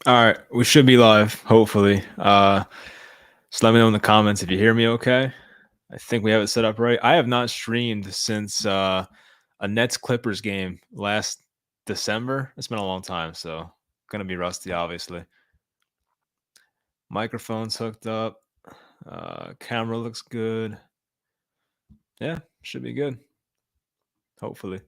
All right, we should be live, hopefully. Just let me know in the comments if you hear me okay. I think we have it set up right. I have not streamed since a Nets Clippers game last December. It's been a long time, so gonna be rusty, obviously. Microphone's hooked up. Camera looks good. Yeah, should be good. Hopefully.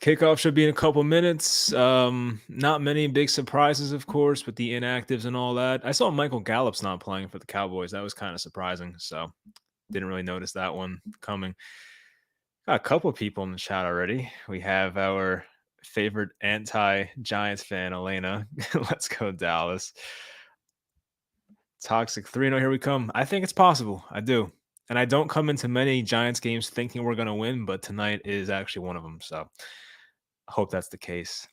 Kickoff should be in a couple minutes. Not many big surprises, of course, with the inactives and all that. I saw Michael Gallup's not playing for the Cowboys. That was kind of surprising. So didn't really notice that one coming. Got a couple people in the chat already. We have our favorite anti-Giants fan, Elena. Let's go, Dallas. Toxic 3-0, here we come. I think it's possible. I do. And I don't come into many Giants games thinking we're going to win, but tonight is actually one of them. So I hope that's the case.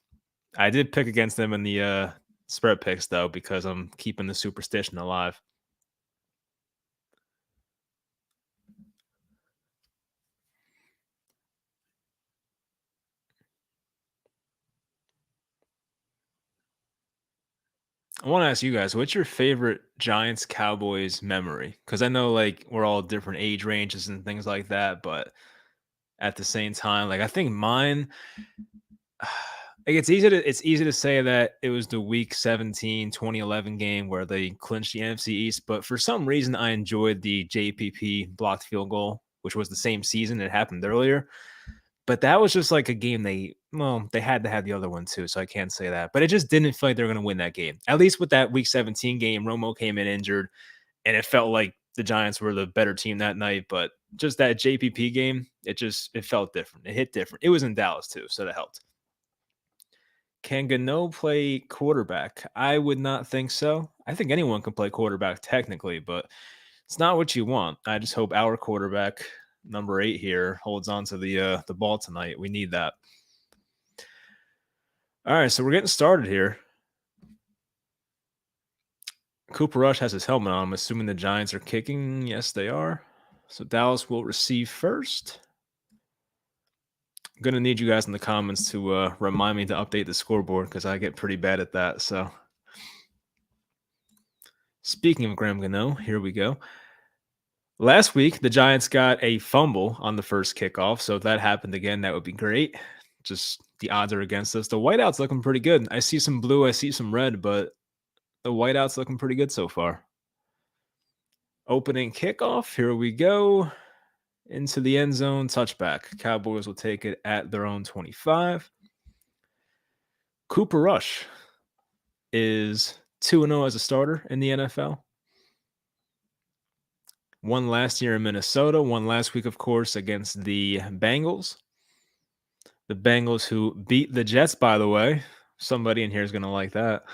I did pick against them in the spread picks, though, because I'm keeping the superstition alive. I want to ask you guys, what's your favorite Giants Cowboys memory? Because I know like we're all different age ranges and things like that, but at the same time, like I think mine, like it's easy to say that it was the week 17 2011 game where they clinched the NFC East, but for some reason I enjoyed the JPP blocked field goal, which was the same season. It happened earlier. But that was just like a game they had to have the other one too, so I can't say that. But it just didn't feel like they were gonna win that game. At least with that week 17 game, Romo came in injured, and it felt like the Giants were the better team that night. But just that JPP game, it felt different. It hit different. It was in Dallas too, so that helped. Can Gano play quarterback? I would not think so. I think anyone can play quarterback technically, but it's not what you want. I just hope our quarterback, number 8 here, holds on to the ball tonight. We need that. All right, so we're getting started here. Cooper Rush has his helmet on. I'm assuming the Giants are kicking. Yes, they are. So Dallas will receive first. I'm going to need you guys in the comments to remind me to update the scoreboard because I get pretty bad at that. So, speaking of Graham Gano, here we go. Last week, the Giants got a fumble on the first kickoff. So if that happened again, that would be great. Just the odds are against us. The whiteout's looking pretty good. I see some blue, I see some red, but the whiteout's looking pretty good so far. Opening kickoff. Here we go. Into the end zone. Touchback. Cowboys will take it at their own 25. Cooper Rush is 2-0 as a starter in the NFL. One last year in Minnesota. One last week, of course, against the Bengals. The Bengals who beat the Jets, by the way. Somebody in here is going to like that.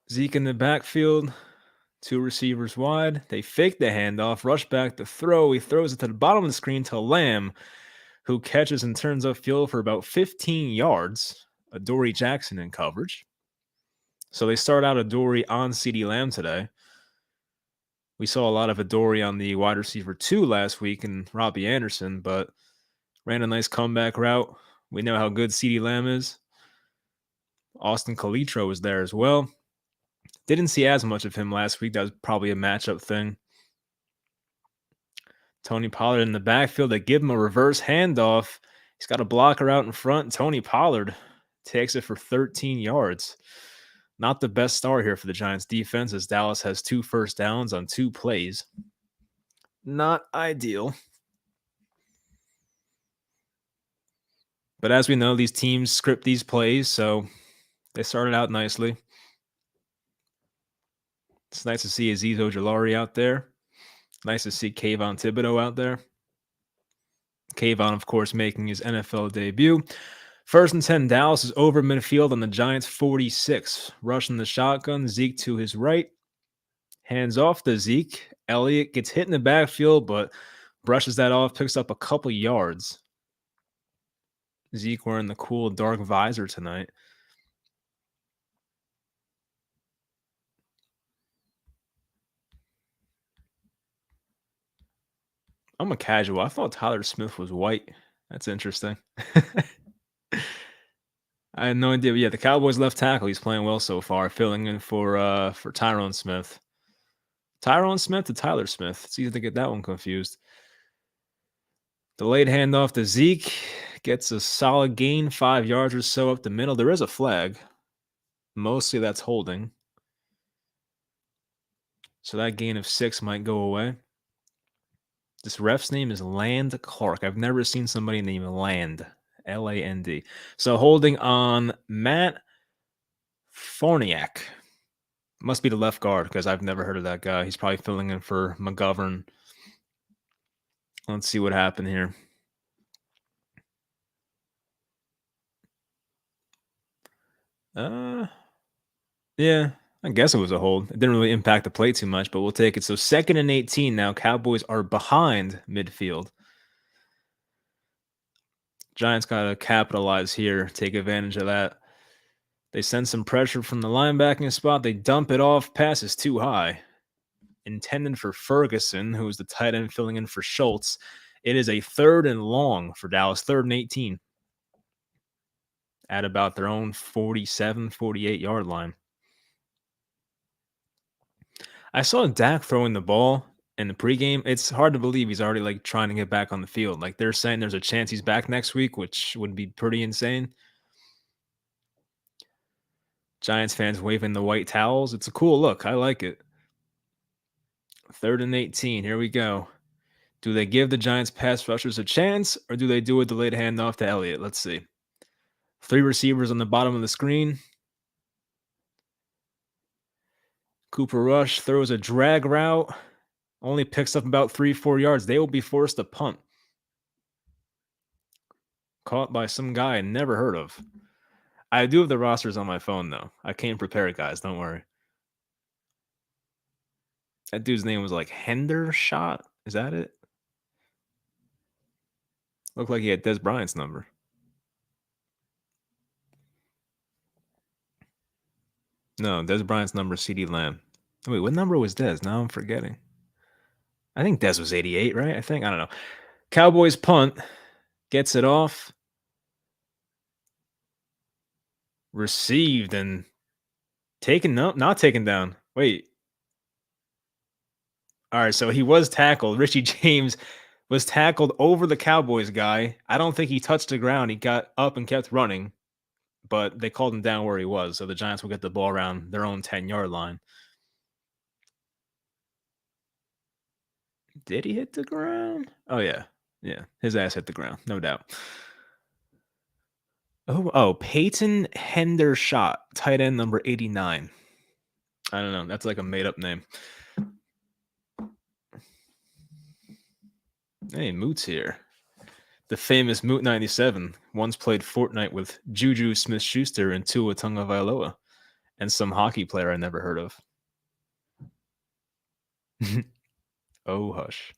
Zeke in the backfield. 2 receivers wide. They fake the handoff. Rush back to throw. He throws it to the bottom of the screen to Lamb, who catches and turns upfield for about 15 yards. Adoree Jackson in coverage. So they start out Adoree on CeeDee Lamb today. We saw a lot of Adoree on the wide receiver 2 last week and Robbie Anderson, but ran a nice comeback route. We know how good CeeDee Lamb is. Austin Calitro was there as well. Didn't see as much of him last week. That was probably a matchup thing. Tony Pollard in the backfield. They give him a reverse handoff. He's got a blocker out in front. Tony Pollard takes it for 13 yards. Not the best start here for the Giants defense as Dallas has 2 first downs on 2 plays. Not ideal. But as we know, these teams script these plays, so they started out nicely. It's nice to see Azeez Ojulari out there. Nice to see Kayvon Thibodeau out there. Kayvon, of course, making his NFL debut. First and 10, Dallas is over midfield on the Giants' 46. Rushing the shotgun, Zeke to his right. Hands off to Zeke. Elliott gets hit in the backfield, but brushes that off, picks up a couple yards. Zeke wearing the cool dark visor tonight. I'm a casual. I thought Tyler Smith was white. That's interesting. I had no idea. But yeah, the Cowboys left tackle. He's playing well so far, filling in for Tyrone Smith. Tyrone Smith to Tyler Smith. It's easy to get that one confused. Delayed handoff to Zeke. Gets a solid gain, 5 yards or so up the middle. There is a flag. Mostly that's holding. So that gain of 6 might go away. This ref's name is Land Clark. I've never seen somebody named Land. Land. So holding on Matt Forniak. Must be the left guard because I've never heard of that guy. He's probably filling in for McGovern. Let's see what happened here. Yeah, I guess it was a hold. It didn't really impact the play too much, but we'll take it. So 2nd and 18 now. Cowboys are behind midfield. Giants got to capitalize here, take advantage of that. They send some pressure from the linebacking spot. They dump it off. Pass is too high. Intended for Ferguson, who is the tight end filling in for Schultz. It is a 3rd and long for Dallas, 3rd and 18 at about their own 47, 48-yard line. I saw Dak throwing the ball in the pregame. It's hard to believe he's already like trying to get back on the field. Like they're saying there's a chance he's back next week, which would be pretty insane. Giants fans waving the white towels. It's a cool look. I like it. 3rd and 18. Here we go. Do they give the Giants pass rushers a chance, or do they do a delayed handoff to Elliott? Let's see. 3 receivers on the bottom of the screen. Cooper Rush throws a drag route. Only picks up about 3-4 yards. They will be forced to punt. Caught by some guy I never heard of. I do have the rosters on my phone, though. I came prepared, guys. Don't worry. That dude's name was like Hendershot. Is that it? Looked like he had Des Bryant's number. No, Des Bryant's number is CeeDee Lamb. Wait, what number was Des? Now I'm forgetting. I think Des was 88, right? I don't know. Cowboys punt. Gets it off. Received and taken. No, not taken down. Wait. All right, so he was tackled. Richie James was tackled over the Cowboys guy. I don't think he touched the ground. He got up and kept running, but they called him down where he was. So the Giants will get the ball around their own 10-yard line. Did he hit the ground? Oh, yeah. Yeah, his ass hit the ground, no doubt. Peyton Hendershot, tight end number 89. I don't know. That's like a made-up name. Hey, Moot's here. The famous Moot 97 once played Fortnite with Juju Smith-Schuster and Tua Tagovailoa, and some hockey player I never heard of. Oh, hush.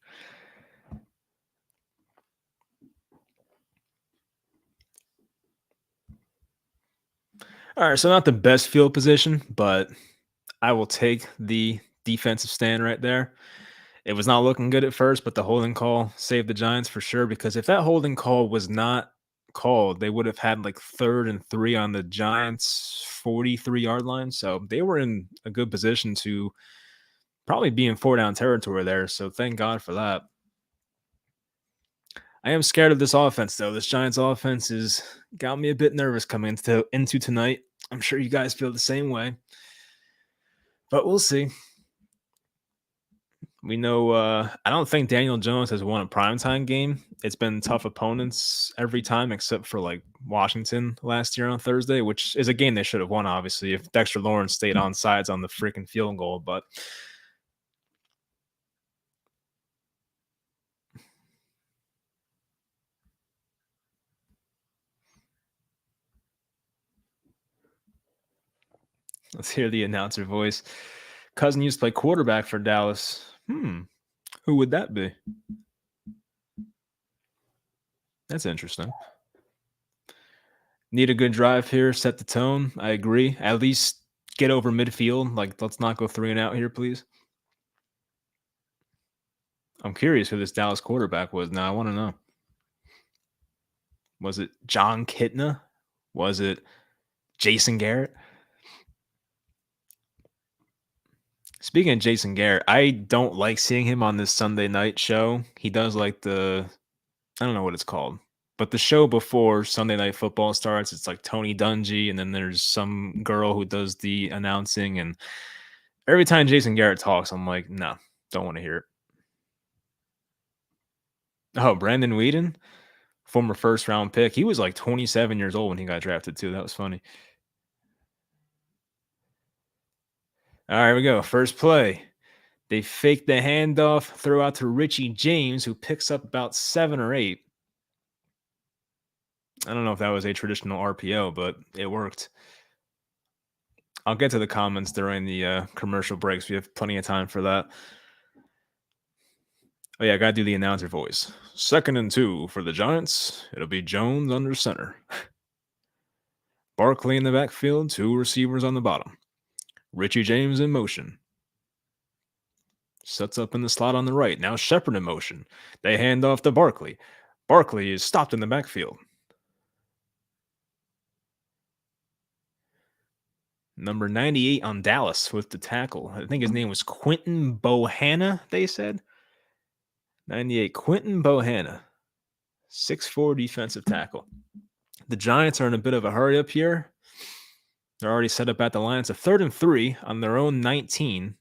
All right, so not the best field position, but I will take the defensive stand right there. It was not looking good at first, but the holding call saved the Giants for sure, because if that holding call was not called, they would have had like 3rd and 3 on the Giants' 43-yard line. So they were in a good position to probably be in 4-down territory there. So thank God for that. I am scared of this offense, though. This Giants offense has got me a bit nervous coming into tonight. I'm sure you guys feel the same way, but we'll see. We know I don't think Daniel Jones has won a primetime game. It's been tough opponents every time except for like Washington last year on Thursday, which is a game they should have won, obviously, if Dexter Lawrence stayed on sides on the freaking field goal. But let's hear the announcer voice. Cousin used to play quarterback for Dallas. Who would that be? That's interesting. Need a good drive here, set the tone. I agree. At least get over midfield. Like, let's not go 3 and out here, please. I'm curious who this Dallas quarterback was. Now I want to know. Was it John Kitna? Was it Jason Garrett? Speaking of Jason Garrett, I don't like seeing him on this Sunday night show. He does like I don't know what it's called, but the show before Sunday Night Football starts, it's like Tony Dungy, and then there's some girl who does the announcing. And every time Jason Garrett talks, I'm like, no, don't want to hear it. Oh, Brandon Whedon, former first round pick. He was like 27 years old when he got drafted, too. That was funny. All right, here we go. First play. They fake the handoff, throw out to Richie James, who picks up about 7 or 8. I don't know if that was a traditional RPO, but it worked. I'll get to the comments during the commercial breaks. We have plenty of time for that. Oh, yeah, I got to do the announcer voice. 2nd and 2 for the Giants. It'll be Jones under center. Barkley in the backfield, 2 receivers on the bottom. Richie James in motion. Sets up in the slot on the right. Now Shepard in motion. They hand off to Barkley. Barkley is stopped in the backfield. Number 98 on Dallas with the tackle. I think his name was Quentin Bohanna, they said. 98, Quentin Bohanna. 6'4" defensive tackle. The Giants are in a bit of a hurry up here. They're already set up at the line. It's a 3rd and 3 on their own 19.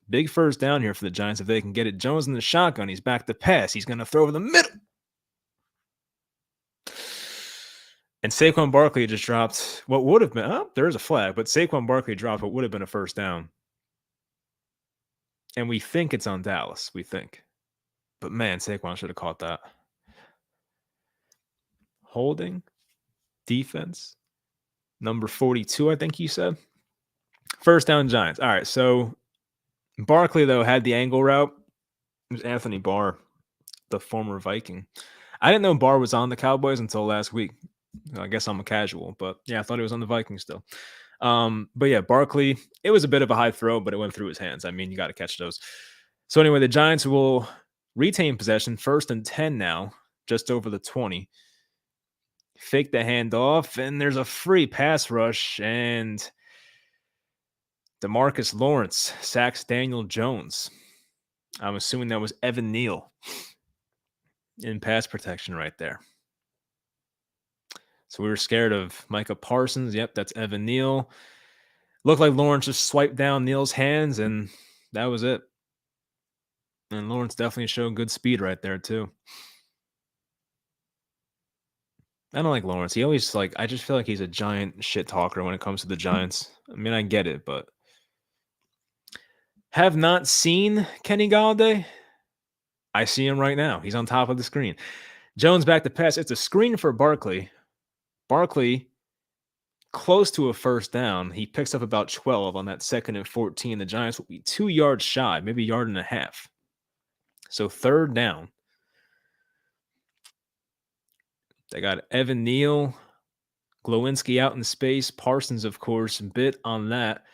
Big first down here for the Giants if they can get it. Jones in the shotgun. He's back to pass. He's going to throw over the middle. And Saquon Barkley just dropped what would have been, there's a flag, but Saquon Barkley dropped what would have been a first down. And we think it's on Dallas, we think. But man, Saquon should have caught that. Holding, defense, number 42, I think you said. First down Giants. All right, so Barkley, though, had the angle route. It was Anthony Barr, the former Viking. I didn't know Barr was on the Cowboys until last week. I guess I'm a casual, but yeah, I thought he was on the Vikings still. But yeah, Barkley, it was a bit of a high throw, but it went through his hands. I mean, you got to catch those. So anyway, the Giants will retain possession, 1st and 10 now, just over the 20. Fake the handoff, and there's a free pass rush, and DeMarcus Lawrence sacks Daniel Jones. I'm assuming that was Evan Neal in pass protection right there. So we were scared of Micah Parsons. Yep, that's Evan Neal. Looked like Lawrence just swiped down Neal's hands, and that was it. And Lawrence definitely showed good speed right there, too. I don't like Lawrence. He always, I just feel like he's a giant shit talker when it comes to the Giants. I mean, I get it, but have not seen Kenny Galladay. I see him right now. He's on top of the screen. Jones back to pass. It's a screen for Barkley. Barkley, close to a first down. He picks up about 12 on that 2nd and 14. The Giants will be 2 yards shy, maybe a yard and a half. So 3rd down. They got Evan Neal, Glowinski out in space. Parsons, of course, bit on that.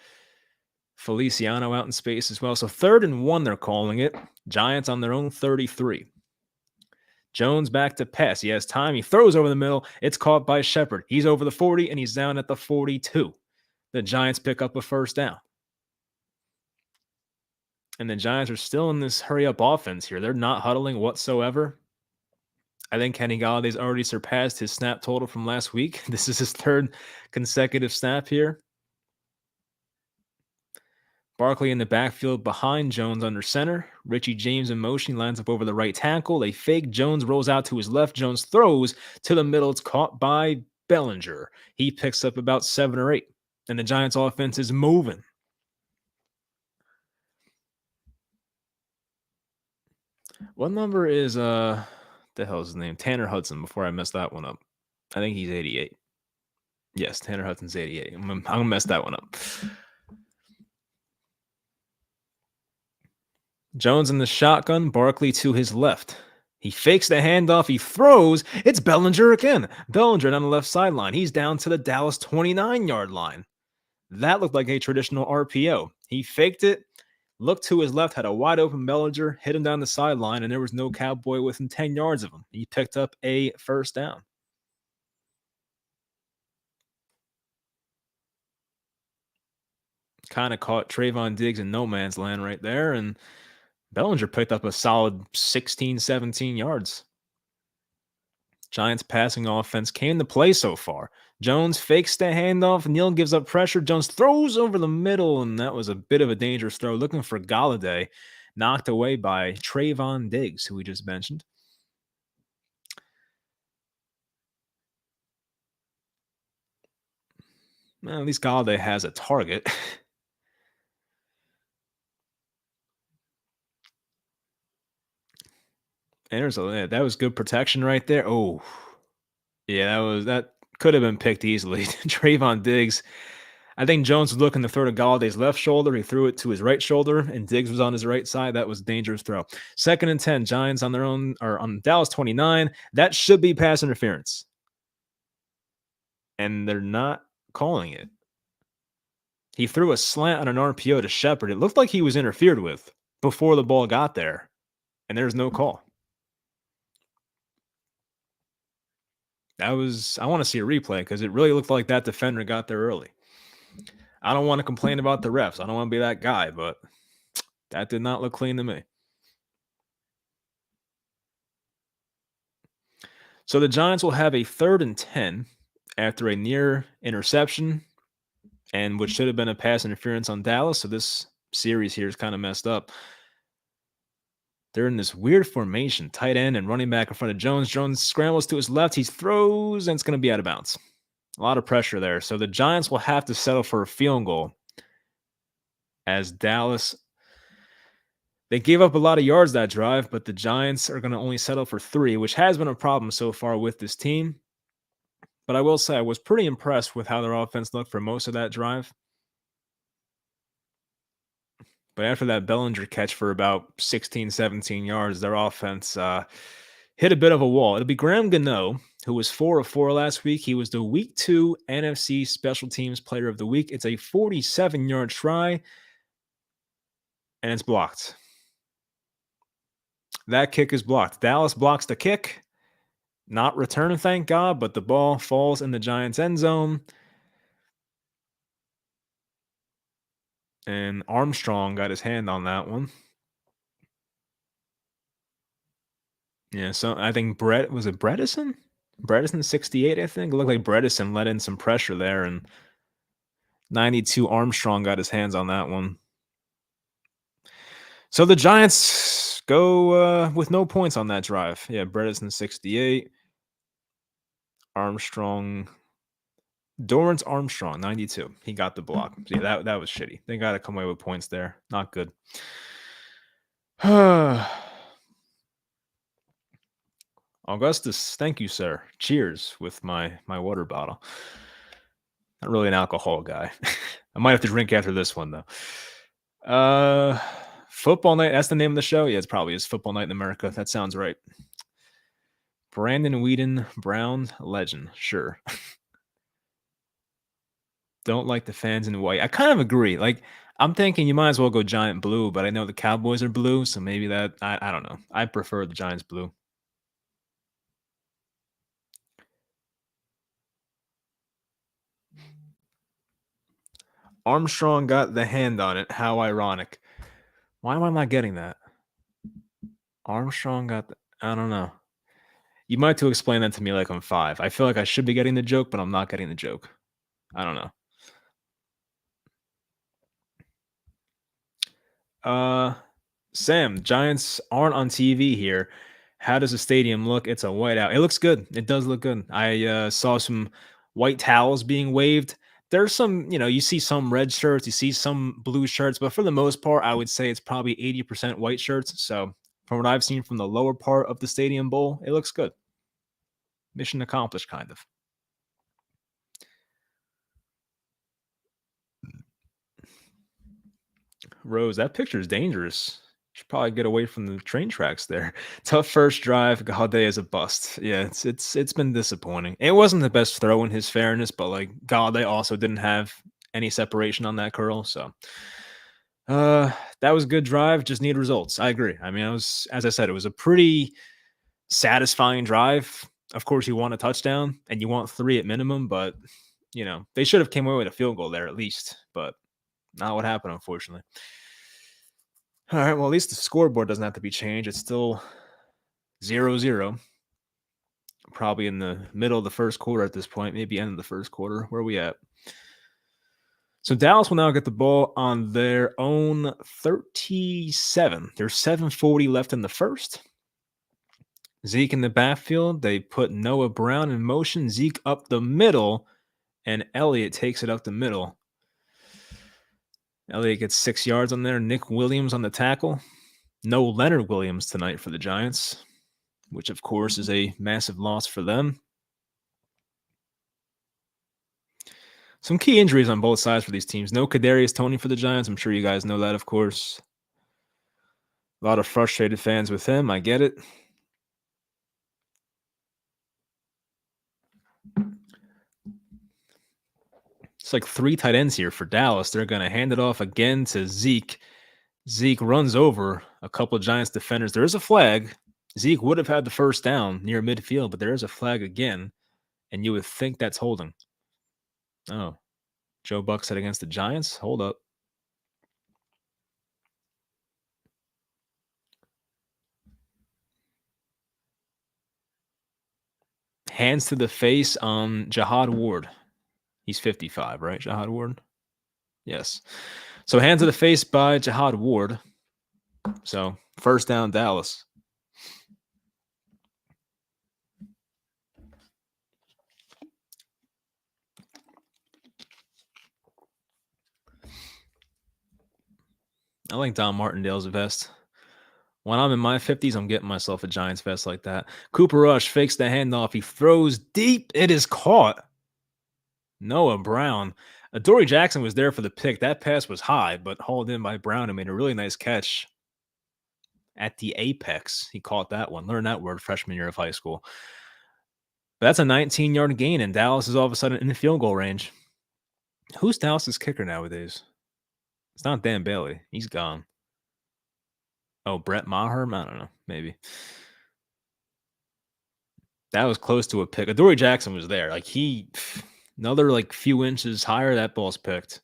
Feliciano out in space as well. So 3rd and 1, they're calling it. Giants on their own 33. Jones back to pass. He has time. He throws over the middle. It's caught by Shepard. He's over the 40, and he's down at the 42. The Giants pick up a first down. And the Giants are still in this hurry-up offense here. They're not huddling whatsoever. I think Kenny Galladay's already surpassed his snap total from last week. This is his 3rd consecutive snap here. Barkley in the backfield behind Jones under center. Richie James in motion, lines up over the right tackle. They fake. Jones rolls out to his left. Jones throws to the middle. It's caught by Bellinger. He picks up about 7 or 8. And the Giants offense is moving. What number is the hell is his name? Tanner Hudson, before I mess that one up. I think he's 88. Yes, Tanner Hudson's 88. I'm gonna mess that one up. Jones in the shotgun, Barkley to his left. He fakes the handoff. He throws. It's Bellinger again. Bellinger on the left sideline. He's down to the Dallas 29-yard line. That looked like a traditional RPO. He faked it, looked to his left, had a wide open Bellinger, hit him down the sideline, and there was no Cowboy within 10 yards of him. He picked up a first down. Kind of caught Trayvon Diggs in no man's land right there, and Bellinger picked up a solid 16, 17 yards. Giants passing offense came to play so far. Jones fakes the handoff. Neal gives up pressure. Jones throws over the middle, and that was a bit of a dangerous throw. Looking for Galladay, knocked away by Trayvon Diggs, who we just mentioned. Well, at least Galladay has a target. And that was good protection right there. Oh, yeah, that could have been picked easily. Trayvon Diggs. I think Jones was looking to throw to Galladay's left shoulder. He threw it to his right shoulder, and Diggs was on his right side. That was a dangerous throw. 2nd and 10, Giants on their own, or on Dallas 29. That should be pass interference. And they're not calling it. He threw a slant on an RPO to Shepard. It looked like he was interfered with before the ball got there, and there's no call. I want to see a replay because it really looked like that defender got there early. I don't want to complain about the refs. I don't want to be that guy, but that did not look clean to me. So the Giants will have a 3rd and 10 after a near interception, and which should have been a pass interference on Dallas. So this series here is kind of messed up. They're in this weird formation, tight end and running back in front of Jones. Jones scrambles to his left. He throws, and it's going to be out of bounds. A lot of pressure there. So the Giants will have to settle for a field goal as Dallas, they gave up a lot of yards that drive, but the Giants are going to only settle for 3, which has been a problem so far with this team. But I will say I was pretty impressed with how their offense looked for most of that drive. But after that Bellinger catch for about 16, 17 yards, their offense hit a bit of a wall. It'll be Graham Gano, who was 4 of 4 last week. He was the Week 2 NFC Special Teams Player of the Week. It's a 47-yard try, and it's blocked. That kick is blocked. Dallas blocks the kick. Not return, thank God, but the ball falls in the Giants' end zone. And Armstrong got his hand on that one. Yeah, so I think was it Bredesen? Bredesen 68, I think. It looked like Bredesen let in some pressure there, and 92 Armstrong got his hands on that one. So the Giants go with no points on that drive. Yeah, Bredesen 68. Armstrong. Dorrance Armstrong, 92. He got the block. So yeah, that was shitty. They got to come away with points there. Not good. Augustus, thank you, sir. Cheers with my water bottle. Not really an alcohol guy. I might have to drink after this one, though. Football Night, that's the name of the show? Yeah, it's probably is Football Night in America. That sounds right. Brandon Whedon, Brown, legend. Sure. Don't like the fans in white. I kind of agree. Like, I'm thinking you might as well go giant blue, but I know the Cowboys are blue, so maybe that, I don't know. I prefer the Giants blue. Armstrong got the hand on it. How ironic. Why am I not getting that? Armstrong got I don't know. You might have to explain that to me like I'm 5. I feel like I should be getting the joke, but I'm not getting the joke. I don't know. Sam, Giants aren't on TV here. How does the stadium look? It's a whiteout. It looks good. It does look good. I saw some white towels being waved. There's some, you see some red shirts, you see some blue shirts, but for the most part, I would say it's probably 80% white shirts. So from what I've seen from the lower part of the Stadium Bowl, it looks good. Mission accomplished, kind of. Rose, that picture is dangerous. Should probably get away from the train tracks there. Tough first drive. Galladay is a bust. Yeah, it's been disappointing. It wasn't the best throw in his fairness, but like Galladay also didn't have any separation on that curl. So That was a good drive. Just need results. I agree. I mean, as I said, it was a pretty satisfying drive. Of course, you want a touchdown and you want 3 at minimum, but they should have came away with a field goal there at least, but not what happened, unfortunately. All right, well, at least the scoreboard doesn't have to be changed. It's still 0-0. Probably in the middle of the first quarter at this point, maybe end of the first quarter. Where are we at? So Dallas will now get the ball on their own 37. There's 7:40 left in the first. Zeke in the backfield. They put Noah Brown in motion. Zeke up the middle, and Elliott takes it up the middle. Elliott gets 6 yards on there. Nick Williams on the tackle. No Leonard Williams tonight for the Giants, which of course is a massive loss for them. Some key injuries on both sides for these teams. No Kadarius Toney for the Giants. I'm sure you guys know that, of course. A lot of frustrated fans with him. I get it. It's like 3 tight ends here for Dallas. They're going to hand it off again to Zeke. Zeke runs over a couple of Giants defenders. There is a flag. Zeke would have had the first down near midfield, but there is a flag again, and you would think that's holding. Oh, Joe Buck said against the Giants? Hold up. Hands to the face on Jihad Ward. He's 55, right? Jihad Ward? Yes. So hands to the face by Jihad Ward. So first down, Dallas. I like Don Martindale's vest. When I'm in my 50s, I'm getting myself a Giants vest like that. Cooper Rush fakes the handoff. He throws deep. It is caught. Noah Brown. Adoree Jackson was there for the pick. That pass was high, but hauled in by Brown and made a really nice catch at the apex. He caught that one. Learned that word freshman year of high school. But that's a 19-yard gain, and Dallas is all of a sudden in the field goal range. Who's Dallas's kicker nowadays? It's not Dan Bailey. He's gone. Oh, Brett Maher? I don't know. Maybe. That was close to a pick. Adoree Jackson was there. Another few inches higher, that ball's picked.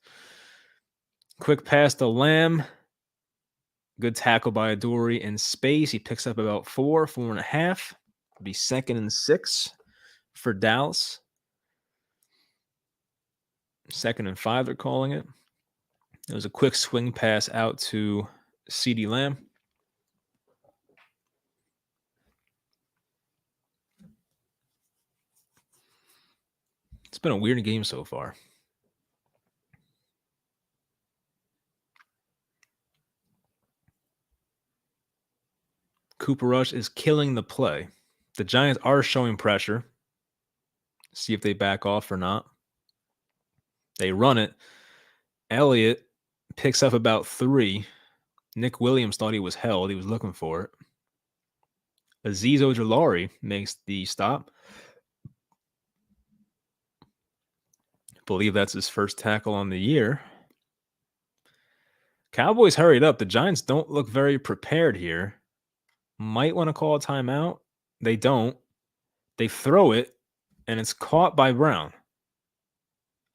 Quick pass to Lamb. Good tackle by Adoree in space. He picks up about 4.5. It'll be 2nd and 6 for Dallas. 2nd and 5, they're calling it. It was a quick swing pass out to CeeDee Lamb. It's been a weird game so far. Cooper Rush is killing the play. The Giants are showing pressure. See if they back off or not. They run it. Elliott picks up about 3. Nick Williams thought he was held. He was looking for it. Azeez Ojulari makes the stop. I believe that's his first tackle on the year. Cowboys hurried up. The Giants don't look very prepared here. Might want to call a timeout. They don't. They throw it, and it's caught by Brown.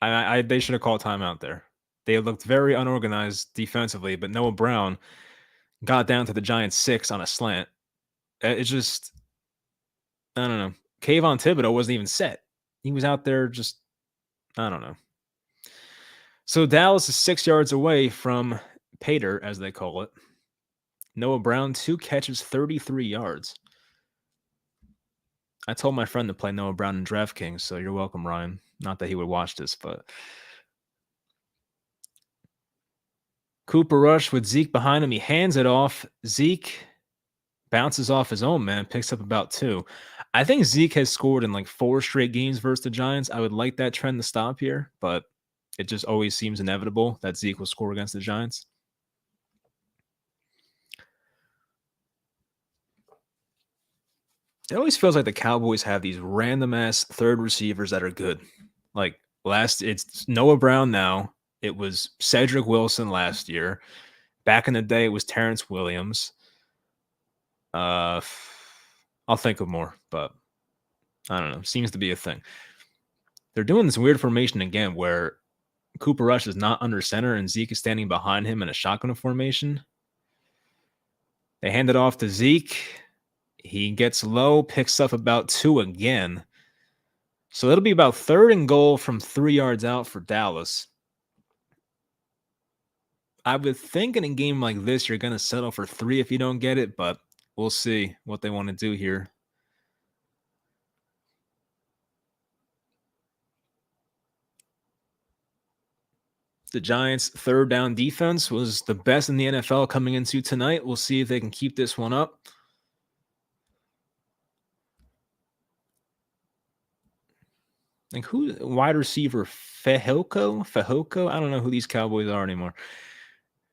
They should have called timeout there. They looked very unorganized defensively, but Noah Brown got down to the Giants 6 on a slant. It's just, I don't know. Kayvon Thibodeau wasn't even set. He was out there just, I don't know. So Dallas is 6 yards away from Pater, as they call it. Noah Brown, 2 catches, 33 yards. I told my friend to play Noah Brown in DraftKings, so you're welcome, Ryan. Not that he would watch this, but Cooper Rush with Zeke behind him. He hands it off. Zeke bounces off his own man, picks up about 2. I think Zeke has scored in 4 straight games versus the Giants. I would like that trend to stop here, but it just always seems inevitable that Zeke will score against the Giants. It always feels like the Cowboys have these random ass third receivers that are good. It's Noah Brown now. It was Cedric Wilson last year. Back in the day, it was Terrence Williams. I'll think of more, but I don't know. Seems to be a thing. They're doing this weird formation again where Cooper Rush is not under center and Zeke is standing behind him in a shotgun formation. They hand it off to Zeke. He gets low, picks up about 2 again. So it'll be about 3rd and goal from 3 yards out for Dallas. I would think in a game like this, you're going to settle for 3 if you don't get it, but we'll see what they want to do here. The Giants' 3rd down defense was the best in the NFL coming into tonight. We'll see if they can keep this one up. Like who wide receiver Fehoko? I don't know who these Cowboys are anymore.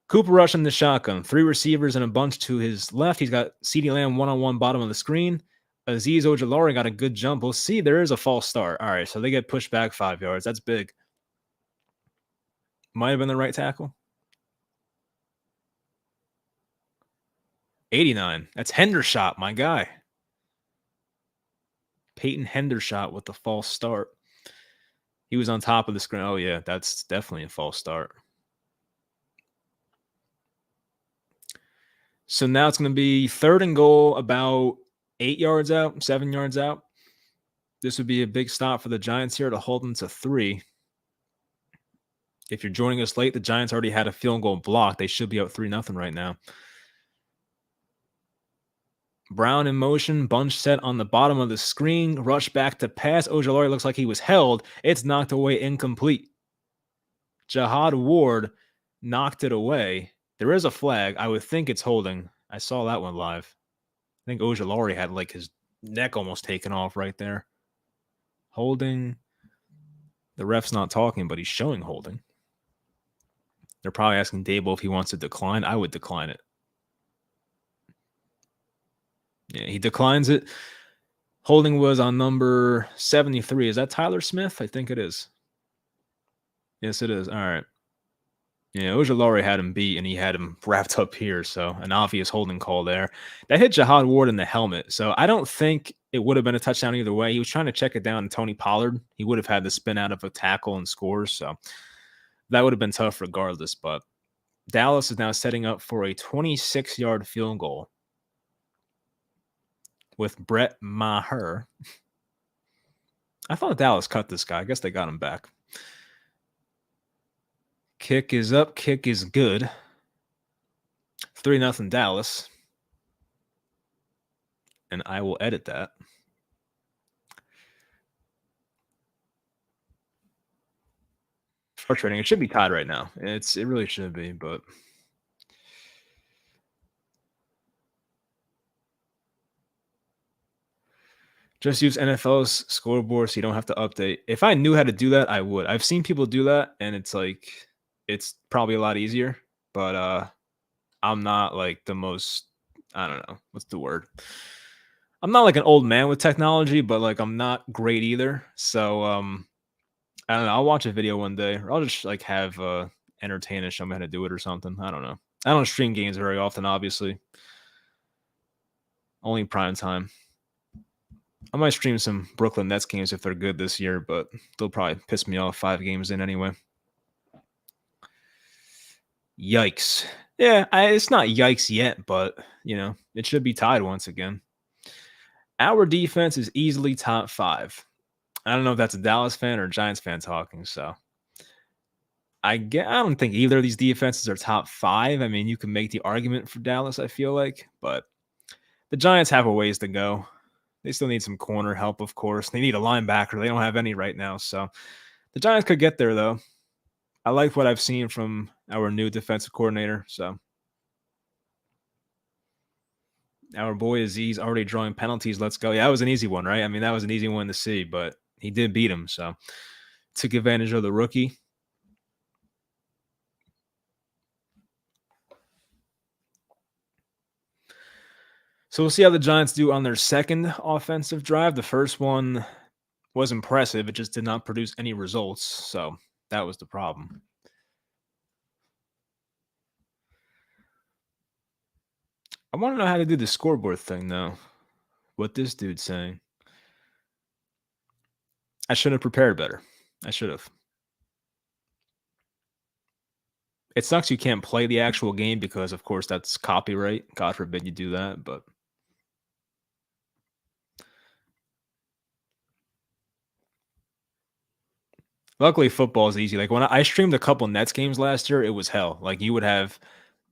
Cooper Rush in the shotgun. 3 receivers and a bunch to his left. He's got CeeDee Lamb one-on-one bottom of the screen. Azeez Ojulari got a good jump. We'll see. There is a false start. All right, so they get pushed back 5 yards. That's big. Might have been the right tackle. 89. That's Hendershot, my guy. Peyton Hendershot with the false start. He was on top of the screen. Oh, yeah, that's definitely a false start. So now it's going to be 3rd and goal, about 8 yards out, 7 yards out. This would be a big stop for the Giants here to hold them to 3. If you're joining us late, the Giants already had a field goal blocked. They should be up 3-0 right now. Brown in motion, bunch set on the bottom of the screen, rush back to pass. Ojulari looks like he was held. It's knocked away, incomplete. Jihad Ward knocked it away. There is a flag. I would think it's holding. I saw that one live. I think Ojulari had like his neck almost taken off right there. Holding. The ref's not talking, but he's showing holding. They're probably asking Dable if he wants to decline. I would decline it. Yeah, he declines it. Holding was on number 73. Is that Tyler Smith? I think it is. Yes, it is. All right. Yeah, Ojulari had him beat, and he had him wrapped up here, so an obvious holding call there. That hit Jihad Ward in the helmet, so I don't think it would have been a touchdown either way. He was trying to check it down to Tony Pollard. He would have had the spin out of a tackle and scores, so that would have been tough regardless, but Dallas is now setting up for a 26-yard field goal with Brett Maher. I thought Dallas cut this guy. I guess they got him back. Kick is up. Kick is good. 3-0 Dallas. And I will edit that. Frustrating. It should be tied right now. It really should be, but just use NFL's scoreboard so you don't have to update. If I knew how to do that, I would. I've seen people do that, and it's like it's probably a lot easier, but I'm not like the most, I don't know, what's the word? I'm not like an old man with technology, but like I'm not great either. So I don't know. I'll watch a video one day, or I'll just like have entertainers show me how to do it or something. I don't know. I don't stream games very often, obviously. Only prime time. I might stream some Brooklyn Nets games if they're good this year, but they'll probably piss me off 5 games in anyway. Yikes. Yeah, it's not yikes yet, but, you know, it should be tied once again. Our defense is easily top 5. I don't know if that's a Dallas fan or a Giants fan talking, so I don't think either of these defenses are top 5. I mean, you can make the argument for Dallas, I feel like, but the Giants have a ways to go. They still need some corner help, of course. They need a linebacker. They don't have any right now, so the Giants could get there, though. I like what I've seen from our new defensive coordinator, so our boy Azeez already drawing penalties. Let's go. Yeah, that was an easy one, right? I mean, that was an easy one to see, but he did beat him, so took advantage of the rookie. So we'll see how the Giants do on their second offensive drive. The first one was impressive. It just did not produce any results, so that was the problem. I want to know how to do the scoreboard thing though. What this dude's saying. I should have prepared better. I should have. It sucks you can't play the actual game because, of course, that's copyright. God forbid you do that. But luckily, football is easy. Like when I streamed a couple Nets games last year, it was hell. Like you would have,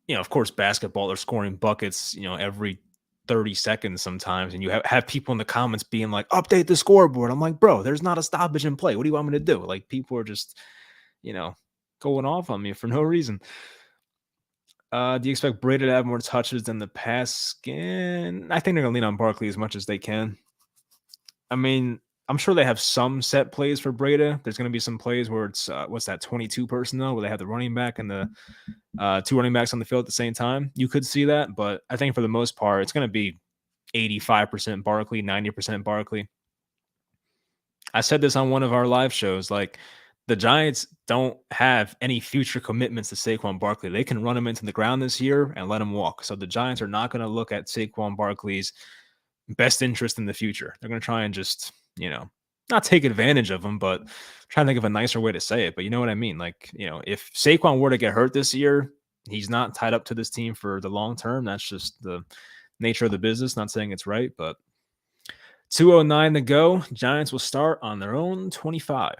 of course, basketball are scoring buckets, every 30 seconds sometimes. And you have people in the comments being like, update the scoreboard. I'm like, bro, there's not a stoppage in play. What do you want me to do? Like people are just, you know, going off on me for no reason. Do you expect Brady to have more touches than the pass skin? I think they're gonna lean on Barkley as much as they can. I mean, I'm sure they have some set plays for Breda. There's gonna be some plays where it's what's that 22 personnel where they have the running back and the two running backs on the field at the same time. You could see that, but I think for the most part, it's gonna be 85% Barkley, 90% Barkley. I said this on one of our live shows. Like the Giants don't have any future commitments to Saquon Barkley. They can run him into the ground this year and let him walk. So the Giants are not going to look at Saquon Barkley's best interest in the future. They're going to try and just, not take advantage of him, but try to think of a nicer way to say it. But you know what I mean? Like, if Saquon were to get hurt this year, he's not tied up to this team for the long term. That's just the nature of the business. Not saying it's right, but 2:09 to go. Giants will start on their own 25.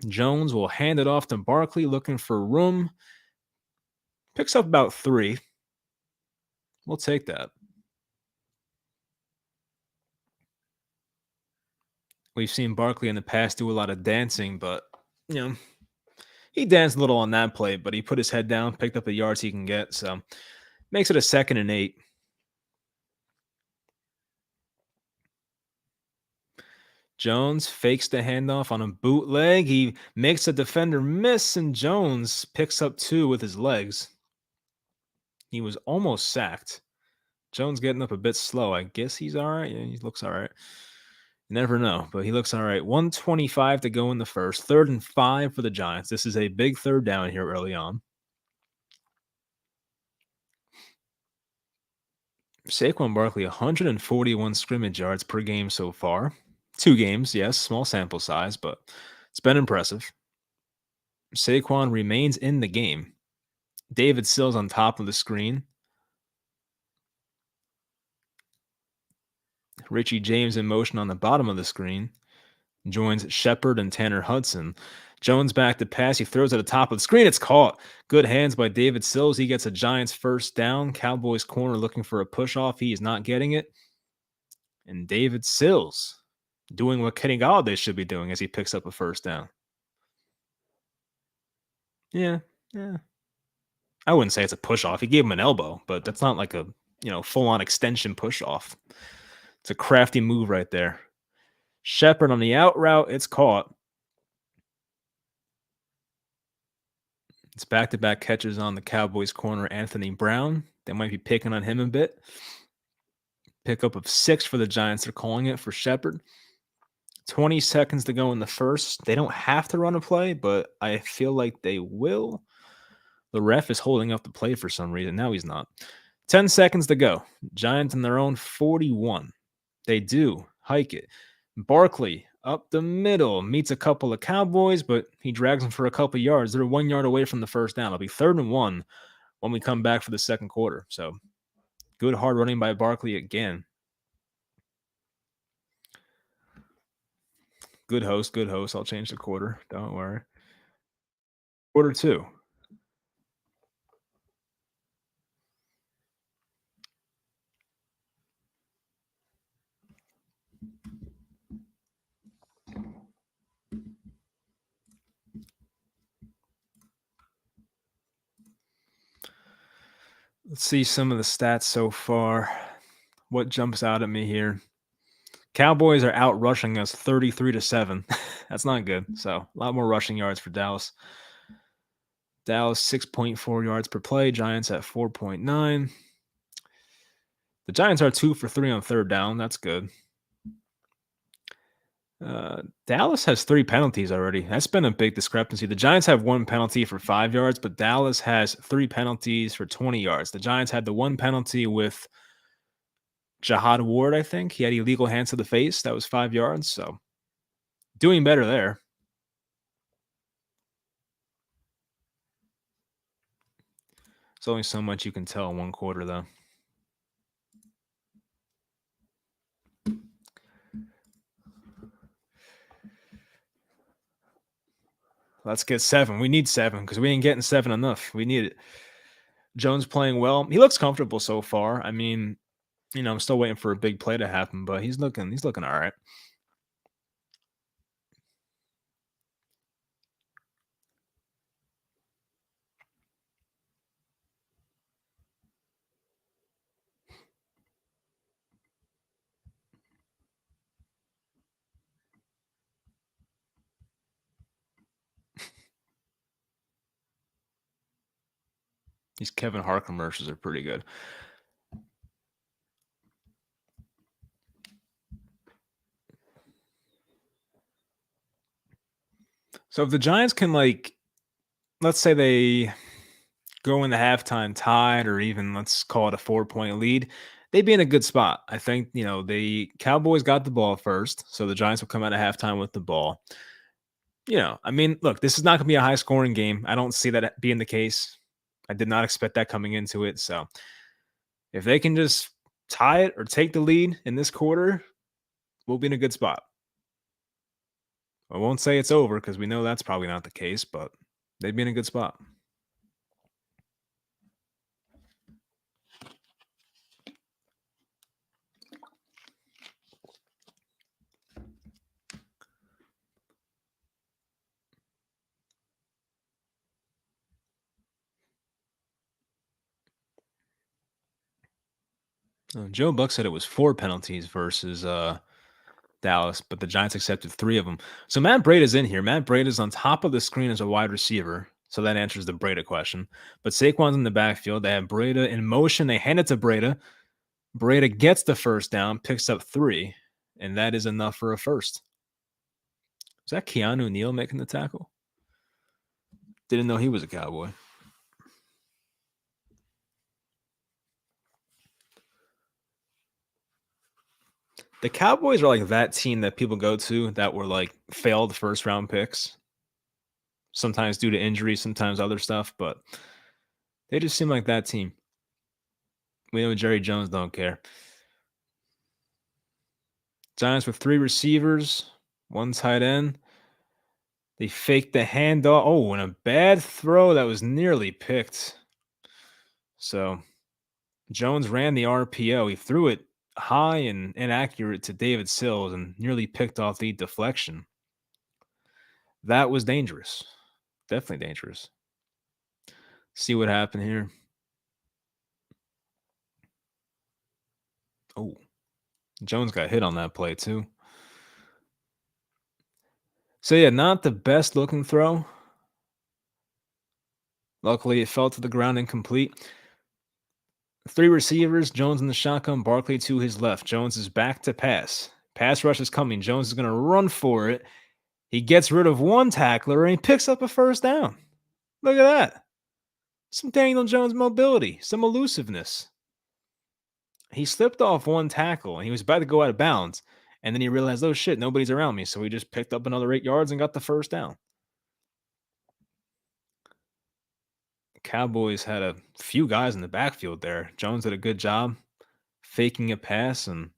Jones will hand it off to Barkley, looking for room. Picks up about 3. We'll take that. We've seen Barkley in the past do a lot of dancing, but you know he danced a little on that play, but he put his head down, picked up the yards he can get, so makes it a 2nd and 8. Jones fakes the handoff on a bootleg. He makes a defender miss, and Jones picks up 2 with his legs. He was almost sacked. Jones getting up a bit slow. I guess he's all right. Yeah, he looks all right. You never know, but he looks all right. 1:25 to go in the first. 3rd and 5 for the Giants. This is a big 3rd down here early on. Saquon Barkley, 141 scrimmage yards per game so far. 2 games, yes, small sample size, but it's been impressive. Saquon remains in the game. David Sills on top of the screen. Richie James in motion on the bottom of the screen. Joins Shepard and Tanner Hudson. Jones back to pass. He throws at the top of the screen. It's caught. Good hands by David Sills. He gets a Giants 1st down. Cowboys corner looking for a push off. He is not getting it. And David Sills doing what Kenny Galladay should be doing as he picks up a 1st down. Yeah. I wouldn't say it's a push off. He gave him an elbow, but that's not like a full on extension push off. It's a crafty move right there. Shepard on the out route. It's caught. It's back-to-back catches on the Cowboys corner, Anthony Brown. They might be picking on him a bit. Pickup of 6 for the Giants. They're calling it for Shepard. 20 seconds to go in the first. They don't have to run a play, but I feel like they will. The ref is holding up the play for some reason. Now he's not. 10 seconds to go. Giants in their own 41. They do hike it. Barkley up the middle, meets a couple of Cowboys, but he drags them for a couple yards. They're 1 yard away from the 1st down. It'll be 3rd and 1 when we come back for the 2nd quarter. So good hard running by Barkley again. Good host. I'll change the quarter. Don't worry. Quarter 2. Let's see some of the stats so far. What jumps out at me here? Cowboys are out rushing us 33-7. That's not good. So a lot more rushing yards for Dallas. Dallas 6.4 yards per play. Giants at 4.9. The Giants are 2 for 3 on 3rd down. That's good. Dallas has 3 penalties already. That's been a big discrepancy. The Giants have 1 penalty for 5 yards, but Dallas has 3 penalties for 20 yards. The Giants had the 1 penalty with Jihad Ward, I think. He had illegal hands to the face. That was 5 yards, so doing better there. There's only so much you can tell in 1 quarter, though. Let's get 7. We need 7 because we ain't getting 7 enough. We need it. Jones playing well. He looks comfortable so far. I mean, I'm still waiting for a big play to happen, but he's looking all right. These Kevin Hart commercials are pretty good. So if the Giants can, let's say they go in the halftime tied, or even let's call it a 4-point lead, they'd be in a good spot. I think, the Cowboys got the ball first, so the Giants will come out of halftime with the ball. I mean, look, this is not going to be a high scoring game. I don't see that being the case. I did not expect that coming into it. So if they can just tie it or take the lead in this quarter, we'll be in a good spot. I won't say it's over because we know that's probably not the case, but they'd be in a good spot. Joe Buck said it was 4 penalties versus Dallas, but the Giants accepted 3 of them. So Matt Breida's in here. Matt Breida's on top of the screen as a wide receiver. So that answers the Breida question. But Saquon's in the backfield. They have Breida in motion. They hand it to Breida. Breida gets the first down, picks up 3, and that is enough for a first. Is that Keanu Neal making the tackle? Didn't know he was a Cowboy. The Cowboys are like that team that people go to that were like failed first round picks. Sometimes due to injury, sometimes other stuff, but they just seem like that team. We know Jerry Jones don't care. Giants with 3 receivers, 1 tight end. They faked the handoff. Oh, and a bad throw that was nearly picked. So Jones ran the RPO. He threw it high and inaccurate to David Sills and nearly picked off the deflection. That was dangerous. Definitely dangerous. See what happened here. Oh, Jones got hit on that play too. So yeah, not the best looking throw. Luckily, it fell to the ground incomplete. 3 receivers, Jones in the shotgun, Barkley to his left. Jones is back to pass. Pass rush is coming. Jones is going to run for it. He gets rid of 1 tackler and he picks up a first down. Look at that. Some Daniel Jones mobility, some elusiveness. He slipped off 1 tackle and he was about to go out of bounds. And then he realized, oh shit, nobody's around me. So he just picked up another 8 yards and got the first down. Cowboys had a few guys in the backfield there. Jones did a good job faking a pass and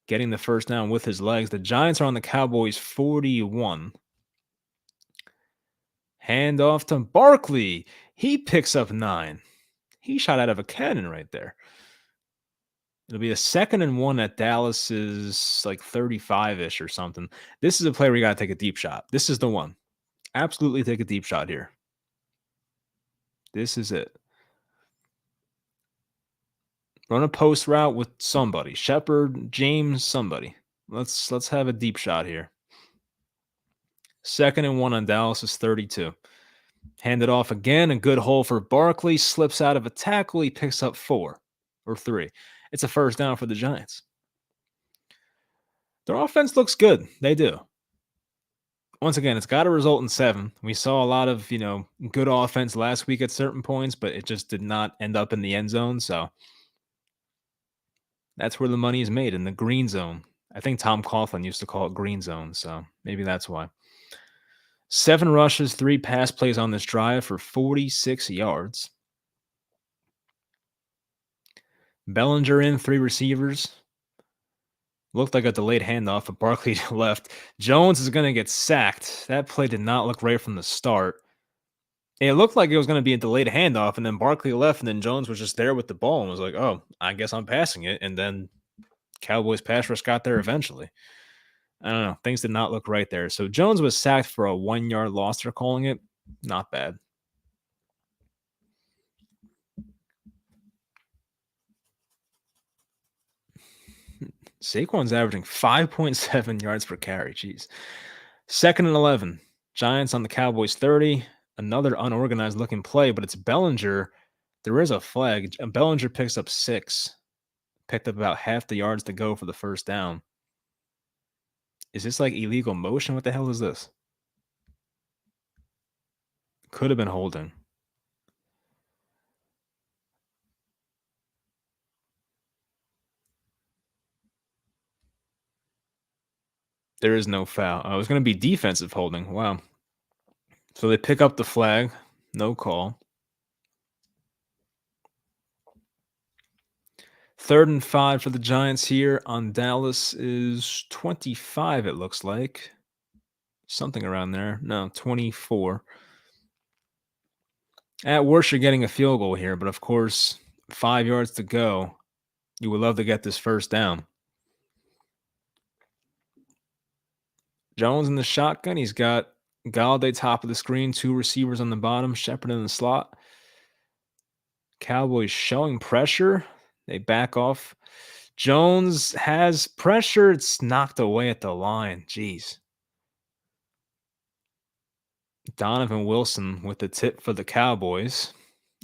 getting the first down with his legs. The Giants are on the Cowboys 41. Hand off to Barkley. He picks up 9. He shot out of a cannon right there. It'll be a 2nd and 1 at Dallas's like 35-ish or something. This is a play where you got to take a deep shot. This is the one. Absolutely take a deep shot here. This is it. Run a post route with somebody. Shepard, James, somebody. Let's have a deep shot here. 2nd and 1 on Dallas's 32. Hand it off again. A good hole for Barkley. Slips out of a tackle. He picks up 4 or 3. It's a first down for the Giants. Their offense looks good. They do. Once again, it's got to result in 7. We saw a lot of, good offense last week at certain points, but it just did not end up in the end zone. So that's where the money is made, in the green zone. I think Tom Coughlin used to call it green zone. So maybe that's why. 7 rushes, 3 pass plays on this drive for 46 yards. Bellinger in, 3 receivers. Looked like a delayed handoff, but Barkley left. Jones is going to get sacked. That play did not look right from the start. It looked like it was going to be a delayed handoff, and then Barkley left, and then Jones was just there with the ball and was like, oh, I guess I'm passing it. And then Cowboys pass rush got there eventually. I don't know. Things did not look right there. So Jones was sacked for a 1-yard loss, they're calling it. Not bad. Saquon's averaging 5.7 yards per carry. Jeez. 2nd and 11. Giants on the Cowboys 30. Another unorganized looking play, but it's Bellinger. There is a flag. Bellinger picks up 6. Picked up about half the yards to go for the first down. Is this like illegal motion? What the hell is this? Could have been holding. There is no foul. Oh, it was going to be defensive holding. Wow. So they pick up the flag. No call. 3rd and 5 for the Giants here on Dallas is 25, it looks like. Something around there. No, 24. At worst, you're getting a field goal here, but of course, 5 yards to go. You would love to get this first down. Jones in the shotgun. He's got Galladay top of the screen, 2 receivers on the bottom, Shepard in the slot. Cowboys showing pressure. They back off. Jones has pressure. It's knocked away at the line. Jeez. Donovan Wilson with the tip for the Cowboys.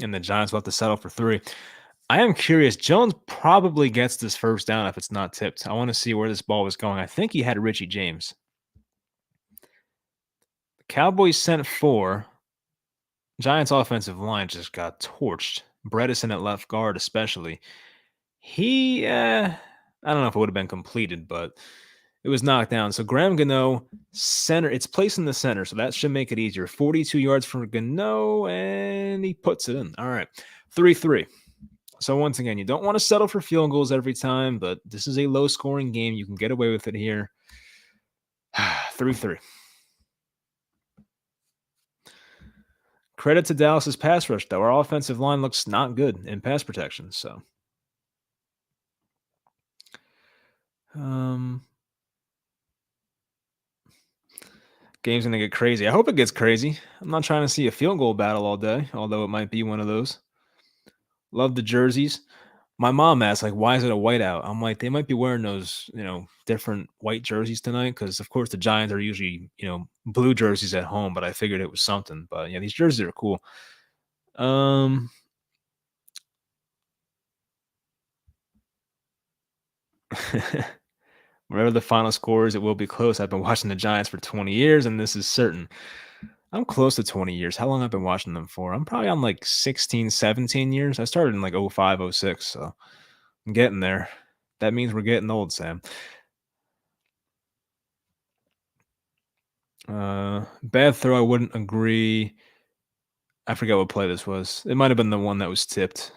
And the Giants will have to settle for 3. I am curious. Jones probably gets this first down if it's not tipped. I want to see where this ball was going. I think he had Richie James. The Cowboys sent 4. Giants offensive line just got torched. Bredesen at left guard especially. He, I don't know if it would have been completed, but it was knocked down. So Graham Gano, center. It's placed in the center, so that should make it easier. 42 yards for Gano, and he puts it in. All right, 3-3. So once again, you don't want to settle for field goals every time, but this is a low-scoring game. You can get away with it here. 3-3. Credit to Dallas's pass rush, though. Our offensive line looks not good in pass protection, so. Game's going to get crazy. I hope it gets crazy. I'm not trying to see a field goal battle all day, although it might be one of those. Love the jerseys. My mom asked, like, why is it a whiteout? I'm like, they might be wearing those, different white jerseys tonight because, of course, the Giants are usually, blue jerseys at home, but I figured it was something. But, yeah, these jerseys are cool. Whatever the final score is, it will be close. I've been watching the Giants for 20 years, and this is certain. I'm close to 20 years. How long have I been watching them for? I'm probably on like 16, 17 years. I started in like 05, 06, so I'm getting there. That means we're getting old, Sam. Bad throw, I wouldn't agree. I forget what play this was. It might have been the one that was tipped.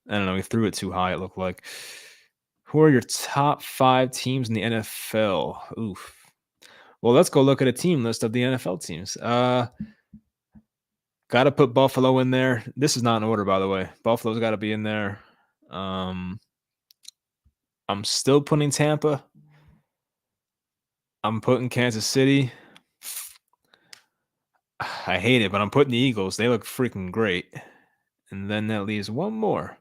I don't know. He threw it too high, it looked like. Who are your top 5 teams in the NFL? Oof. Well, let's go look at a team list of the NFL teams. Got to put Buffalo in there. This is not in order, by the way. Buffalo's got to be in there. I'm still putting Tampa. I'm putting Kansas City. I hate it, but I'm putting the Eagles. They look freaking great. And then that leaves one more.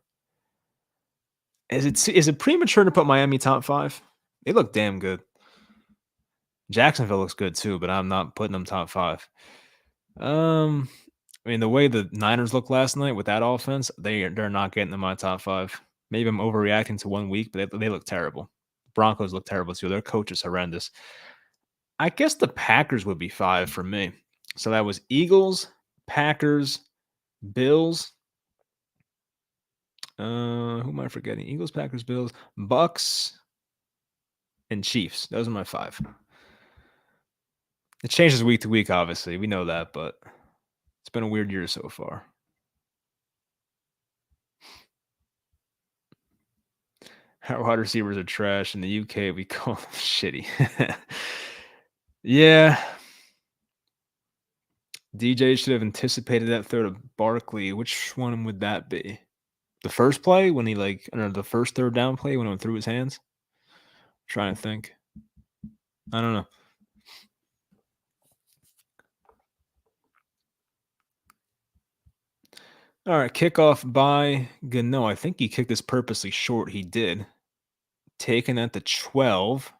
Is it premature to put Miami top 5? They look damn good. Jacksonville looks good too, but I'm not putting them top 5. I mean, the way the Niners looked last night with that offense, they're not getting in my top 5. Maybe I'm overreacting to 1 week, but they look terrible. Broncos look terrible too. Their coach is horrendous. I guess the Packers would be 5 for me. So that was Eagles, Packers, Bills. Who am I forgetting? Eagles, Packers, Bills, Bucks, and Chiefs. Those are my 5. It changes week to week, obviously. We know that, but it's been a weird year so far. Our wide receivers are trash. In the UK, we call them shitty. Yeah. DJ should have anticipated that throw to Barkley. Which one would that be? The first play when he the first third down play when it went through his hands? Trying to think. I don't know. All right, kickoff by Gano. I think he kicked this purposely short. He did. Taken at the 12.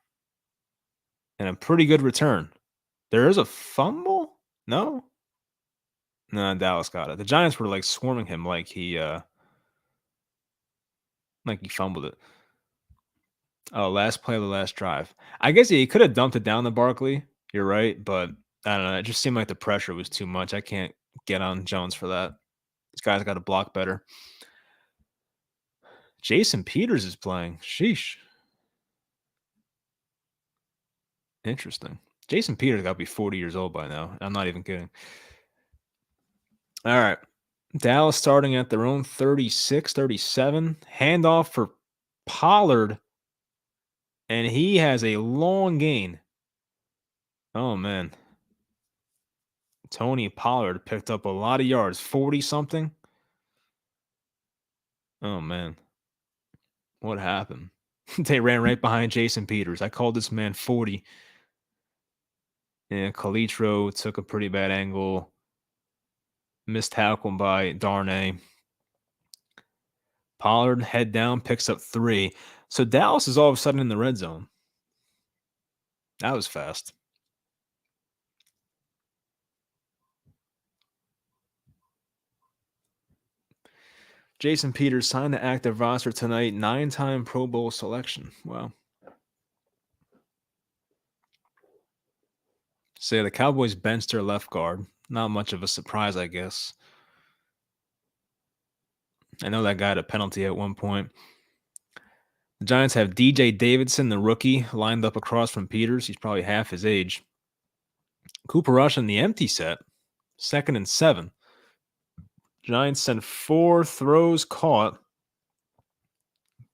And a pretty good return. There is a fumble? No? No, Dallas got it. The Giants were swarming him like he fumbled it. Oh, last play of the last drive. I guess he could have dumped it down to Barkley. You're right, but I don't know. It just seemed like the pressure was too much. I can't get on Jones for that. This guy's got to block better. Jason Peters is playing. Sheesh. Interesting. Jason Peters got to be 40 years old by now. I'm not even kidding. All right. Dallas starting at their own 36, 37. Handoff for Pollard. And he has a long gain. Oh, man. Tony Pollard picked up a lot of yards. 40-something. Oh, man. What happened? They ran right behind Jason Peters. I called this man 40. And Calitro took a pretty bad angle. Missed tackle by Darnay. Pollard head down, picks up 3. So Dallas is all of a sudden in the red zone. That was fast. Jason Peters signed the active roster tonight. 9-time Pro Bowl selection. Wow. So the Cowboys benched their left guard. Not much of a surprise, I guess. I know that guy had a penalty at one point. The Giants have DJ Davidson, the rookie, lined up across from Peters. He's probably half his age. Cooper Rush in the empty set. 2nd and 7. Giants send 4 throws caught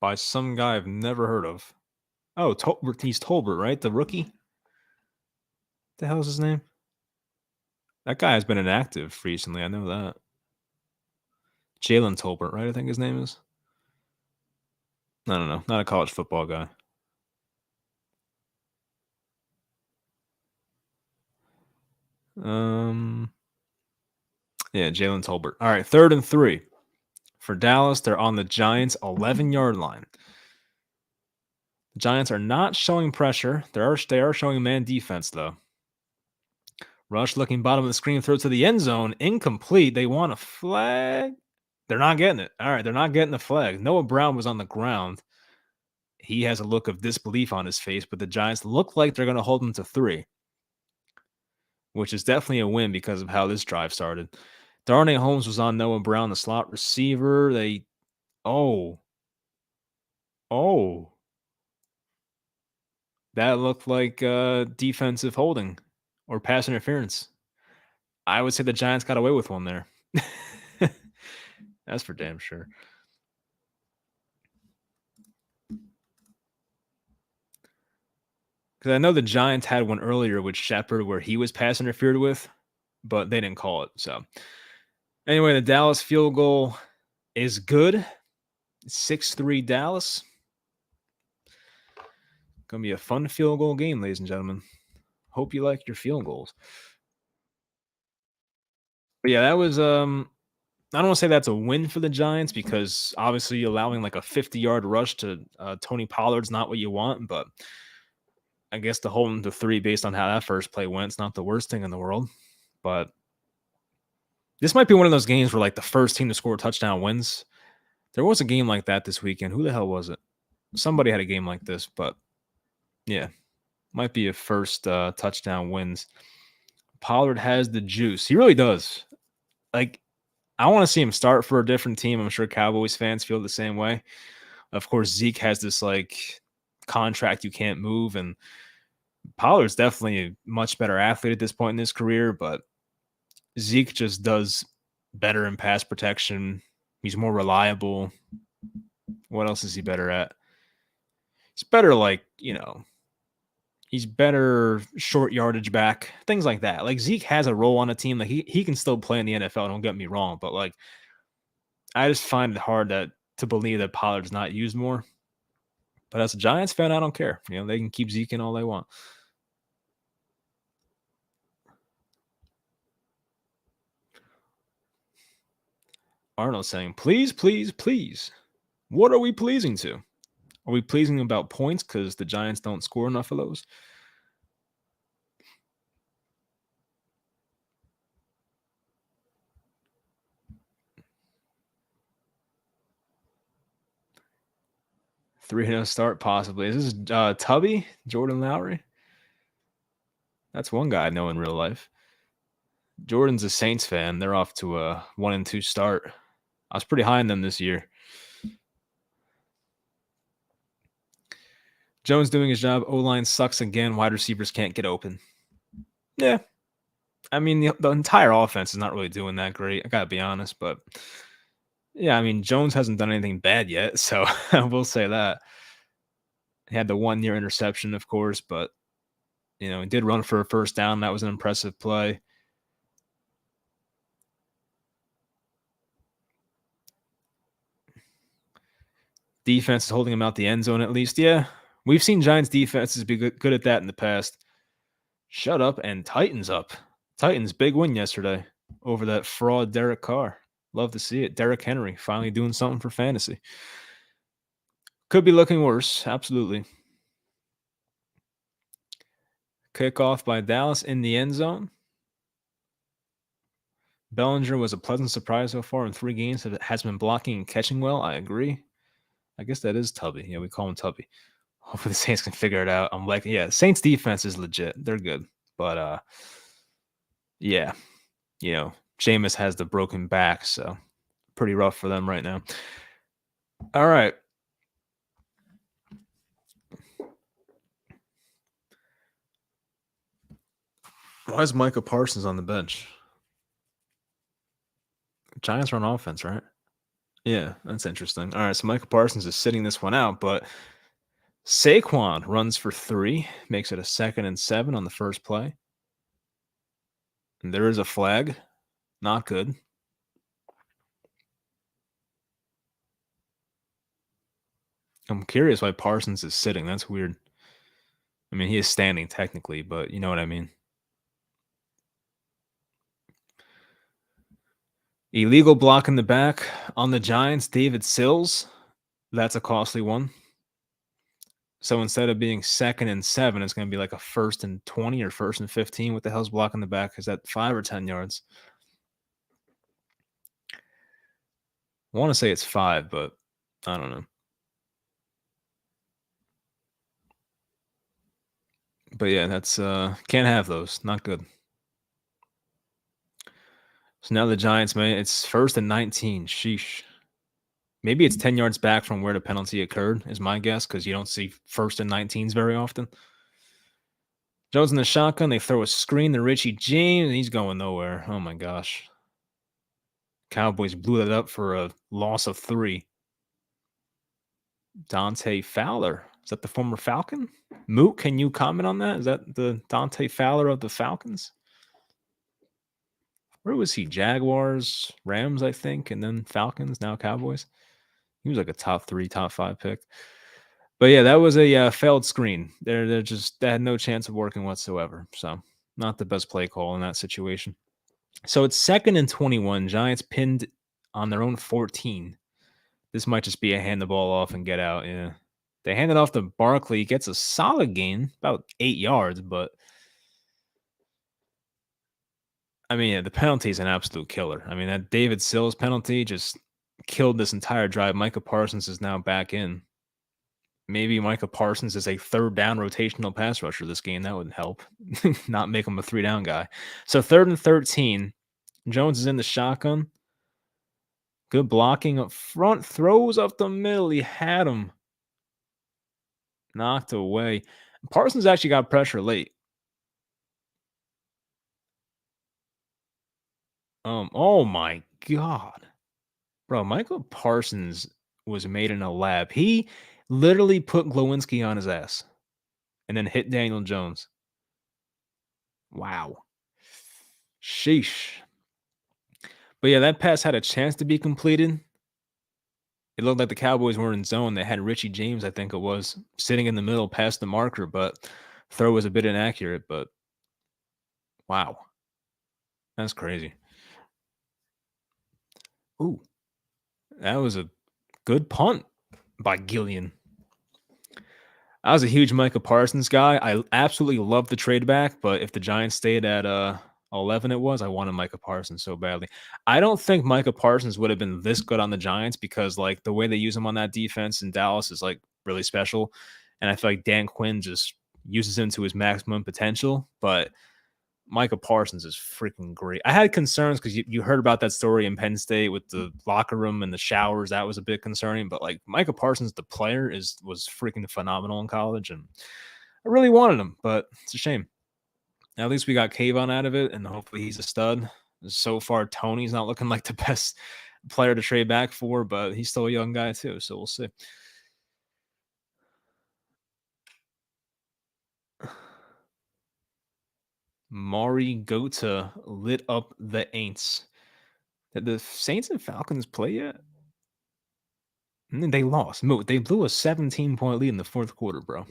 by some guy I've never heard of. Oh, he's Tolbert, right? The rookie? What the hell is his name? That guy has been inactive recently. I know that. Jalen Tolbert, right? I think his name is. I don't know. Not a college football guy. Yeah, Jalen Tolbert. All right, 3rd and 3. For Dallas, they're on the Giants' 11-yard line. The Giants are not showing pressure. They are showing man defense, though. Rush looking bottom of the screen, throw to the end zone. Incomplete. They want a flag. They're not getting it. All right, they're not getting the flag. Noah Brown was on the ground. He has a look of disbelief on his face, but the Giants look like they're going to hold him to 3, which is definitely a win because of how this drive started. Darnay Holmes was on Noah Brown, the slot receiver. That looked like defensive holding or pass interference. I would say the Giants got away with one there. That's for damn sure. Because I know the Giants had one earlier with Shepard where he was pass interfered with, but they didn't call it. So anyway, the Dallas field goal is good. 6-3 Dallas. Gonna be a fun field goal game, ladies and gentlemen. Hope you like your field goals. But yeah, that was I don't want to say that's a win for the Giants because obviously allowing like a 50-yard rush to Tony Pollard's not what you want, but I guess to hold him to 3 based on how that first play went, it's not the worst thing in the world. But this might be one of those games where like the first team to score a touchdown wins. There was a game like that this weekend. Who the hell was it? Somebody had a game like this, but Yeah, might be a first touchdown wins. Pollard has the juice. He really does. Like, I want to see him start for a different team. I'm sure Cowboys fans feel the same way. Of course, Zeke has this like contract you can't move, and Pollard's definitely a much better athlete at this point in his career, but Zeke just does better in pass protection. He's more reliable. What else is he better at? He's better, he's better short yardage back, things like that. Like Zeke has a role on a team. Like he can still play in the NFL. Don't get me wrong, but like I just find it hard to believe that Pollard's not used more. But as a Giants fan, I don't care. They can keep Zeke in all they want. Arnold saying, please, please, please. What are we pleasing to? Are we pleasing about points because the Giants don't score enough of those? Three 0 start possibly. Is this Tubby, Jordan Lowry? That's one guy I know in real life. Jordan's a Saints fan. They're off to a 1-2 start. I was pretty high on them this year. Jones doing his job. O-line sucks again. Wide receivers can't get open. Yeah. I mean, the entire offense is not really doing that great. I got to be honest. But, yeah, I mean, Jones hasn't done anything bad yet. So I will say that. He had the 1 near interception, of course. But, he did run for a first down. That was an impressive play. Defense is holding him out the end zone at least. Yeah. We've seen Giants defenses be good at that in the past. Shut up and Titans up. Titans big win yesterday over that fraud Derek Carr. Love to see it. Derrick Henry finally doing something for fantasy. Could be looking worse. Absolutely. Kickoff by Dallas in the end zone. Bellinger was a pleasant surprise so far in 3 games. It has been blocking and catching well. I agree. I guess that is Tubby. Yeah, we call him Tubby. Hopefully the Saints can figure it out. I'm like, yeah, Saints defense is legit. They're good. But yeah, Jameis has the broken back, so pretty rough for them right now. All right. Why is Micah Parsons on the bench? Giants run offense, right? Yeah, that's interesting. All right, so Micah Parsons is sitting this one out, but Saquon runs for 3, makes it a 2nd and 7 on the first play. And there is a flag. Not good. I'm curious why Parsons is sitting. That's weird. I mean, he is standing technically, but you know what I mean. Illegal block in the back on the Giants, David Sills. That's a costly one. So instead of being 2nd and 7, it's going to be like a 1st and 20 or 1st and 15. What the hell's blocking the back? Is that 5 or 10 yards? I want to say it's 5, but I don't know. But yeah, that's can't have those. Not good. So now the Giants, man, it's 1st and 19. Sheesh. Maybe it's 10 yards back from where the penalty occurred, is my guess, because you don't see 1st and 19s very often. Jones in the shotgun. They throw a screen to Richie James, and he's going nowhere. Oh my gosh. Cowboys blew that up for a loss of 3. Dante Fowler. Is that the former Falcon? Moot, can you comment on that? Is that the Dante Fowler of the Falcons? Where was he? Jaguars, Rams, I think, and then Falcons, now Cowboys. He was like a top 3, top 5 pick. But yeah, that was a failed screen. They had no chance of working whatsoever. So not the best play call in that situation. So it's 2nd and 21. Giants pinned on their own 14. This might just be a hand the ball off and get out. Yeah. They hand it off to Barkley. He gets a solid gain, about 8 yards, but I mean, yeah, the penalty is an absolute killer. I mean, that David Sills penalty just killed this entire drive. Micah Parsons is now back in. Maybe Micah Parsons is a third down rotational pass rusher this game. That would help. Not make him a 3 down guy. So 3rd and 13. Jones is in the shotgun. Good blocking up front. Throws up the middle. He had him. Knocked away. Parsons actually got pressure late. Oh my God. Bro, Michael Parsons was made in a lab. He literally put Glowinski on his ass and then hit Daniel Jones. Wow. Sheesh. But yeah, that pass had a chance to be completed. It looked like the Cowboys were in zone. They had Richie James, I think it was, sitting in the middle past the marker, but throw was a bit inaccurate. But wow, that's crazy. Ooh, that was a good punt by Gillian. I was a huge Micah Parsons guy. I absolutely love the trade back, but if the Giants stayed at 11, I wanted Micah Parsons so badly. I don't think Micah Parsons would have been this good on the Giants because like the way they use him on that defense in Dallas is like really special, and I feel like Dan Quinn just uses him to his maximum potential. But Micah Parsons is freaking great. I had concerns because you heard about that story in Penn State with the locker room and the showers. That was a bit concerning. But like Micah Parsons, the player, was freaking phenomenal in college, and I really wanted him, but it's a shame. At least we got Kayvon out of it, and hopefully he's a stud. So far, Tony's not looking like the best player to trade back for, but he's still a young guy too, so we'll see. Mari Gota lit up the Aints. Did the Saints and Falcons play yet? They lost. They blew a 17-point lead in the fourth quarter, bro.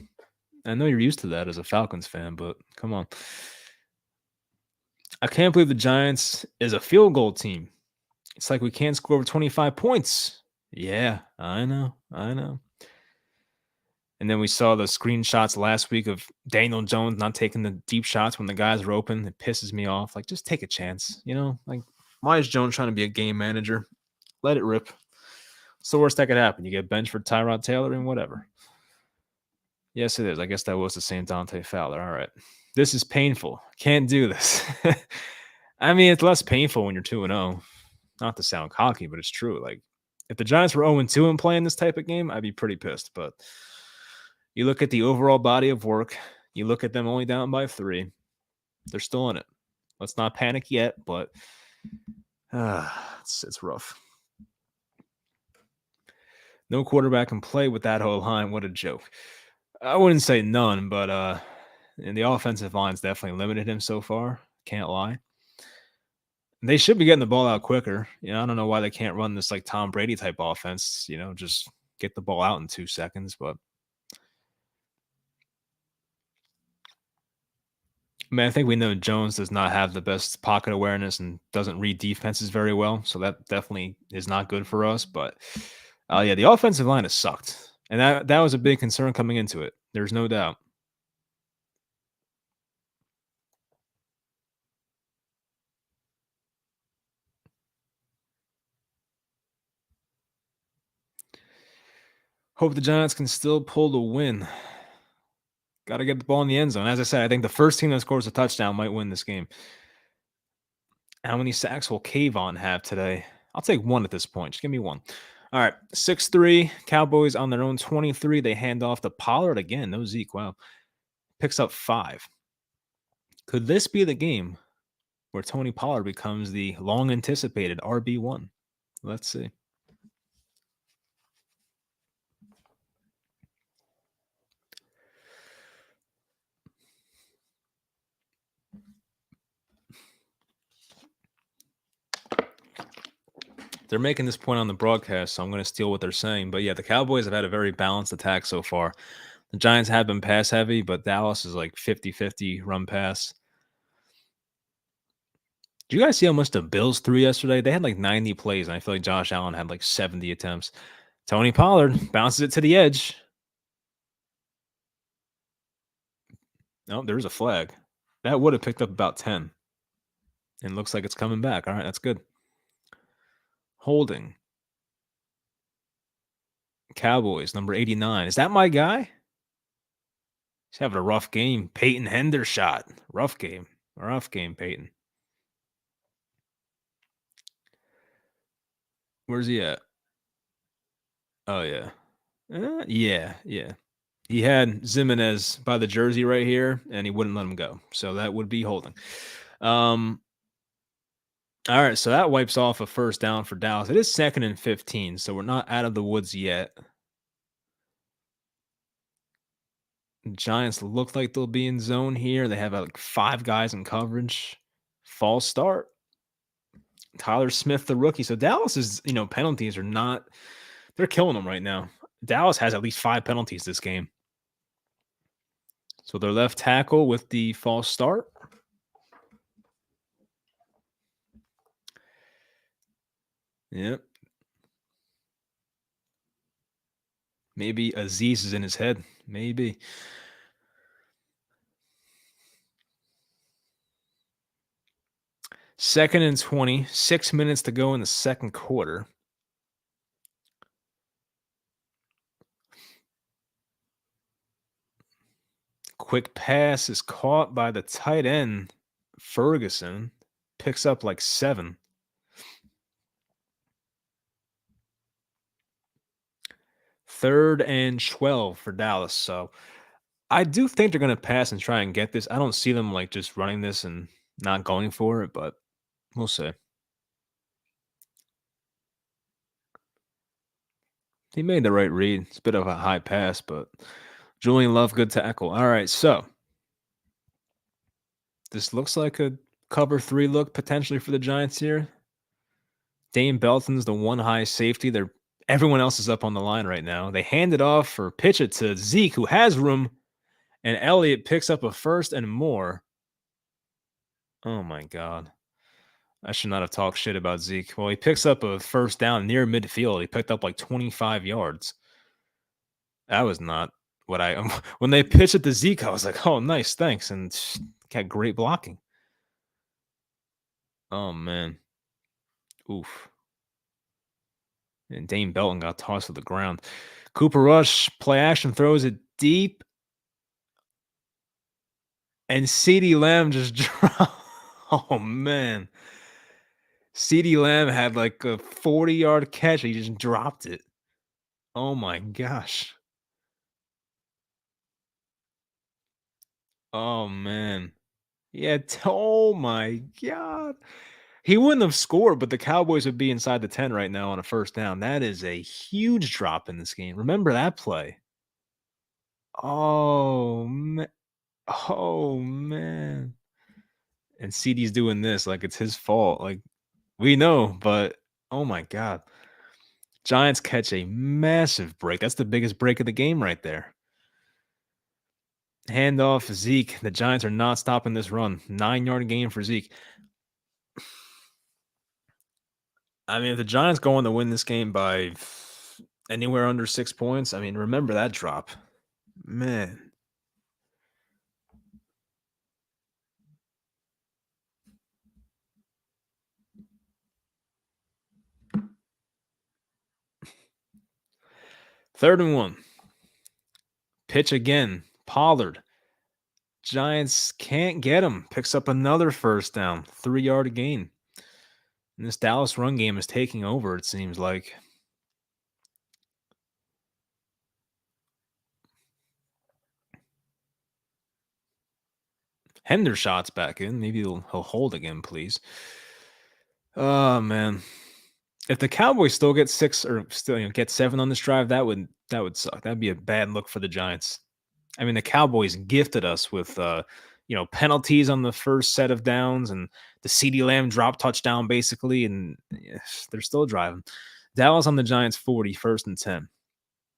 I know you're used to that as a Falcons fan, but come on. I can't believe the Giants is a field goal team. It's like we can't score over 25 points. Yeah, I know. I know. And then we saw the screenshots last week of Daniel Jones not taking the deep shots when the guys are open. It pisses me off. Like, just take a chance, you know? Like, why is Jones trying to be a game manager? Let it rip. What's the worst that could happen? You get benched for Tyrod Taylor and whatever. Yes, it is. I guess that was the same Dante Fowler. All right. This is painful. Can't do this. I mean, it's less painful when you're 2-0. Not to sound cocky, but it's true. Like, if the Giants were 0-2 and playing this type of game, I'd be pretty pissed. But you look at the overall body of work, you look at them only down by 3. They're still in it. Let's not panic yet, but it's rough. No quarterback can play with that whole line. What a joke. I wouldn't say none, but and the offensive line's definitely limited him so far. Can't lie. They should be getting the ball out quicker. You know, I don't know why they can't run this like Tom Brady type offense. You know, just get the ball out in 2 seconds. But I mean, I think we know Jones does not have the best pocket awareness and doesn't read defenses very well. So that definitely is not good for us. But yeah, the offensive line has sucked. And that was a big concern coming into it. There's no doubt. Hope the Giants can still pull the win. Got to get the ball in the end zone. As I said, I think the first team that scores a touchdown might win this game. How many sacks will Kayvon have today? I'll take 1 at this point. Just give me 1. All right, 6-3. Cowboys on their own 23. They hand off to Pollard again. No Zeke. Wow. Picks up 5. Could this be the game where Tony Pollard becomes the long anticipated RB1? Let's see. They're making this point on the broadcast, so I'm going to steal what they're saying. But yeah, the Cowboys have had a very balanced attack so far. The Giants have been pass heavy, but Dallas is like 50-50 run pass. Did you guys see how much the Bills threw yesterday? They had like 90 plays, and I feel like Josh Allen had like 70 attempts. Tony Pollard bounces it to the edge. No, there's a flag. That would have picked up about 10. And looks like it's coming back. All right, that's good. Holding. Cowboys, number 89. Is that my guy? He's having a rough game. Peyton Hendershot. Rough game. Rough game, Peyton. Where's he at? Oh, yeah. Yeah, yeah. He had Zimenez by the jersey right here, and he wouldn't let him go. So that would be holding. All right, so that wipes off a first down for Dallas. It is 2nd and 15, so we're not out of the woods yet. Giants look like they'll be in zone here. They have like 5 guys in coverage. False start. Tyler Smith, the rookie. So Dallas is, penalties are not, they're killing them right now. Dallas has at least 5 penalties this game. So their left tackle with the false start. Yep. Maybe Aziz is in his head. Maybe. Second and 20, 6 minutes to go in the second quarter. Quick pass is caught by the tight end, Ferguson. Picks up like 7. Third and 12 for Dallas. So I do think they're going to pass and try and get this. I don't see them like just running this and not going for it, but we'll see. He made the right read. It's a bit of a high pass, but Julian Love, good tackle. All right, so this looks like a cover 3 look potentially for the Giants here. Dane Belton's the one high safety. Everyone else is up on the line right now. They hand it off or pitch it to Zeke, who has room, and Elliott picks up a first and more. Oh my God. I should not have talked shit about Zeke. Well, he picks up a first down near midfield. He picked up like 25 yards. That was not what I when they pitched it to Zeke, I was like, "Oh, nice, thanks." And had great blocking. Oh man. Oof. And Dane Belton got tossed to the ground. Cooper Rush play action throws it deep. And CeeDee Lamb just dropped. Oh man. CeeDee Lamb had like a 40-yard catch. He just dropped it. Oh my gosh. Oh man. Yeah. Oh my God. He wouldn't have scored, but the Cowboys would be inside the 10 right now on a first down. That is a huge drop in this game. Remember that play. Oh man. Oh man. And CD's doing this like it's his fault. Like we know, but oh my God. Giants catch a massive break. That's the biggest break of the game right there. Handoff Zeke. The Giants are not stopping this run. 9-yard gain for Zeke. I mean, if the Giants go on to win this game by anywhere under 6 points, I mean, remember that drop. Man. Third and 1. Pitch again. Pollard. Giants can't get him. Picks up another first down. 3-yard gain. And this Dallas run game is taking over, it seems like. Hendershot's back in. Maybe he'll hold again, please. Oh man. If the Cowboys still get 6 or still get 7 on this drive, that would suck. That'd be a bad look for the Giants. I mean, the Cowboys gifted us with penalties on the first set of downs and the CeeDee Lamb drop touchdown basically, and yes, they're still driving. Dallas on the Giants 40, 1st and 10.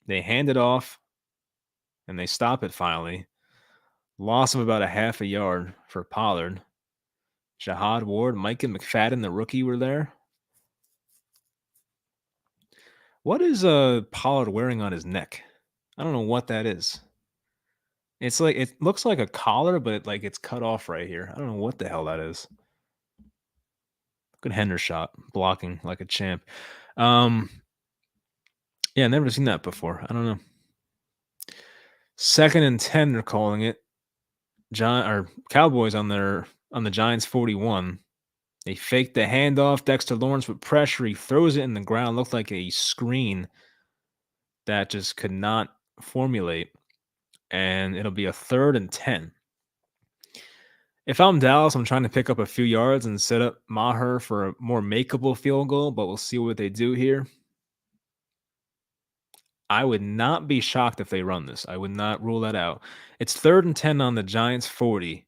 They hand it off and they stop it finally. Loss of about a half a yard for Pollard. Jahad Ward, Micah McFadden, the rookie, were there. What is Pollard wearing on his neck? I don't know what that is. It's like it looks like a collar, but it's cut off right here. I don't know what the hell that is. Good Hendershot blocking like a champ. Yeah, never seen that before. I don't know. 2nd and 10, they're calling it. Or Cowboys on the Giants 41. They faked the handoff. Dexter Lawrence with pressure. He throws it in the ground. Looked like a screen that just could not formulate. And it'll be a 3rd and 10. If I'm Dallas, I'm trying to pick up a few yards and set up Maher for a more makeable field goal, but we'll see what they do here. I would not be shocked if they run this. I would not rule that out. It's 3rd and 10 on the Giants 40.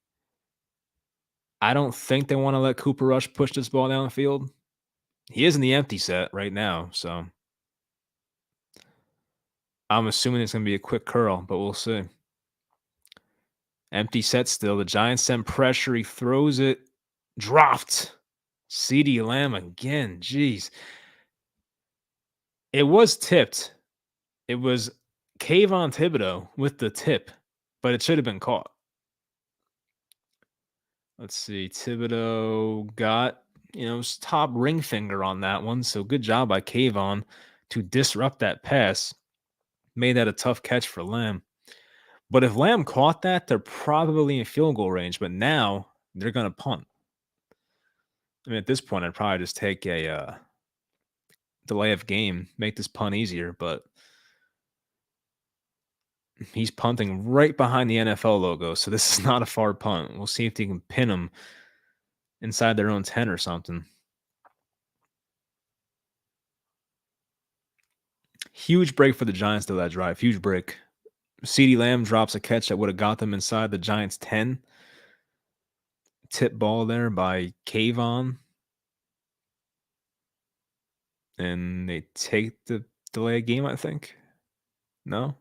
I don't think they want to let Cooper Rush push this ball downfield. He is in the empty set right now, so I'm assuming it's going to be a quick curl, but we'll see. Empty set still. The Giants send pressure. He throws it. Dropped. CeeDee Lamb again. Jeez. It was tipped. It was Kayvon Thibodeau with the tip, but it should have been caught. Let's see. Thibodeau got, his top ring finger on that one. So good job by Kayvon to disrupt that pass. Made that a tough catch for Lamb. But if Lamb caught that, they're probably in field goal range. But now they're going to punt. I mean, at this point, I'd probably just take a delay of game, make this punt easier. But he's punting right behind the NFL logo. So this is not a far punt. We'll see if they can pin him inside their own 10 or something. Huge break for the Giants, though, that drive. Huge break. CeeDee Lamb drops a catch that would have got them inside the Giants' 10. Tip ball there by Kayvon. And they take the delay of game, I think. No?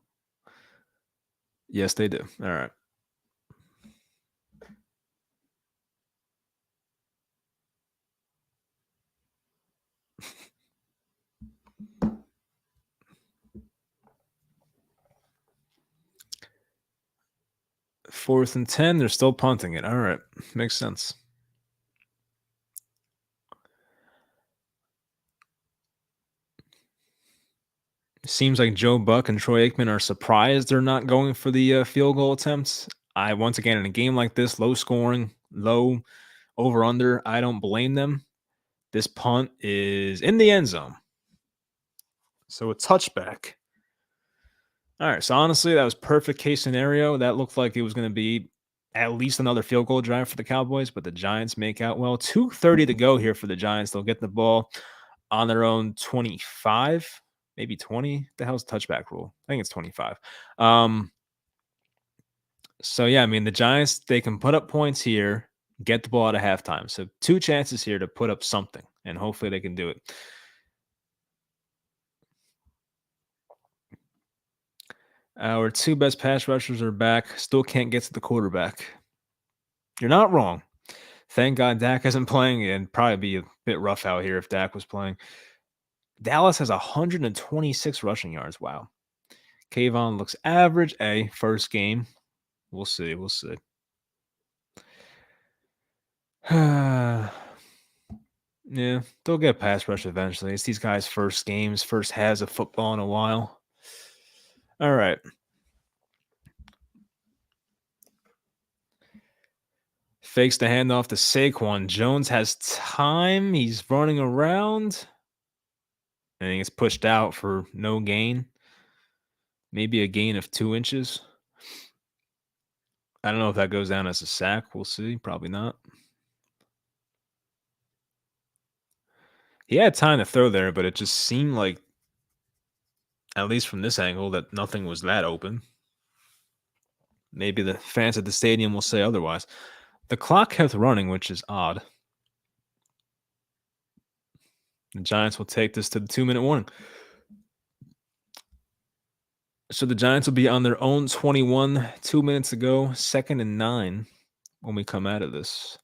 Yes, they do. All right. Fourth and 10, they're still punting it. All right. Makes sense. Seems like Joe Buck and Troy Aikman are surprised they're not going for the field goal attempts. Once again, in a game like this, low scoring, low over under, I don't blame them. This punt is in the end zone. So a touchback. All right. So honestly, that was perfect case scenario. That looked like it was going to be at least another field goal drive for the Cowboys, but the Giants make out well. 2:30 to go here for the Giants. They'll get the ball on their own 25, maybe 20. The hell's touchback rule? I think it's 25. So yeah, I mean the Giants, they can put up points here, get the ball at a halftime. So 2 chances here to put up something, and hopefully they can do it. Our 2 best pass rushers are back. Still can't get to the quarterback. You're not wrong. Thank God Dak isn't playing. It'd probably be a bit rough out here if Dak was playing. Dallas has 126 rushing yards. Wow. Kayvon looks average. First game. We'll see. We'll see. Yeah, they'll get pass rush eventually. It's these guys' first games, first halves of football in a while. All right. Fakes the handoff to Saquon. Jones has time. He's running around. And he gets pushed out for no gain. Maybe a gain of 2 inches. I don't know if that goes down as a sack. We'll see. Probably not. He had time to throw there, but it just seemed like, at least from this angle, that nothing was that open. Maybe the fans at the stadium will say otherwise. The clock kept running, which is odd. The Giants will take this to the 2-minute warning. So the Giants will be on their own 21, 2 minutes to go, 2nd and 9 when we come out of this.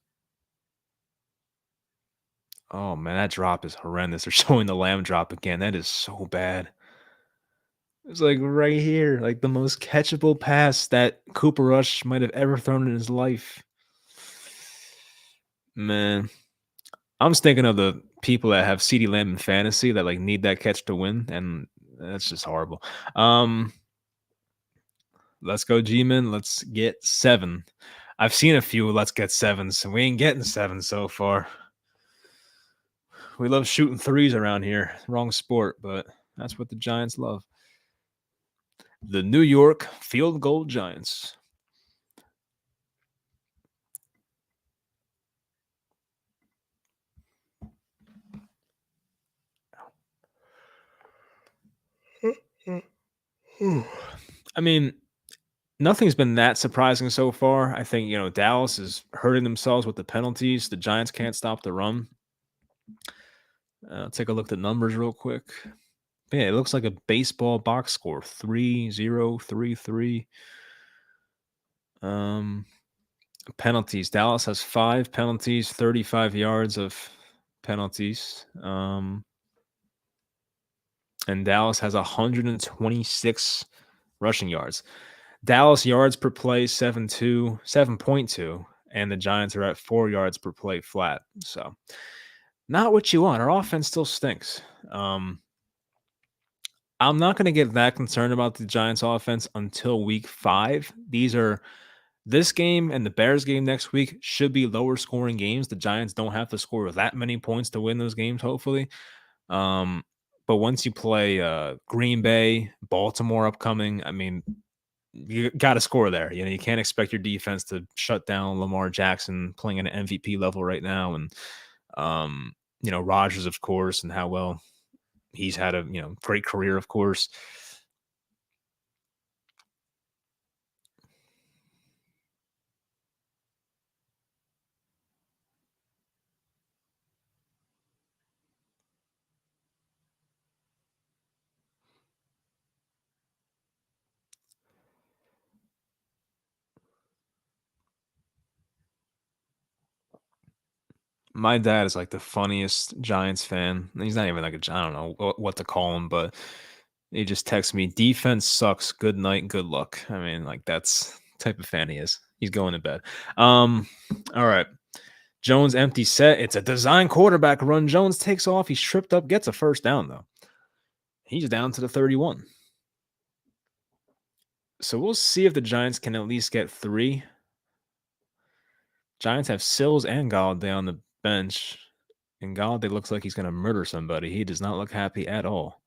Oh, man, that drop is horrendous. They're showing the Lamb drop again. That is so bad. It's like right here, like the most catchable pass that Cooper Rush might have ever thrown in his life. Man, I'm just thinking of the people that have CeeDee Lamb in fantasy that like need that catch to win, and That's just horrible. Um, let's go, G-Man. Let's get 7. I've seen a few let's get 7s, so we ain't getting 7 so far. We love shooting threes around here. Wrong sport, but that's what the Giants love. The New York Field Goal Giants. I mean, nothing's been that surprising so far. I think, Dallas is hurting themselves with the penalties. The Giants can't stop the run. Take a look at the numbers real quick. Yeah, it looks like a baseball box score 3-0-3-3. Um, penalties. Dallas has 5 penalties, 35 yards of penalties. And Dallas has 126 rushing yards. Dallas yards per play 7.2, and the Giants are at 4 yards per play flat. So, not what you want. Our offense still stinks. I'm not going to get that concerned about the Giants offense until week 5. This game and the Bears game next week should be lower scoring games. The Giants don't have to score that many points to win those games, hopefully. Um, but once you play Green Bay, Baltimore upcoming, I mean, you got to score there. You can't expect your defense to shut down Lamar Jackson playing at an MVP level right now, and Rodgers, of course, and how well he's had a great career, of course. My dad is like the funniest Giants fan. He's not even like I don't know what to call him, but he just texts me, "Defense sucks. Good night, good luck." I mean, like that's the type of fan he is. He's going to bed. All right. Jones empty set. It's a design quarterback run. Jones takes off. He's tripped up, gets a first down though. He's down to the 31. So we'll see if the Giants can at least get 3. Giants have Sills and Galladay on the bench. And Galladay looks like he's going to murder somebody. He does not look happy at all.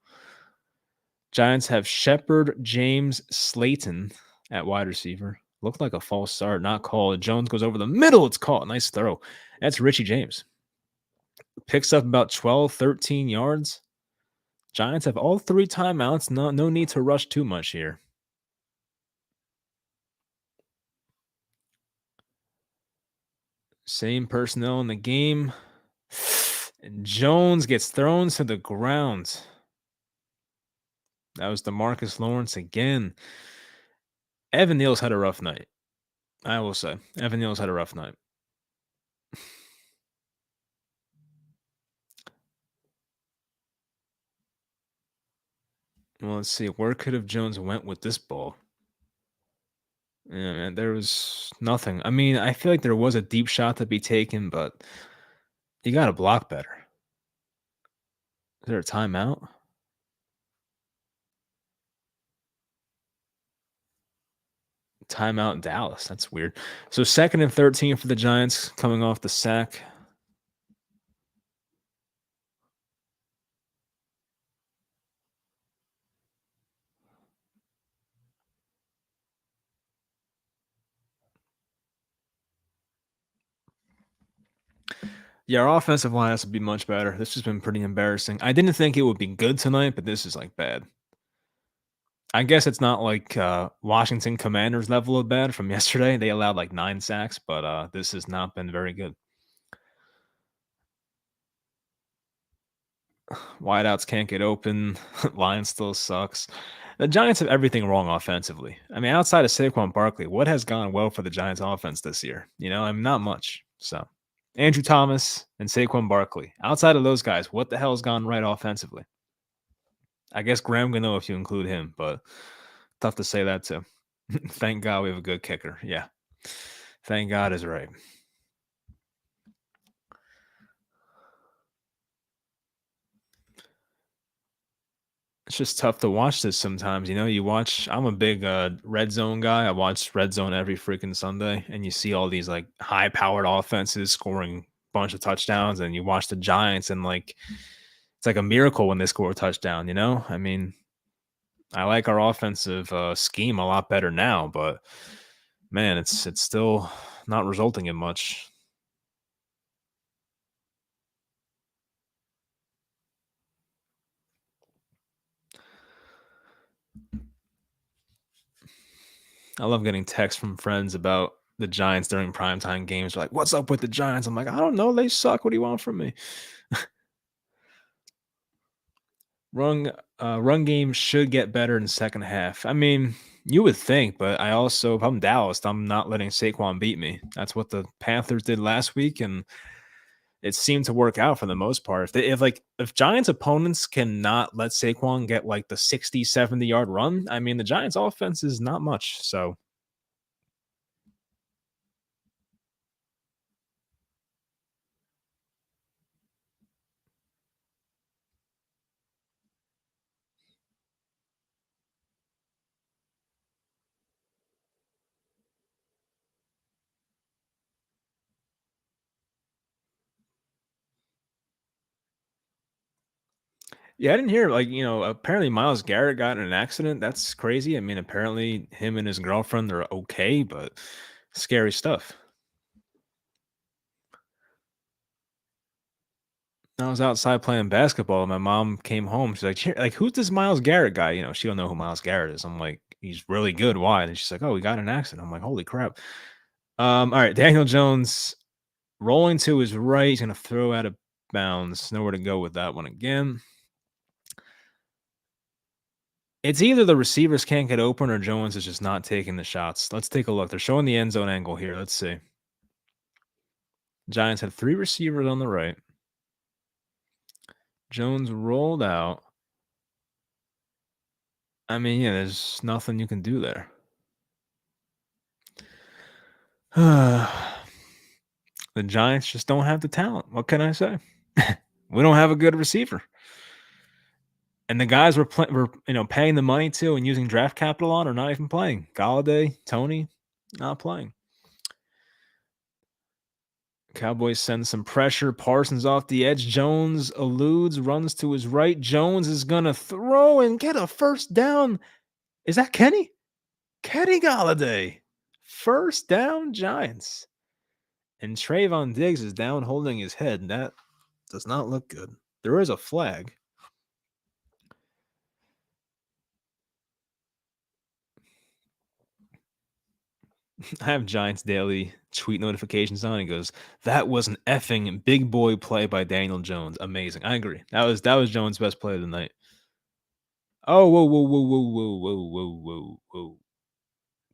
Giants have Shepard, James, Slayton at wide receiver. Looked like a false start, not called. Jones goes over the middle. It's caught. Nice throw. That's Richie James. Picks up about 12, 13 yards. Giants have all 3 timeouts. No need to rush too much here. Same personnel in the game. And Jones gets thrown to the ground. That was DeMarcus Lawrence again. Evan Neal's had a rough night. I will say. Evan Neal's had a rough night. Well, let's see. Where could have Jones went with this ball? Yeah, man, there was nothing. I mean, I feel like there was a deep shot to be taken, but you got to block better. Is there a timeout? Timeout in Dallas. That's weird. So 2nd and 13 for the Giants coming off the sack. Yeah, our offensive line has to be much better. This has been pretty embarrassing. I didn't think it would be good tonight, but this is like bad. I guess it's not like Washington Commanders level of bad from yesterday. They allowed like 9 sacks, but this has not been very good. Wideouts can't get open. Line still sucks. The Giants have everything wrong offensively. I mean, outside of Saquon Barkley, what has gone well for the Giants offense this year? I mean, not much. So Andrew Thomas and Saquon Barkley. Outside of those guys, what the hell has gone right offensively? I guess Graham Gano if you include him, but tough to say that too. Thank God we have a good kicker. Yeah. Thank God is right. It's just tough to watch this sometimes. You watch. I'm a big red zone guy. I watch red zone every freaking Sunday, and you see all these like high powered offenses scoring a bunch of touchdowns, and you watch the Giants, and like it's like a miracle when they score a touchdown. I mean, I like our offensive scheme a lot better now, but man, it's still not resulting in much. I love getting texts from friends about the Giants during primetime games. Like, what's up with the Giants? I'm like, I don't know. They suck. What do you want from me? Run game should get better in the second half. I mean, you would think, but if I'm Dallas, I'm not letting Saquon beat me. That's what the Panthers did last week, and it seemed to work out for the most part. If Giants opponents cannot let Saquon get like the 60, 70-yard run, I mean the Giants offense is not much. So yeah, I didn't hear apparently Miles Garrett got in an accident. That's crazy. I mean, apparently him and his girlfriend are okay, but scary stuff. I was outside playing basketball and my mom came home. She's like, like, who's this Miles Garrett guy? She don't know who Miles Garrett is. I'm like, he's really good. Why? And she's like, oh, he got in an accident. I'm like, holy crap. All right. Daniel Jones rolling to his right. He's going to throw out of bounds. Nowhere to go with that one again. It's either the receivers can't get open or Jones is just not taking the shots. Let's take a look. They're showing the end zone angle here. Let's see. Giants have three receivers on the right. Jones rolled out. I mean, yeah, there's nothing you can do there. The Giants just don't have the talent. What can I say? We don't have a good receiver. And the guys we're paying the money to and using draft capital on are not even playing. Galladay, Tony, not playing. Cowboys send some pressure. Parsons off the edge. Jones eludes, runs to his right. Jones is gonna throw and get a first down. Is that Kenny? Kenny Galladay. First down, Giants. And Trayvon Diggs is down holding his head. That does not look good. There is a flag. I have Giants Daily tweet notifications on. He goes, "That was an effing big boy play by Daniel Jones. Amazing." I agree. That was Jones' best play of the night. Oh, whoa, whoa, whoa, whoa, whoa, whoa, whoa, whoa, whoa.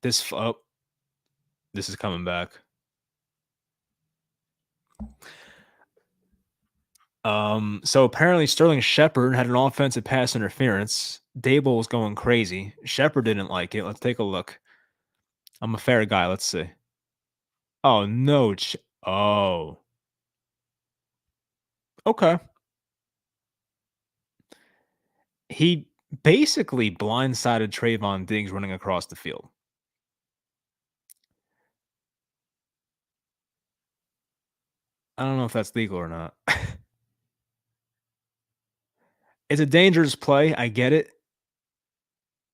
This is coming back. So apparently Sterling Shepard had an offensive pass interference. Dable was going crazy. Shepard didn't like it. Let's take a look. I'm a fair guy. Let's see. Oh no. Oh. Okay. He basically blindsided Trayvon Diggs running across the field. I don't know if that's legal or not. It's a dangerous play. I get it.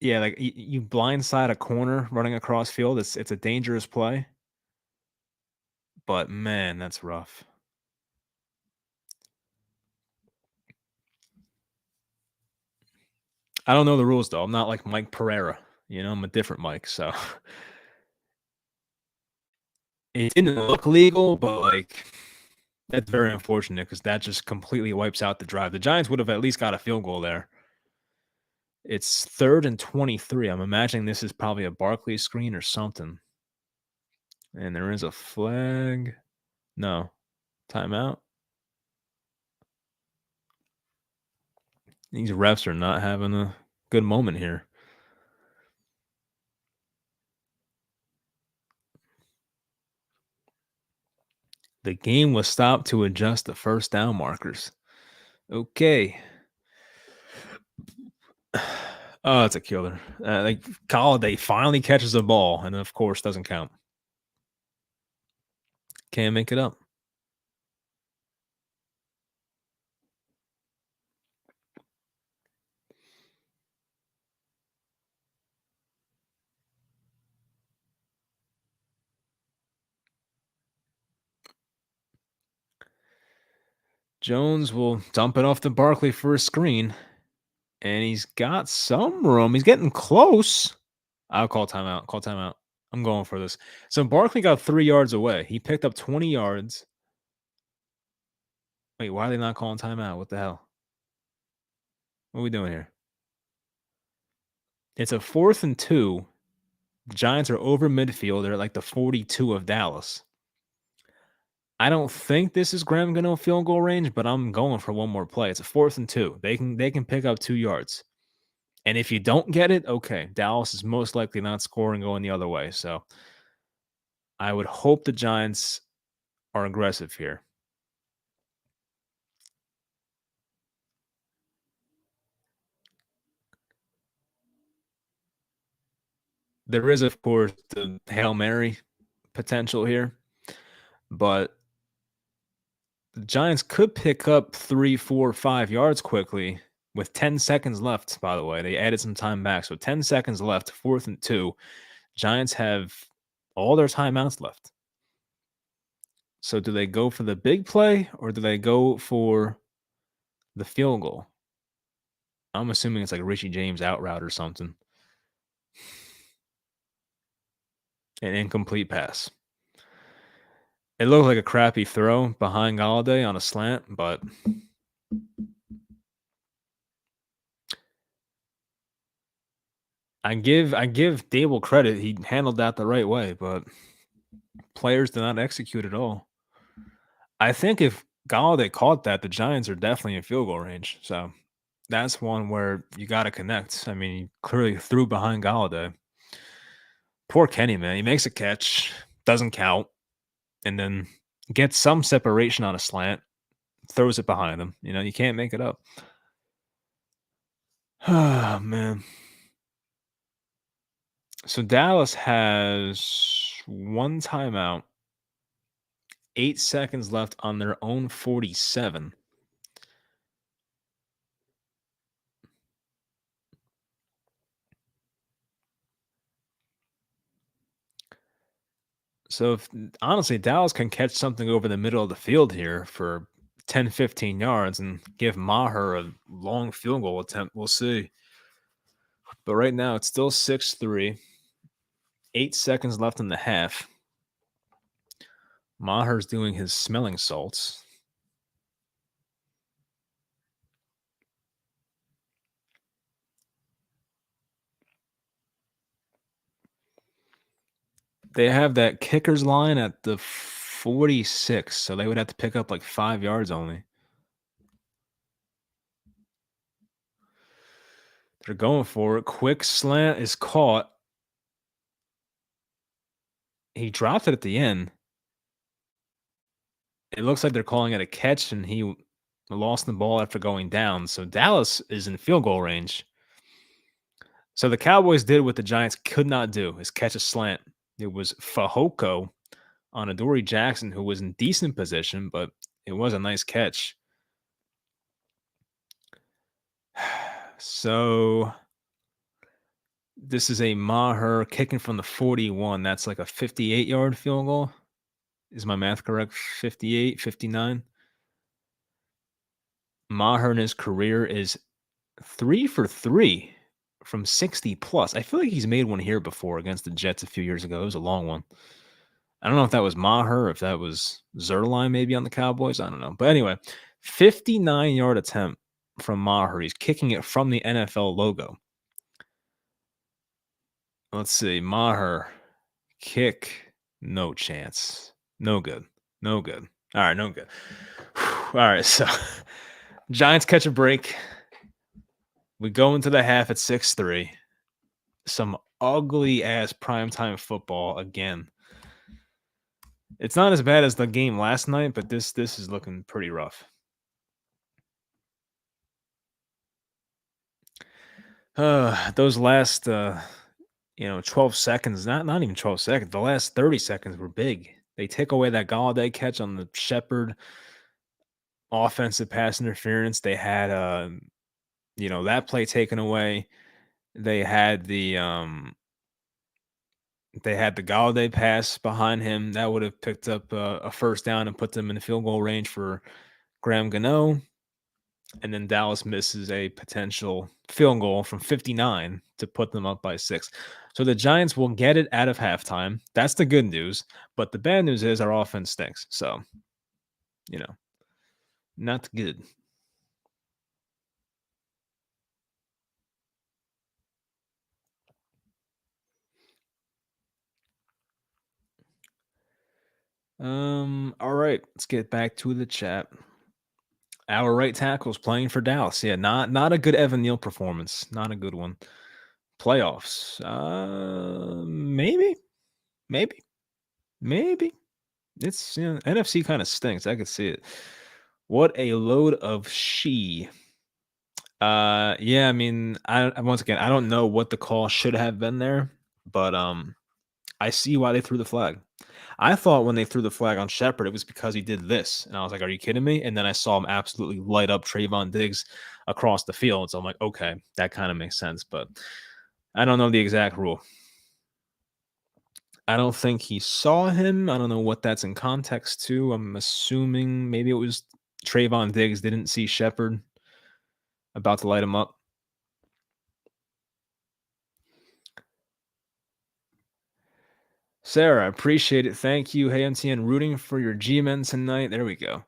Yeah, like you blindside a corner running across field. It's a dangerous play. But man, that's rough. I don't know the rules though. I'm not like Mike Pereira. I'm a different Mike. So it didn't look legal, but like that's very unfortunate because that just completely wipes out the drive. The Giants would have at least got a field goal there. It's 3rd and 23. I'm imagining this is probably a Barkley screen or something. And there is a flag. No. Timeout. These refs are not having a good moment here. The game was stopped to adjust the first down markers. Okay. Oh, it's a killer. Like Galladay finally catches a ball, and then of course doesn't count. Can't make it up. Jones will dump it off to Barkley for a screen, and he's got some room. He's getting close. I'll call timeout. Call timeout. I'm going for this. So Barkley got 3 yards away. He picked up 20 yards. Wait, why are they not calling timeout? What the hell? What are we doing here? It's a 4th and 2. The Giants are over midfield. They're at like the 42 of Dallas. I don't think this is Graham Gano field goal range, but I'm going for one more play. It's a 4th and 2. They can pick up 2 yards. And if you don't get it, okay, Dallas is most likely not scoring going the other way. So I would hope the Giants are aggressive here. There is, of course, the Hail Mary potential here, but the Giants could pick up 3, 4, 5 yards quickly with 10 seconds left, by the way. They added some time back. So 10 seconds left, 4th and 2. Giants have all their timeouts left. So do they go for the big play or do they go for the field goal? I'm assuming it's like a Richie James out route or something. An incomplete pass. It looked like a crappy throw behind Galladay on a slant, but I give Dable credit. He handled that the right way, but players did not execute at all. I think if Galladay caught that, the Giants are definitely in field goal range. So that's one where you got to connect. I mean, he clearly threw behind Galladay. Poor Kenny, man. He makes a catch, doesn't count, and then gets some separation on a slant, throws it behind him. You can't make it up. Oh, man. So Dallas has one timeout, 8 seconds left on their own 47. So if honestly Dallas can catch something over the middle of the field here for 10, 15 yards and give Maher a long field goal attempt, we'll see. But right now it's still 6-3. 8 seconds left in the half. Maher's doing his smelling salts. They have that kicker's line at the 46, so they would have to pick up like 5 yards only. They're going for it. Quick slant is caught. He dropped it at the end. It looks like they're calling it a catch, and he lost the ball after going down. So Dallas is in field goal range. So the Cowboys did what the Giants could not do: is catch a slant. It was Fahoko on Adoree Jackson, who was in decent position, but it was a nice catch. So this is a Maher kicking from the 41. That's like a 58-yard field goal. Is my math correct? 58, 59? Maher in his career is 3 for 3 from 60 plus. I feel like he's made one here before against the Jets a few years ago. It was a long one. I don't know if that was Maher or if that was Zerline maybe on the Cowboys. I don't know. But anyway, 59-yard attempt from Maher. He's kicking it from the NFL logo. Let's see. Maher kick. No chance. No good. No good. All right. No good. All right. So Giants catch a break. We go into the half at 6-3. Some ugly ass primetime football again. It's not as bad as the game last night, but this is looking pretty rough. Those last 12 seconds, not even 12 seconds, the last 30 seconds were big. They take away that Galladay catch on the Shepherd offensive pass interference. They had that play taken away. They had the Galladay pass behind him that would have picked up a first down and put them in the field goal range for Graham Gano. And then Dallas misses a potential field goal from 59 to put them up by 6. So the Giants will get it out of halftime. That's the good news. But the bad news is our offense stinks. So, you know, not good. All right, let's get back to the chat. Our right tackle's playing for Dallas. Yeah, not a good Evan Neal performance. Not a good one. Playoffs. Maybe, maybe, maybe. It's NFC kind of stinks. I could see it. What a load of she. Yeah, I mean, once again, I don't know what the call should have been there, but I see why they threw the flag. I thought when they threw the flag on Shepard, it was because he did this, and I was like, "Are you kidding me?" And then I saw him absolutely light up Trayvon Diggs across the field, so I'm like, "Okay, that kind of makes sense." But I don't know the exact rule. I don't think he saw him. I don't know what that's in context to. I'm assuming maybe it was Trayvon Diggs didn't see Shepard about to light him up. Sarah, I appreciate it. Thank you. Hey, MTN, rooting for your G-men tonight. There we go.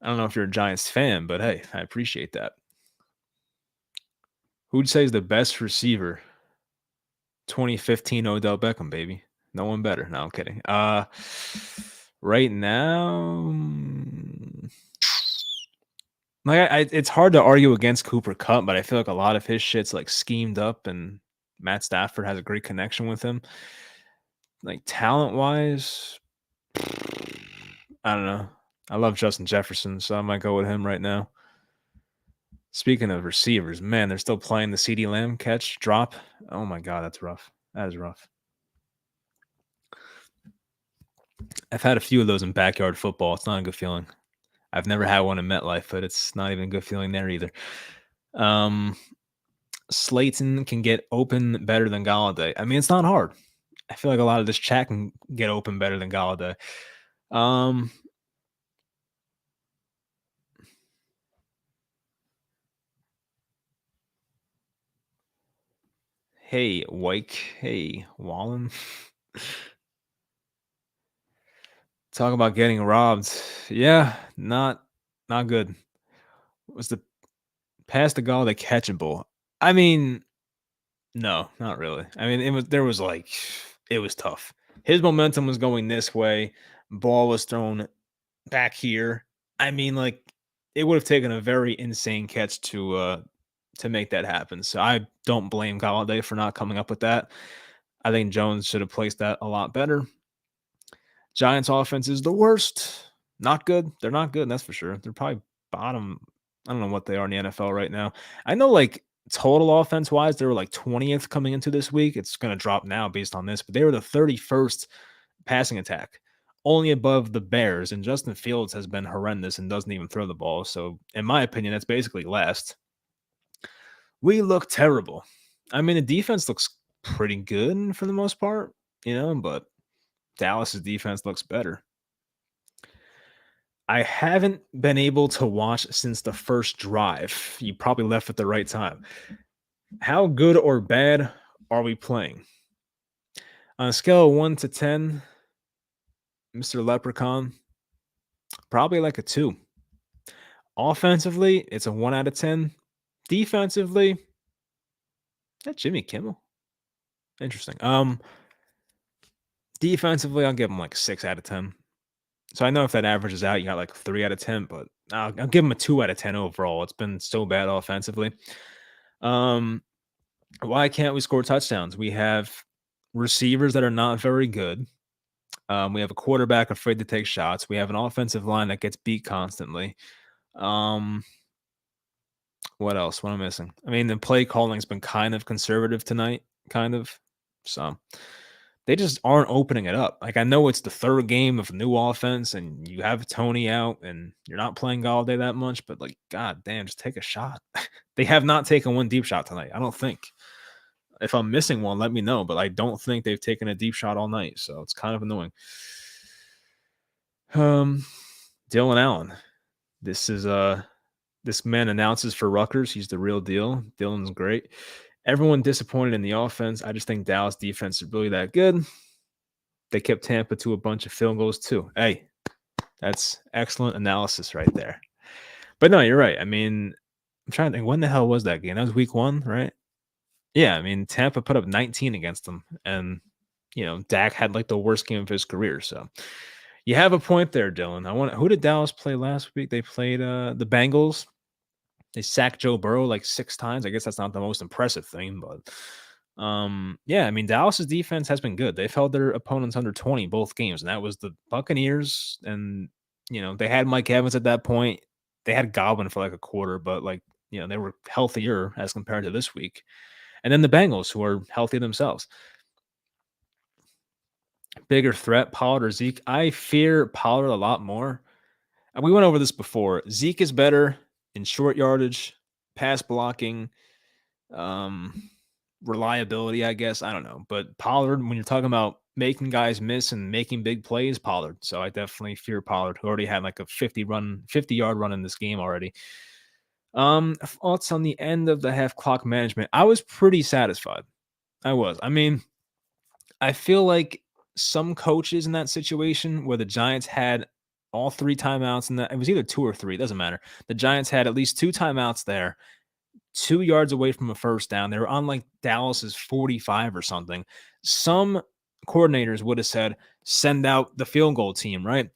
I don't know if you're a Giants fan, but hey, I appreciate that. Who'd say is the best receiver? 2015 Odell Beckham, baby. No one better. No, I'm kidding. Right now, it's hard to argue against Cooper Cup, but I feel like a lot of his shit's like schemed up, and Matt Stafford has a great connection with him. Like talent wise, I don't know. I love Justin Jefferson, so I might go with him right now. Speaking of receivers, man, they're still playing the CD Lamb catch drop. Oh my god, that's rough. That is rough. I've had a few of those in backyard football. It's not a good feeling. I've never had one in MetLife, but it's not even a good feeling there either. Um, Slayton can get open better than Galladay. I mean, it's not hard. I feel like a lot of this chat can get open better than Galladay. Um, hey, Wyke. Hey, Wallen. Talk about getting robbed. Yeah, not good. Was the pass to Galladay catchable? I mean, no, not really. I mean, it was tough. His momentum was going this way. Ball was thrown back here. I mean, like it would have taken a very insane catch to make that happen. So I don't blame Galladay for not coming up with that. I think Jones should have placed that a lot better. Giants offense is the worst. Not good. They're not good, that's for sure. They're probably bottom. I don't know what they are in the NFL right now. I know like total offense wise, they were like 20th coming into this week. It's going to drop now based on this, but they were the 31st passing attack, only above the Bears. And Justin Fields has been horrendous and doesn't even throw the ball. So, in my opinion, that's basically last. We look terrible. I mean, the defense looks pretty good for the most part, but Dallas's defense looks better. I haven't been able to watch since the first drive. You probably left at the right time. How good or bad are we playing? On a scale of 1 to 10, Mr. Leprechaun, probably like a 2. Offensively, it's a 1 out of 10. Defensively, that's Jimmy Kimmel. Interesting. Defensively, I'll give him like 6 out of 10. So I know if that averages out, you got like 3 out of 10, but I'll give him a 2 out of 10 overall. It's been so bad offensively. Why can't we score touchdowns? We have receivers that are not very good. We have a quarterback afraid to take shots. We have an offensive line that gets beat constantly. What else? What am I missing? I mean, the play calling's been kind of conservative tonight, kind of. So they just aren't opening it up. Like I know it's the third game of new offense, and you have Tony out, and you're not playing Galladay that much. But like, god damn, just take a shot. They have not taken one deep shot tonight. I don't think. If I'm missing one, let me know. But I don't think they've taken a deep shot all night, so it's kind of annoying. Dylan Allen. This is this man announces for Rutgers. He's the real deal. Dylan's great. Everyone disappointed in the offense. I just think Dallas defense is really that good. They kept Tampa to a bunch of field goals too. Hey, that's excellent analysis right there. But no, you're right. I mean, I'm trying to think, when the hell was that game? That was week 1, right? Yeah, I mean, Tampa put up 19 against them, and Dak had like the worst game of his career. So you have a point there, Dylan. Who did Dallas play last week? They played the Bengals. They sacked Joe Burrow like 6 times. I guess that's not the most impressive thing, but yeah, I mean, Dallas's defense has been good. They've held their opponents under 20 both games, and that was the Buccaneers. And they had Mike Evans at that point. They had Godwin for like a quarter, but like they were healthier as compared to this week. And then the Bengals, who are healthy themselves. Bigger threat, Pollard or Zeke? I fear Pollard a lot more. And we went over this before. Zeke is better in short yardage, pass blocking, reliability, I guess. I don't know. But Pollard, when you're talking about making guys miss and making big plays, Pollard. So I definitely fear Pollard, who already had like a 50-yard run in this game already. Thoughts on the end of the half clock management? I was pretty satisfied. I was. I mean, I feel like some coaches in that situation where the Giants had all 3 timeouts, and it was either 2 or 3, doesn't matter. The Giants had at least 2 timeouts there, 2 yards away from a first down. They were on like Dallas's 45 or something. Some coordinators would have said, send out the field goal team, right?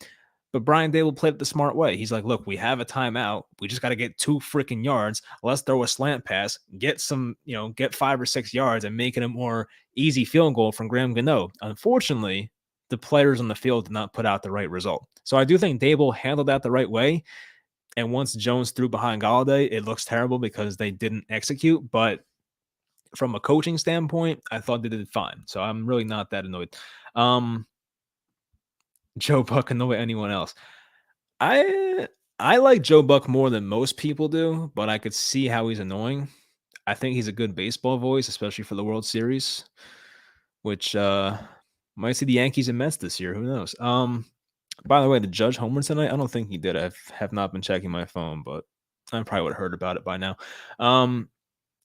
But Brian Dable played it the smart way. He's like, look, we have a timeout. We just got to get 2 freaking yards. Let's throw a slant pass, get 5 or 6 yards and make it a more easy field goal from Graham Gano. Unfortunately, the players on the field did not put out the right result. So I do think Dable handled that the right way. And once Jones threw behind Galladay, it looks terrible because they didn't execute. But from a coaching standpoint, I thought they did fine. So I'm really not that annoyed. Joe Buck annoy anyone else? I like Joe Buck more than most people do, but I could see how he's annoying. I think he's a good baseball voice, especially for the World Series, which might see the Yankees and Mets this year. Who knows? By the way, the Judge homer tonight? I don't think he did. I have not been checking my phone, but I probably would have heard about it by now.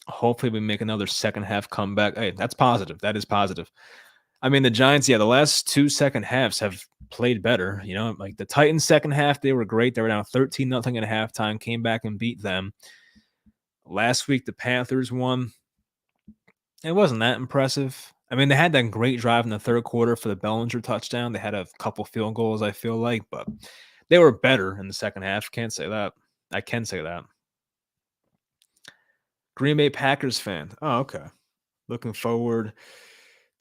Hopefully we make another second half comeback. Hey, that's positive. That is positive. I mean, the Giants, the last 2 second halves have played better. Like the Titans second half, they were great. They were down 13-0 at halftime, came back and beat them. Last week, the Panthers won. It wasn't that impressive. I mean, they had that great drive in the third quarter for the Bellinger touchdown. They had a couple field goals, I feel like, but they were better in the second half. Can't say that. I can say that. Green Bay Packers fan. Oh, okay. Looking forward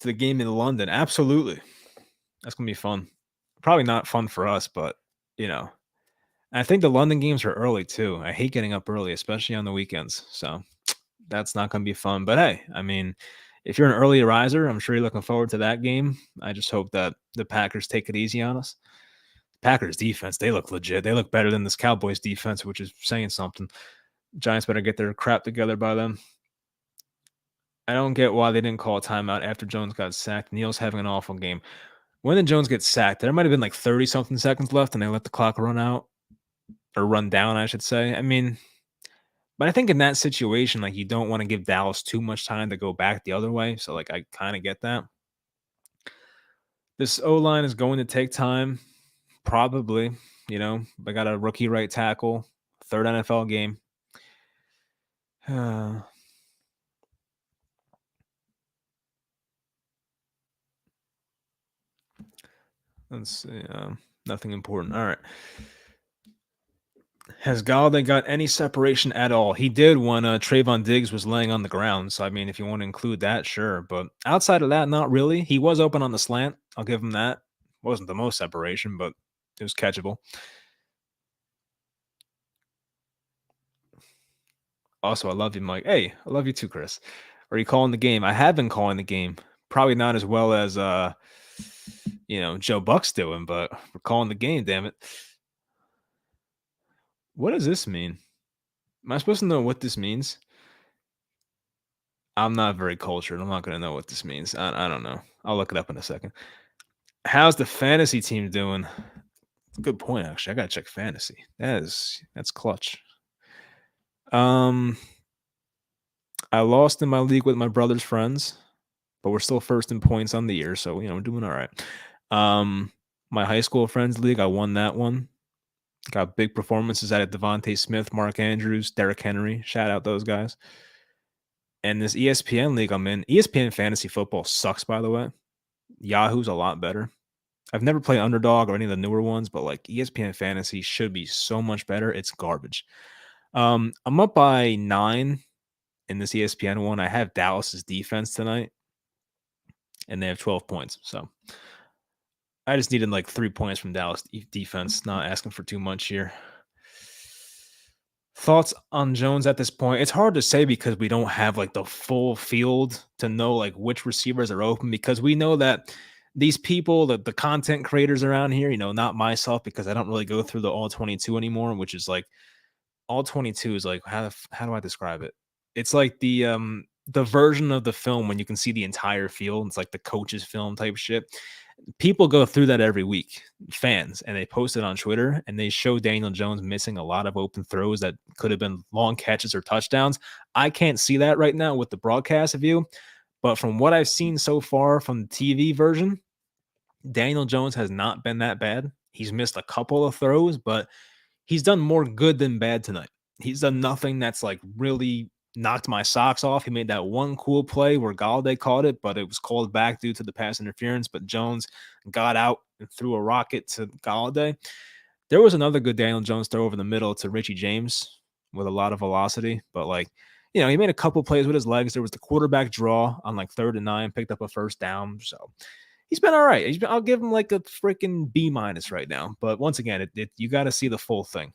to the game in London. Absolutely. That's going to be fun. Probably not fun for us, but, I think the London games are early too. I hate getting up early, especially on the weekends. So that's not going to be fun. But hey, I mean, if you're an early riser, I'm sure you're looking forward to that game. I just hope that the Packers take it easy on us. Packers defense, they look legit. They look better than this Cowboys defense, which is saying something. Giants better get their crap together by then. I don't get why they didn't call a timeout after Jones got sacked. Neal's having an awful game. When did Jones get sacked? There might have been like 30-something seconds left, and they let the clock run out. Or run down, I should say. I mean, but I think in that situation, like, you don't want to give Dallas too much time to go back the other way. So, like, I kind of get that. This O-line is going to take time. Probably. They got a rookie right tackle. 3rd NFL game. Let's see. Nothing important. All right. Has Galladay got any separation at all? He did when Trayvon Diggs was laying on the ground. So, I mean, if you want to include that, sure. But outside of that, not really. He was open on the slant. I'll give him that. Wasn't the most separation, but it was catchable. Also, I love you, Mike. Hey, I love you too, Chris. Are you calling the game? I have been calling the game. Probably not as well as Joe Buck's doing, but we're calling the game, damn it. What does this mean? Am I supposed to know what this means? I'm not very cultured. I'm not gonna know what this means. I don't know. I'll look it up in a second. How's the fantasy team doing? Good point, actually. I gotta check fantasy. That's clutch. Um, I lost in my league with my brother's friends, but we're still first in points on the year, so we're doing all right. Um, my high school friends league, I won that one. Got big performances out of Devontae Smith, Mark Andrews, Derrick Henry. Shout out those guys. And this ESPN league I'm in, ESPN fantasy football sucks, by the way. Yahoo's a lot better. I've never played Underdog or any of the newer ones, but like ESPN fantasy should be so much better. It's garbage. I'm up by 9 in this ESPN one. I have Dallas's defense tonight, and they have 12 points. So I just needed like 3 points from Dallas defense. Not asking for too much here. Thoughts on Jones at this point? It's hard to say because we don't have like the full field to know like which receivers are open, because we know that these people, the content creators around here, not myself, because I don't really go through the all 22 anymore, which is like all 22 is like, how do I describe it? It's like the version of the film when you can see the entire field. It's like the coach's film type shit. People go through that every week, fans, and they post it on Twitter, and they show Daniel Jones missing a lot of open throws that could have been long catches or touchdowns. I can't see that right now with the broadcast view, but from what I've seen so far from the TV version, Daniel Jones has not been that bad. He's missed a couple of throws, but he's done more good than bad tonight. He's done nothing that's like really knocked my socks off. He made that one cool play where Galladay caught it, but it was called back due to the pass interference. But Jones got out and threw a rocket to Galladay. There was another good Daniel Jones throw over the middle to Richie James with a lot of velocity, but he made a couple plays with his legs. There was the quarterback draw on like 3rd and 9, picked up a first down. So he's been all right. I'll give him like a freaking B minus right now. But once again, you got to see the full thing,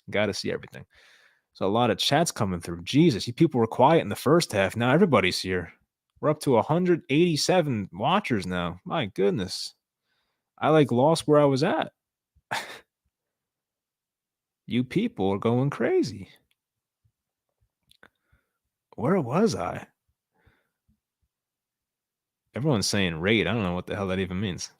got to see everything. So a lot of chats coming through. Jesus, you people were quiet in the first half. Now everybody's here. We're up to 187 watchers now. My goodness. I lost where I was at. You people are going crazy. Where was I? Everyone's saying raid. I don't know what the hell that even means.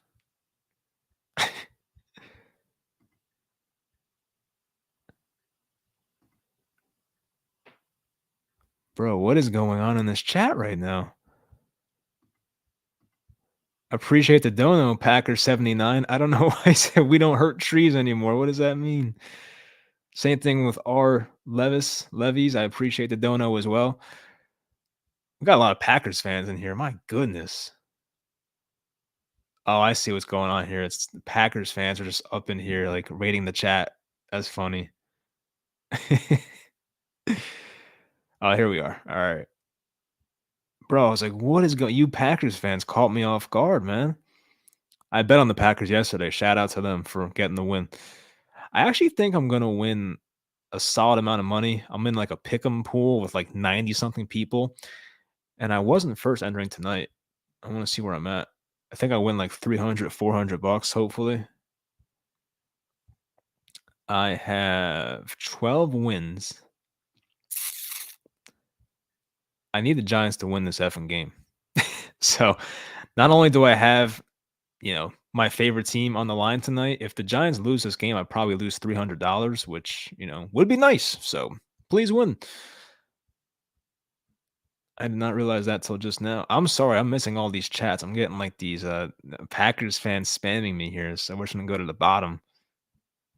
Bro, what is going on in this chat right now? Appreciate the dono, Packer 79. I don't know why I said we don't hurt trees anymore. What does that mean? Same thing with R. Levies. I appreciate the dono as well. We got a lot of Packers fans in here. My goodness. Oh, I see what's going on here. It's the Packers fans are just up in here, like rating the chat. That's funny. Oh, here we are. All right. Bro, I was like, what is going? You Packers fans caught me off guard, man. I bet on the Packers yesterday. Shout out to them for getting the win. I actually think I'm gonna win a solid amount of money. I'm in like a pick'em pool with like 90 something people, and I wasn't first entering tonight. I want to see where I'm at. I think I win like 300, 400 bucks, hopefully. I have 12 wins. I need the Giants to win this effing game. So not only do I have, my favorite team on the line tonight, if the Giants lose this game, I'd probably lose $300, which, would be nice. So please win. I did not realize that till just now. I'm sorry, I'm missing all these chats. I'm getting like these Packers fans spamming me here, so we're just gonna go to the bottom.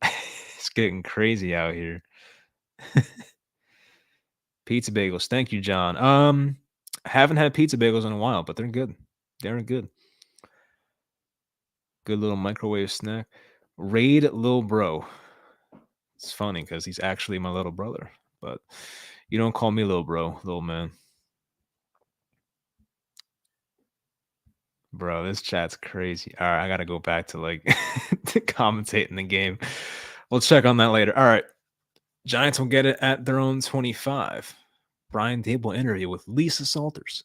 It's getting crazy out here. Pizza bagels. Thank you, John. Haven't had pizza bagels in a while, but they're good. They're good. Good little microwave snack. Raid Lil Bro. It's funny because he's actually my little brother, but you don't call me little bro, little man. Bro, this chat's crazy. All right, I gotta go back to to commentating the game. We'll check on that later. All right. Giants will get it at their own 25. Brian Dable interview with Lisa Salters.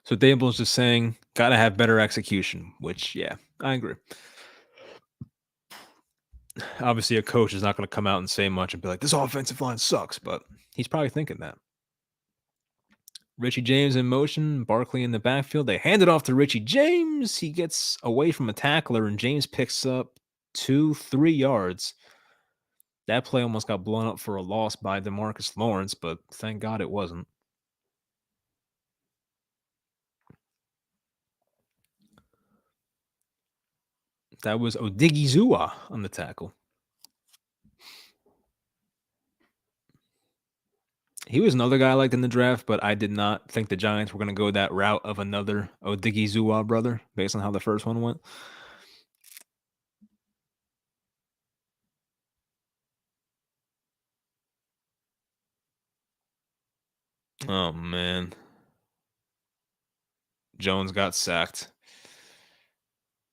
So Dable's just saying, gotta have better execution, which, yeah, I agree. Obviously, a coach is not going to come out and say much and be like, this offensive line sucks, but he's probably thinking that. Richie James in motion, Barkley in the backfield. They hand it off to Richie James. He gets away from a tackler, and James picks up 2-3 yards. That play almost got blown up for a loss by DeMarcus Lawrence, but thank God it wasn't. That was Odigizua on the tackle. He was another guy I liked in the draft, but I did not think the Giants were going to go that route of another Odigizua brother based on how the first one went. Oh, man. Jones got sacked.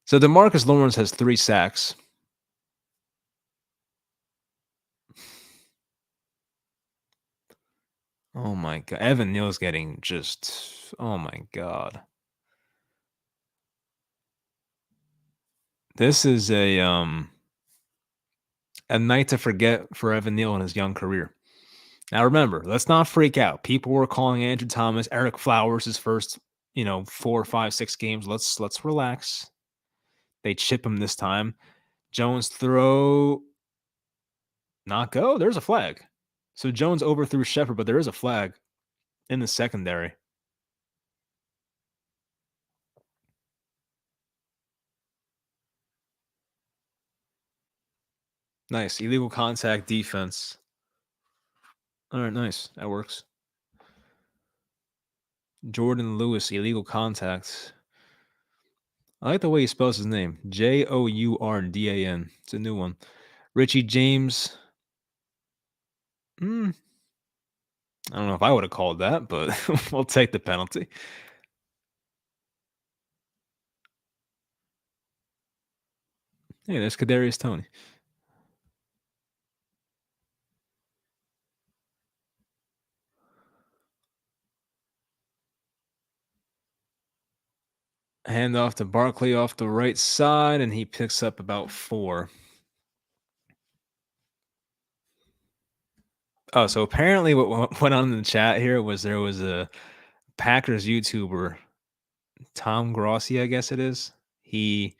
So DeMarcus Lawrence has 3 sacks. Oh my god. Evan Neal's getting just oh my god. This is a night to forget for Evan Neal in his young career. Now remember, let's not freak out. People were calling Andrew Thomas, Eric Flowers his first, 4, 5, 6 games. Let's relax. They chip him this time. Jones throw not go. There's a flag. So Jones overthrew Shepard, but there is a flag in the secondary. Nice. Illegal contact defense. All right, nice. That works. Jordan Lewis, illegal contact. I like the way he spells his name. Jourdan. It's a new one. Richie James. I don't know if I would have called that, but we'll take the penalty. Hey, there's Kadarius Toney. Hand off to Barkley off the right side, and he picks up about 4. Oh, so apparently what went on in the chat here was there was a Packers YouTuber, Tom Grossi, I guess it is. He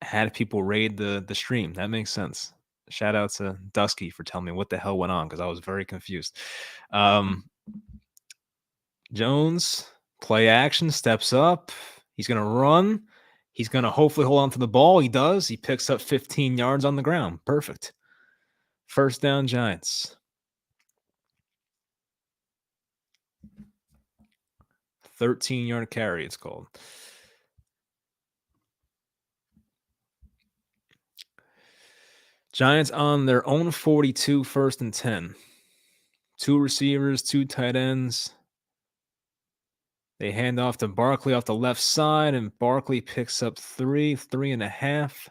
had people raid the stream. That makes sense. Shout out to Dusky for telling me what the hell went on because I was very confused. Jones, play action, steps up. He's going to run. He's going to hopefully hold on to the ball. He does. He picks up 15 yards on the ground. Perfect. First down, Giants. 13-yard carry, it's called. Giants on their own 42, first and 10. 2 receivers, 2 tight ends. They hand off to Barkley off the left side, and Barkley picks up 3.5.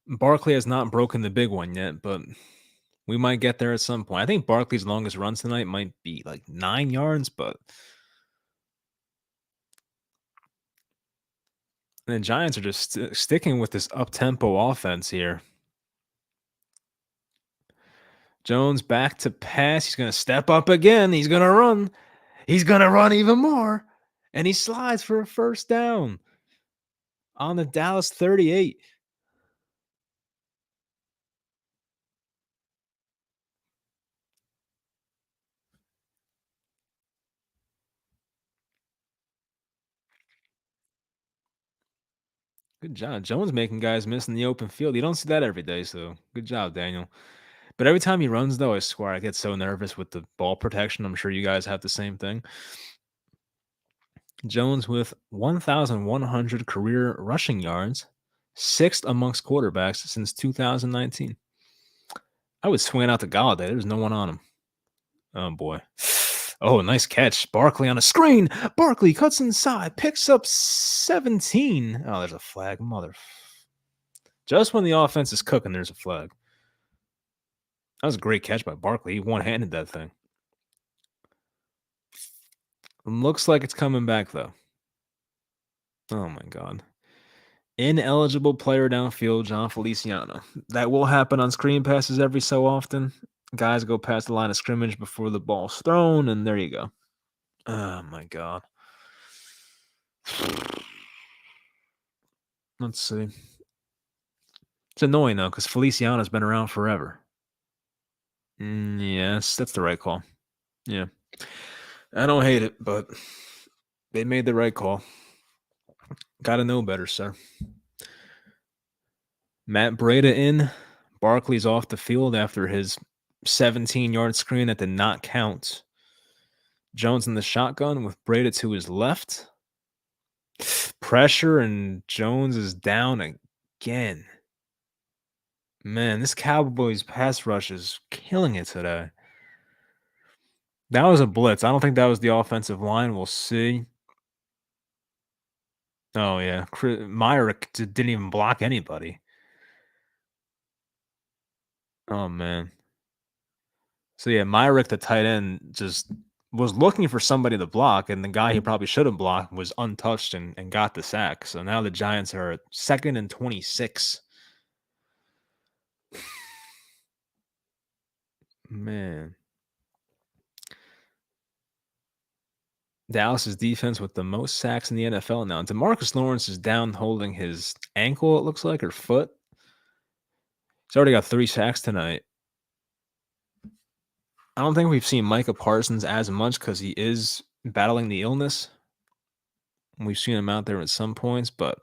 Barkley has not broken the big one yet, but we might get there at some point. I think Barkley's longest run tonight might be like 9 yards, but the Giants are just sticking with this up-tempo offense here. Jones back to pass. He's going to step up again. He's going to run. He's going to run even more. And he slides for a first down on the Dallas 38. Good job. Jones making guys miss in the open field. You don't see that every day, so good job, Daniel. But every time he runs, though, I swear I get so nervous with the ball protection. I'm sure you guys have the same thing. Jones with 1,100 career rushing yards, 6th amongst quarterbacks since 2019. I would swing it out to Galladay. There's no one on him. Oh boy. Oh, nice catch. Barkley on a screen. Barkley cuts inside, picks up 17. Oh, there's a flag. Just when the offense is cooking, there's a flag. That was a great catch by Barkley. He one-handed that thing. Looks like it's coming back though. Oh my god. Ineligible player downfield, John Feliciano. That will happen on screen passes every so often. Guys go past the line of scrimmage before the ball's thrown, and there you go. Oh my god. Let's see. It's annoying though, because Feliciano's been around forever. Yes, that's the right call. Yeah. I don't hate it, but they made the right call. Gotta know better, sir. Matt Breida in. Barkley's off the field after his 17-yard screen that did not count. Jones in the shotgun with Breida to his left. Pressure, and Jones is down again. Man, this Cowboys pass rush is killing it today. That was a blitz. I don't think that was the offensive line. We'll see. Oh, yeah. Myrick didn't even block anybody. Oh, man. So, yeah, Myrick, the tight end, just was looking for somebody to block, and the guy he probably should have blocked was untouched and got the sack. So now the Giants are at 2nd and 26. Man. Dallas's defense with the most sacks in the NFL now. DeMarcus Lawrence is down holding his ankle, it looks like, or foot. He's already got 3 sacks tonight. I don't think we've seen Micah Parsons as much because he is battling the illness. We've seen him out there at some points, but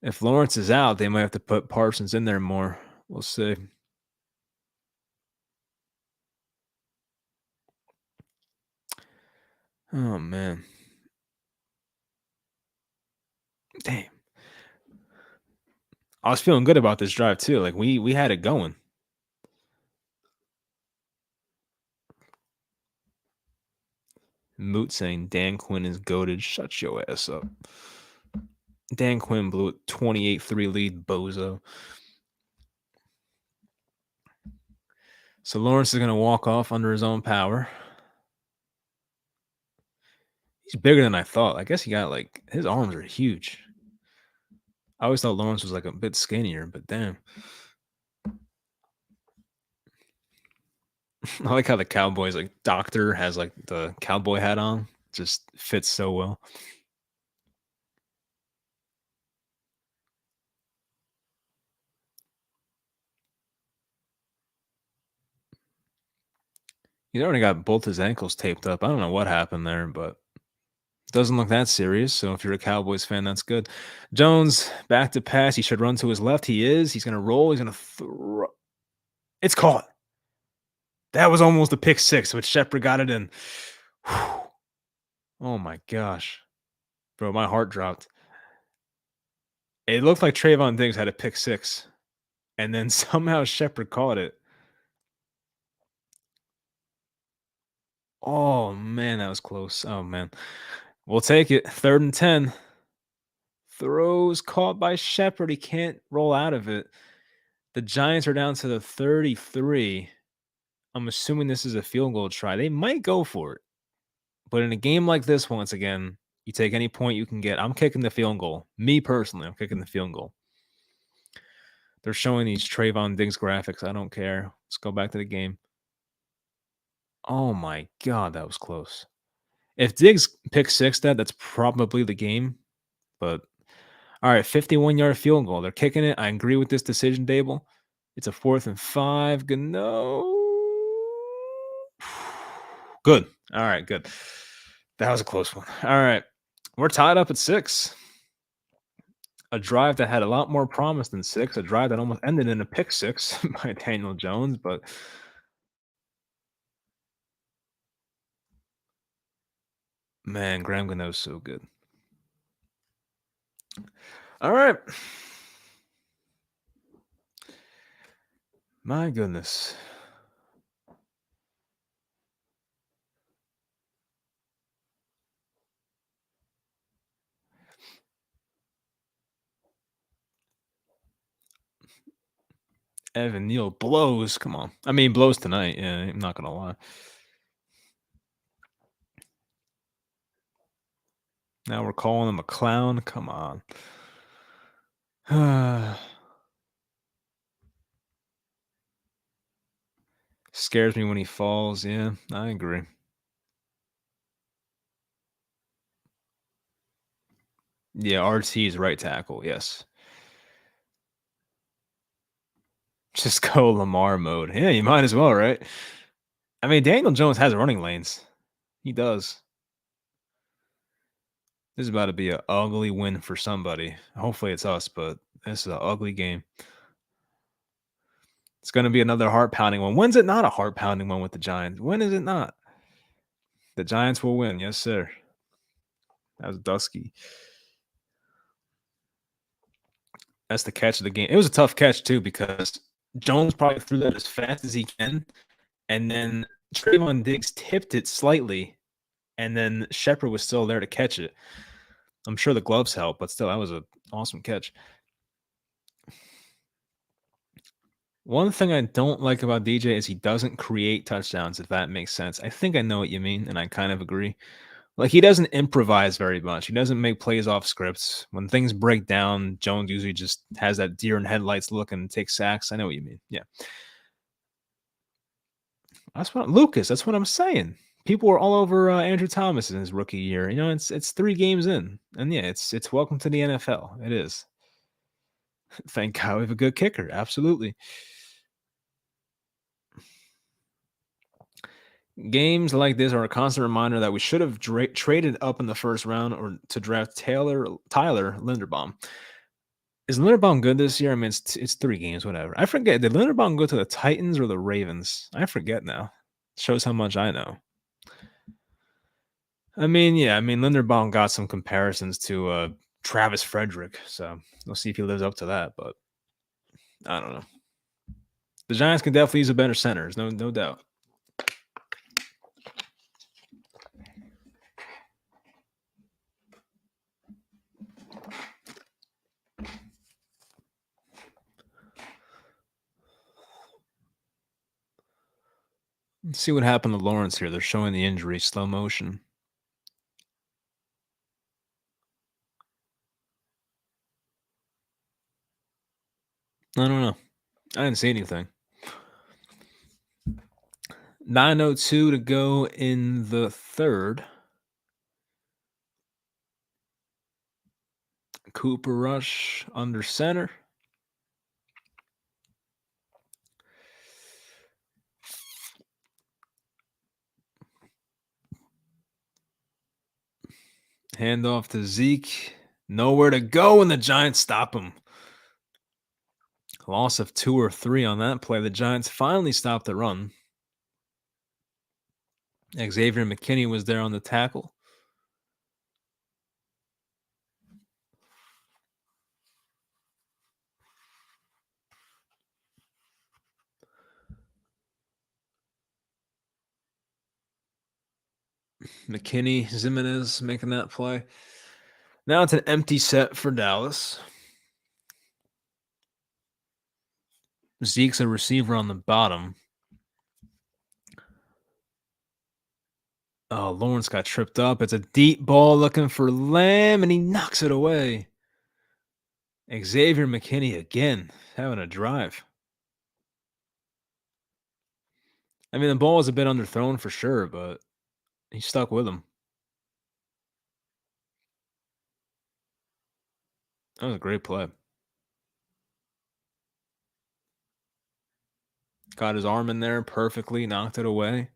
if Lawrence is out, they might have to put Parsons in there more. We'll see. Oh, man. Damn. I was feeling good about this drive too. Like we had it going. Moot saying Dan Quinn is goated. Shut your ass up. Dan Quinn blew a 28-3 lead, bozo. So Lawrence is going to walk off under his own power. He's bigger than I thought. I guess he got his arms are huge. I always thought Lawrence was a bit skinnier, but damn. I like how the Cowboys doctor has the cowboy hat on. Just fits so well. He's already got both his ankles taped up. I don't know what happened there, but doesn't look that serious. So if you're a Cowboys fan, that's good. Jones back to pass. He should run to his left. He is. He's going to roll. He's going to throw. It's caught. That was almost a pick six, which Shepard got it in. Whew. Oh my gosh. Bro, my heart dropped. It looked like Trayvon Diggs had a pick six, and then somehow Shepard caught it. Oh, man, that was close. Oh, man. We'll take it. 3rd and 10. Throws caught by Shepard. He can't roll out of it. The Giants are down to the 33. I'm assuming this is a field goal try. They might go for it. But in a game like this, once again, you take any point you can get. I'm kicking the field goal. Me personally, I'm kicking the field goal. They're showing these Trayvon Diggs graphics. I don't care. Let's go back to the game. Oh my God, that was close. If Diggs pick six that's probably the game. But all right, 51-yard field goal. They're kicking it. I agree with this decision, Dable. It's a 4th and 5. No. Good. All right, good. That was a close one. All right. We're tied up at 6. A drive that had a lot more promise than 6. A drive that almost ended in a pick six by Daniel Jones, but man, Graham Gano's so good. All right. My goodness. Evan Neal blows. Come on. I mean, blows tonight. Yeah, I'm not gonna lie. Now we're calling him a clown. Come on. Scares me when he falls. Yeah, I agree. Yeah, RT is right tackle. Yes. Just go Lamar mode. Yeah, you might as well, right? I mean, Daniel Jones has running lanes. He does. This is about to be an ugly win for somebody. Hopefully it's us, but this is an ugly game. It's going to be another heart pounding one. When's it not a heart pounding one with the Giants? When is it not? The Giants will win. Yes, sir. That was Dusky. That's the catch of the game. It was a tough catch, too, because Jones probably threw that as fast as he can. And then Trayvon Diggs tipped it slightly. And then Shepard was still there to catch it. I'm sure the gloves helped, but still, that was an awesome catch. One thing I don't like about DJ is he doesn't create touchdowns, if that makes sense. I think I know what you mean, and I kind of agree. Like, he doesn't improvise very much. He doesn't make plays off scripts. When things break down, Jones usually just has that deer in headlights look and takes sacks. I know what you mean. Yeah. That's what I'm saying. People were all over Andrew Thomas in his rookie year. You know, it's 3 games in. And yeah, it's welcome to the NFL. It is. Thank God we have a good kicker. Absolutely. Games like this are a constant reminder that we should have traded up in the first round or to draft Tyler Linderbaum. Is Linderbaum good this year? I mean, it's 3 games, whatever. I forget. Did Linderbaum go to the Titans or the Ravens? I forget now. Shows how much I know. I mean, yeah. I mean, Linderbaum got some comparisons to Travis Frederick, so we'll see if he lives up to that. But I don't know. The Giants can definitely use a better center. There's no doubt. Let's see what happened to Lawrence here. They're showing the injury slow motion. I don't know. I didn't see anything. 9:02 to go in the third. Cooper Rush under center. Handoff to Zeke. Nowhere to go, and the Giants stop him. Loss of 2 or 3 on that play. The Giants finally stopped the run. Xavier McKinney was there on the tackle. McKinney, Zimenez making that play. Now it's an empty set for Dallas. Zeke's a receiver on the bottom. Oh, Lawrence got tripped up. It's a deep ball looking for Lamb, and he knocks it away. Xavier McKinney again having a drive. I mean, the ball was a bit underthrown for sure, but he stuck with him. That was a great play. Got his arm in there perfectly, knocked it away.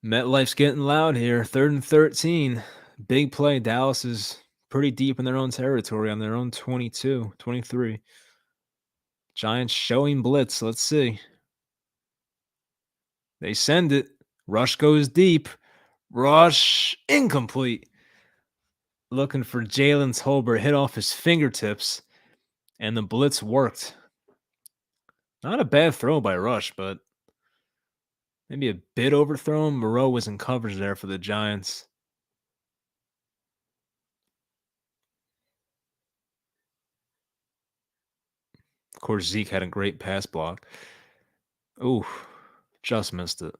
MetLife's getting loud here. 3rd and 13. Big play. Dallas is pretty deep in their own territory on their own 22, 23. Giants showing blitz. Let's see. They send it. Rush goes deep. Rush incomplete. looking for Jalen Tolbert, hit off his fingertips, and the blitz worked. Not a bad throw by Rush, but maybe a bit overthrown. Moreau was in coverage there for the Giants. Of course, Zeke had a great pass block. Ooh, just missed it.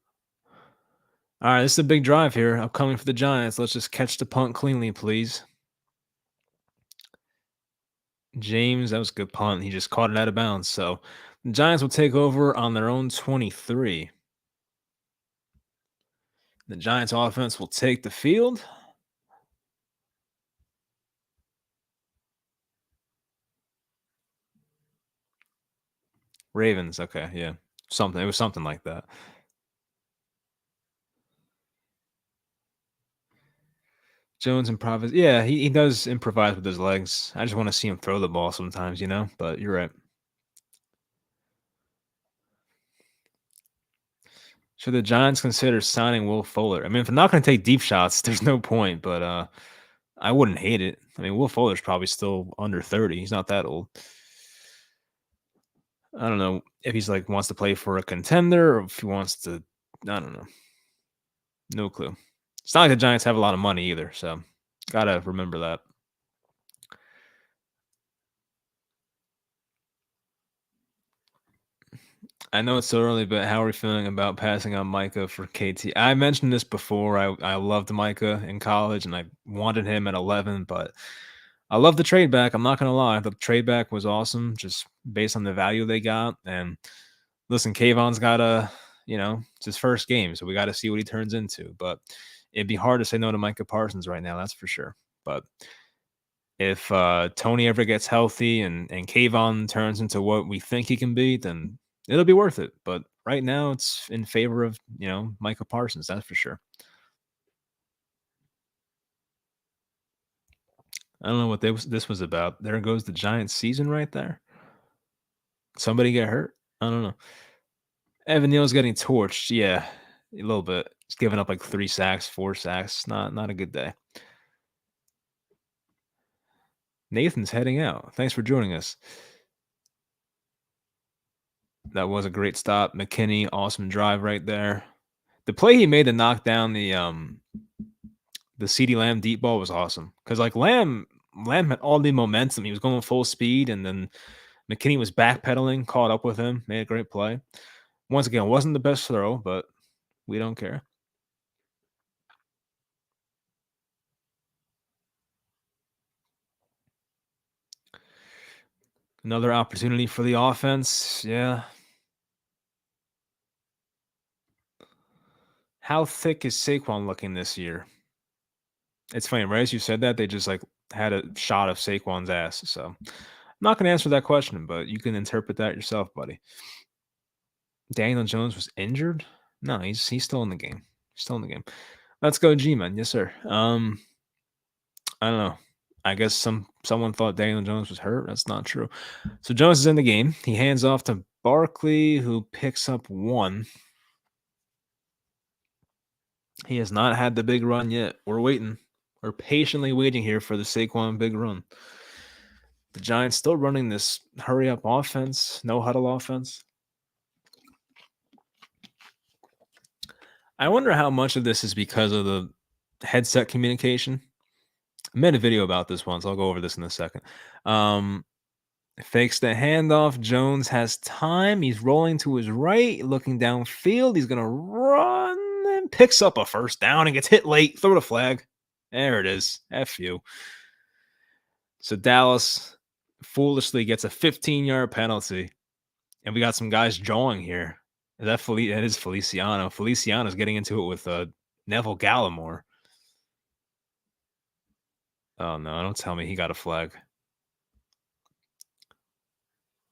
All right, this is a big drive here. Upcoming for the Giants. Let's just catch the punt cleanly, please. James, that was a good punt. He just caught it out of bounds. So the Giants will take over on their own 23. The Giants offense will take the field. Ravens, okay, yeah. Something. It was something like that. Jones improvises. Yeah, he does improvise with his legs. I just want to see him throw the ball sometimes, but you're right. Should the Giants consider signing Will Fuller? I mean, if they're not going to take deep shots, there's no point, but I wouldn't hate it. I mean, Will Fuller's probably still under 30. He's not that old. I don't know if he's like wants to play for a contender or if he wants to. I don't know. No clue. It's not like the Giants have a lot of money either, so gotta remember that. I know it's so early, but how are we feeling about passing on Micah for KT? I mentioned this before. I loved Micah in college, and I wanted him at 11, but I love the trade back. I'm not gonna lie, the trade back was awesome, just based on the value they got. And listen, Kayvon's got it's his first game, so we got to see what he turns into. But it'd be hard to say no to Micah Parsons right now, that's for sure. But if Tony ever gets healthy and Kayvon turns into what we think he can be, then it'll be worth it. But right now, it's in favor of Micah Parsons. That's for sure. I don't know what this was about. There goes the Giants' season right there. Somebody get hurt. I don't know. Evan Neal's getting torched. Yeah, a little bit. He's giving up like 3 sacks, 4 sacks. Not a good day. Nathan's heading out. Thanks for joining us. That was a great stop. McKinney, awesome drive right there. The play he made to knock down the CeeDee Lamb deep ball was awesome. Because like Lamb had all the momentum. He was going full speed, and then McKinney was backpedaling, caught up with him, made a great play. Once again, wasn't the best throw, but we don't care. Another opportunity for the offense. Yeah. How thick is Saquon looking this year? It's funny, right? As you said that, they just like had a shot of Saquon's ass. So I'm not going to answer that question, but you can interpret that yourself, buddy. Daniel Jones was injured? No, he's still in the game. He's still in the game. Let's go, G-Man. Yes, sir. I don't know. I guess someone thought Daniel Jones was hurt. That's not true. So Jones is in the game. He hands off to Barkley, who picks up 1. He has not had the big run yet. We're waiting. We're patiently waiting here for the Saquon big run. The Giants still running this hurry up offense, no huddle offense. I wonder how much of this is because of the headset communication. I made a video about this once. I'll go over this in a second. Fakes the handoff. Jones has time. He's rolling to his right, looking downfield. He's going to run and picks up a first down and gets hit late. Throw the flag. There it is. F you. So Dallas foolishly gets a 15-yard penalty. And we got some guys jawing here. That is Feliciano. Feliciano's getting into it with Neville Gallimore. Oh, no. Don't tell me he got a flag.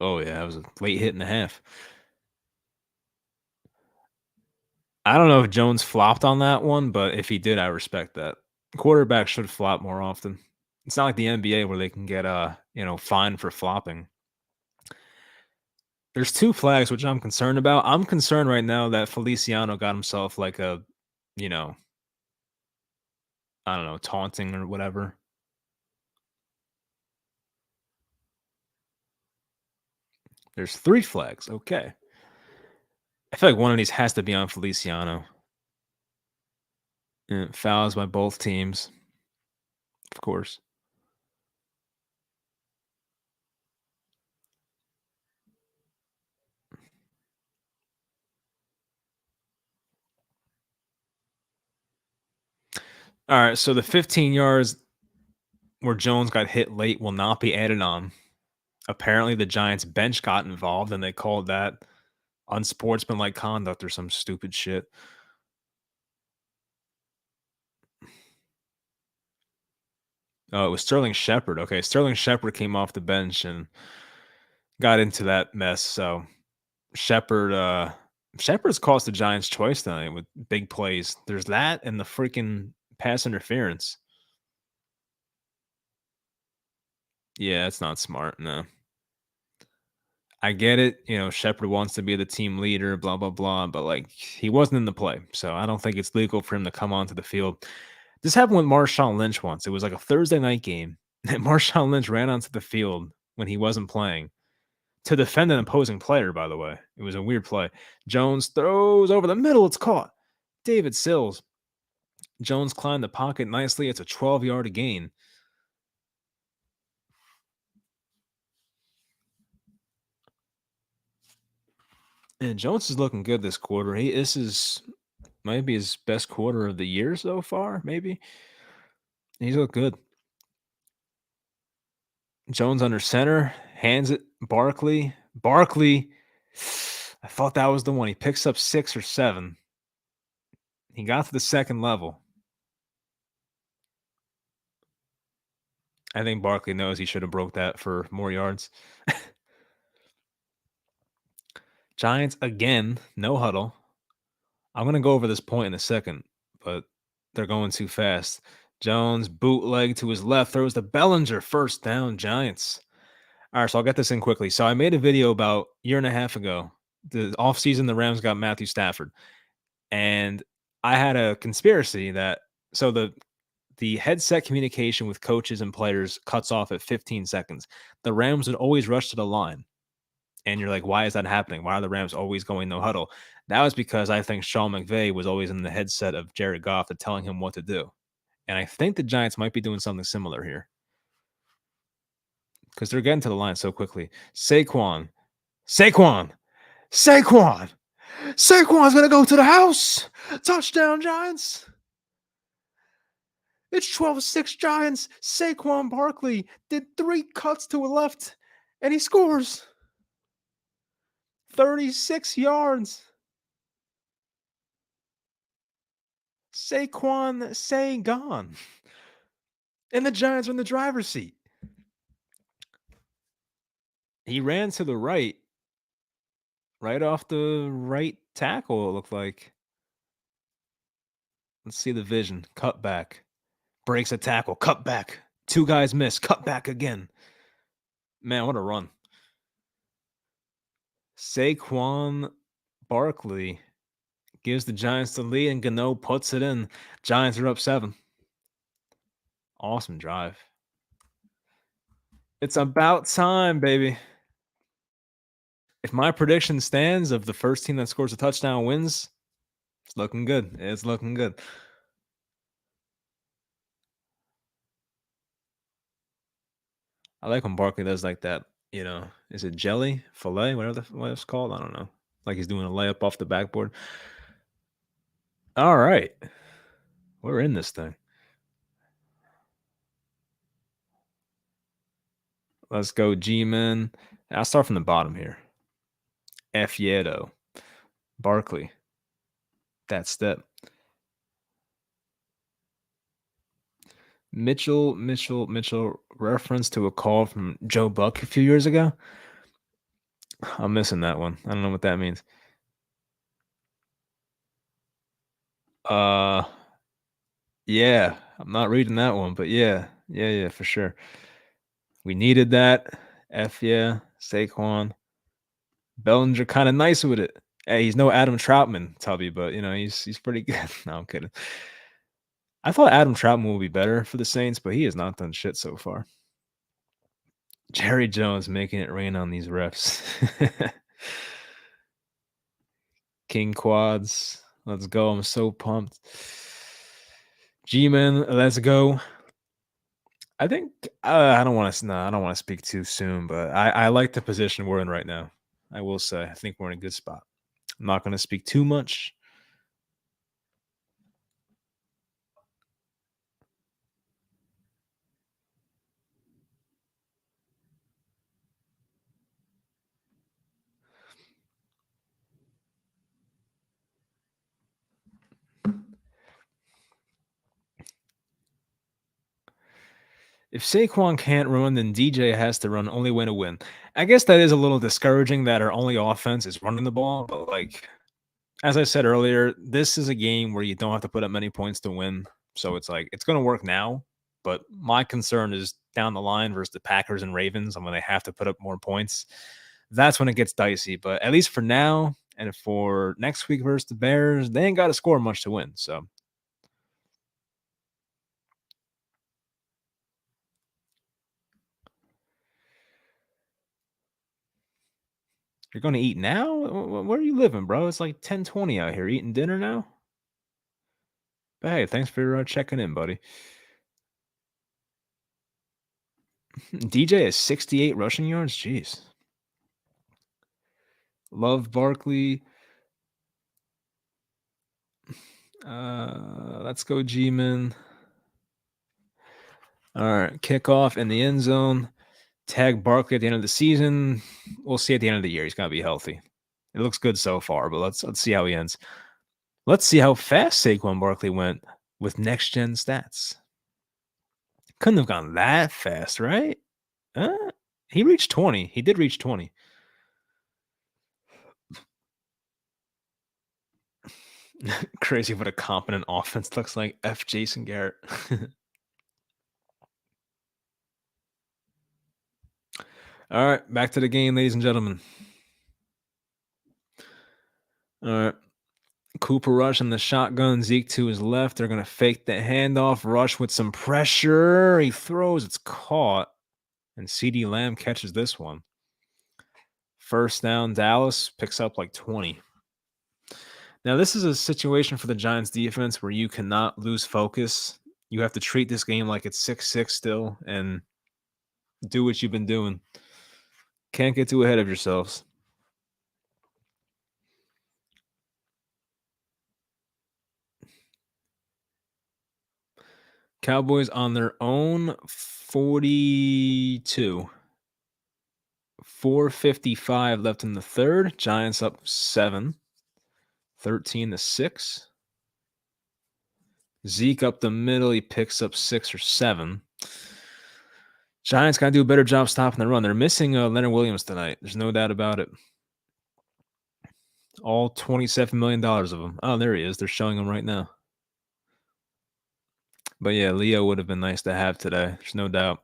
Oh, yeah. It was a late hit and a half. I don't know if Jones flopped on that one, but if he did, I respect that. Quarterbacks should flop more often. It's not like the NBA where they can get fined for flopping. There's 2 flags which I'm concerned about. I'm concerned right now that Feliciano got himself like a, I don't know, taunting or whatever. There's 3 flags. Okay. I feel like one of these has to be on Feliciano. And fouls by both teams, of course. All right, so the 15 yards where Jones got hit late will not be added on. Apparently, the Giants bench got involved and they called that unsportsmanlike conduct or some stupid shit. Oh, it was Sterling Shepard. Okay, Sterling Shepard came off the bench and got into that mess. So Shepard, Shepard's cost the Giants choice tonight with big plays. There's that and the freaking pass interference. Yeah, it's not smart. No. I get it. Shepard wants to be the team leader, blah, blah, blah, but like he wasn't in the play. So I don't think it's legal for him to come onto the field. This happened with Marshawn Lynch once. It was like a Thursday night game. And Marshawn Lynch ran onto the field when he wasn't playing to defend an opposing player, by the way. It was a weird play. Jones throws over the middle. It's caught. David Sills. Jones climbed the pocket nicely. It's a 12-yard gain. And Jones is looking good this quarter. This is maybe his best quarter of the year so far, maybe. He's looked good. Jones under center, hands it Barkley. Barkley, I thought that was the one. He picks up 6 or 7. He got to the second level. I think Barkley knows he should have broke that for more yards. Giants again, no huddle. I'm going to go over this point in a second, but they're going too fast. Jones bootleg to his left, throws to Bellinger, first down, Giants. All right, so I'll get this in quickly. So I made a video about a year and a half ago. The offseason, the Rams got Matthew Stafford. And I had a conspiracy that so the headset communication with coaches and players cuts off at 15 seconds. The Rams would always rush to the line. And you're like, why is that happening? Why are the Rams always going no huddle? That was because I think Sean McVay was always in the headset of Jared Goff to telling him what to do. And I think the Giants might be doing something similar here because they're getting to the line so quickly. Saquon, Saquon, Saquon, Saquon's going to go to the house. Touchdown, Giants. It's 12-6 Giants. Saquon Barkley did 3 cuts to a left, and he scores 36 yards. Saquon say gone. And the Giants are in the driver's seat. He ran to the right off the right tackle, it looked like. Let's see the vision. Cut back. Breaks a tackle. Cut back. 2 guys miss. Cut back again. Man, what a run. Saquon Barkley gives the Giants the lead, and Gano puts it in. Giants are up 7. Awesome drive. It's about time, baby. If my prediction stands of the first team that scores a touchdown wins, it's looking good. It's looking good. I like when Barkley does like that, is it jelly, filet, whatever what it's called? I don't know. Like he's doing a layup off the backboard. All right. We're in this thing. Let's go, G-Men. I'll start from the bottom here. Fiedo. Barkley. That step. Mitchell reference to a call from Joe Buck a few years ago. I'm missing that one. I don't know what that means. Yeah, I'm not reading that one, but yeah, for sure. We needed that. Yeah, Saquon. Bellinger kind of nice with it. Hey, he's no Adam Troutman, Tubby, but he's pretty good. No, I'm kidding. I thought Adam Troutman would be better for the Saints, but he has not done shit so far. Jerry Jones making it rain on these refs. King quads. Let's go. I'm so pumped. G-Man, let's go. I think I don't want to. No, I don't want to speak too soon, but I like the position we're in right now. I will say, I think we're in a good spot. I'm not going to speak too much. If Saquon can't run, then DJ has to run. Only way to win. I guess that is a little discouraging that our only offense is running the ball, but like as I said earlier, this is a game where you don't have to put up many points to win. So it's like it's going to work now, but my concern is down the line versus the Packers and Ravens, and when they have to put up more points, that's when it gets dicey. But at least for now, and for next week versus the Bears, they ain't got to score much to win. So you're going to eat now? Where are you living, bro? It's like 10:20 out here. Eating dinner now? But hey, thanks for checking in, buddy. DJ is 68 rushing yards. Jeez. Love Barkley. Let's go, G-Man. All right, kickoff in the end zone. Tag Barkley at the end of the season. We'll see at the end of the year. He's got to be healthy. It looks good so far, but let's see how he ends. Let's see how fast Saquon Barkley went with next gen stats. Couldn't have gone that fast, right? He reached 20. He did reach 20. Crazy what a competent offense looks like. F. Jason Garrett. All right, back to the game, ladies and gentlemen. All right. Cooper Rush in the shotgun. Zeke to his left. They're going to fake the handoff. Rush with some pressure. He throws. It's caught. And CeeDee Lamb catches this one. First down, Dallas picks up like 20. Now, this is a situation for the Giants defense where you cannot lose focus. You have to treat this game like it's 6-6 still and do what you've been doing. Can't get too ahead of yourselves. Cowboys on their own 42. 4:55 left in the third. Giants up 7. 13-6. Zeke up the middle. He picks up 6 or 7. Giants got to do a better job stopping the run. They're missing Leonard Williams tonight. There's no doubt about it. All $27 million of them. Oh, there he is. They're showing him right now. But yeah, Leo would have been nice to have today. There's no doubt.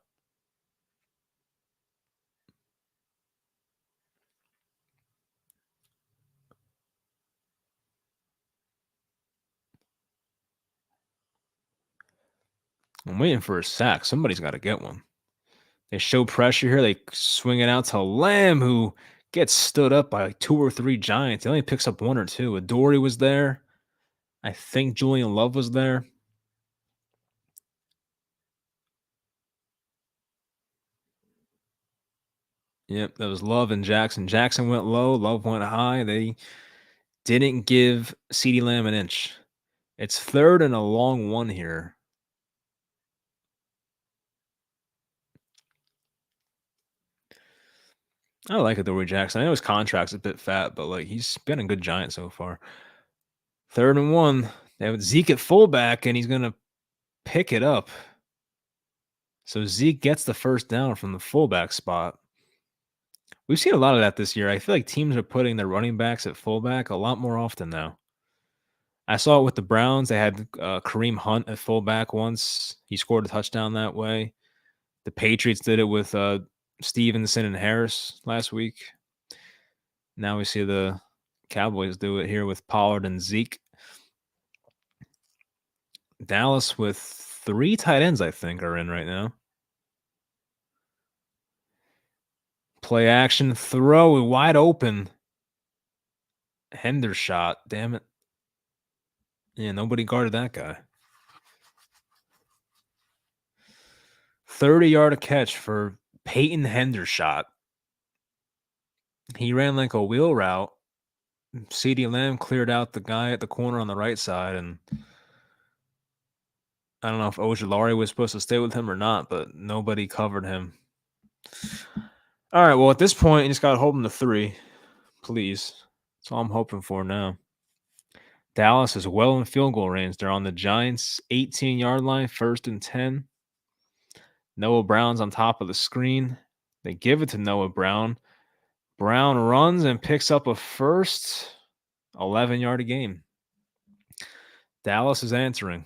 I'm waiting for a sack. Somebody's got to get one. They show pressure here. They swing it out to Lamb, who gets stood up by like 2 or 3 Giants. He only picks up 1 or 2. Adoree was there. I think Julian Love was there. Yep, that was Love and Jackson. Jackson went low. Love went high. They didn't give CeeDee Lamb an inch. It's third and a long one here. I like Adoree Jackson. I know his contract's a bit fat, but like he's been a good Giant so far. 3rd and 1. They have Zeke at fullback, and he's gonna pick it up. So Zeke gets the first down from the fullback spot. We've seen a lot of that this year. I feel like teams are putting their running backs at fullback a lot more often now. I saw it with the Browns. They had Kareem Hunt at fullback once. He scored a touchdown that way. The Patriots did it with Stevenson and Harris last week. Now we see the Cowboys do it here with Pollard and Zeke. Dallas with 3 tight ends, I think, are in right now. Play action, throw wide open. Hendershot, damn it. Yeah, nobody guarded that guy. 30-yard catch for Peyton Hendershot. He ran like a wheel route. CeeDee Lamb cleared out the guy at the corner on the right side, and I don't know if Ojulari was supposed to stay with him or not, but nobody covered him. All right, well, at this point, you just got to hold him to 3, please. That's all I'm hoping for now. Dallas is well in field goal range. They're on the Giants' 18-yard line, 1st and 10. Noah Brown's on top of the screen. They give it to Noah Brown. Brown runs and picks up a first. 11-yard a game. Dallas is answering.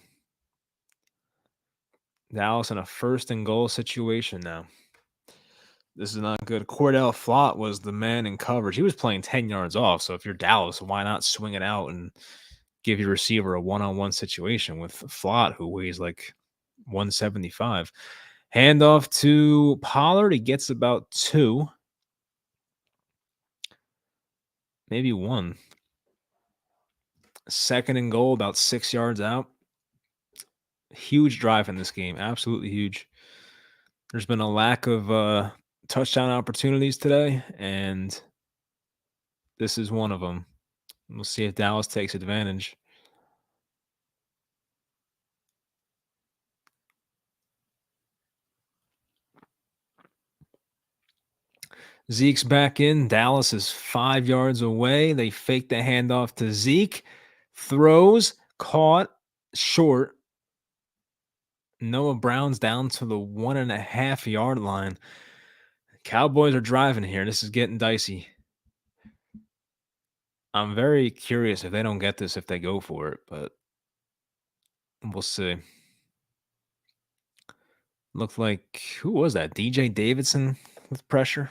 Dallas in a 1st and goal situation now. This is not good. Cordell Flott was the man in coverage. He was playing 10 yards off. So if you're Dallas, why not swing it out and give your receiver a one-on-one situation with Flott, who weighs like 175. Handoff to Pollard. He gets about 2. Maybe 1. 2nd and goal, about 6 yards out. Huge drive in this game. Absolutely huge. There's been a lack of touchdown opportunities today, and this is one of them. We'll see if Dallas takes advantage. Zeke's back in. Dallas is 5 yards away. They fake the handoff to Zeke. Throws, caught, short. Noah Brown's down to the 1.5-yard line. Cowboys are driving here. This is getting dicey. I'm very curious if they don't get this, if they go for it, but we'll see. Looked like, who was that? DJ Davidson with pressure.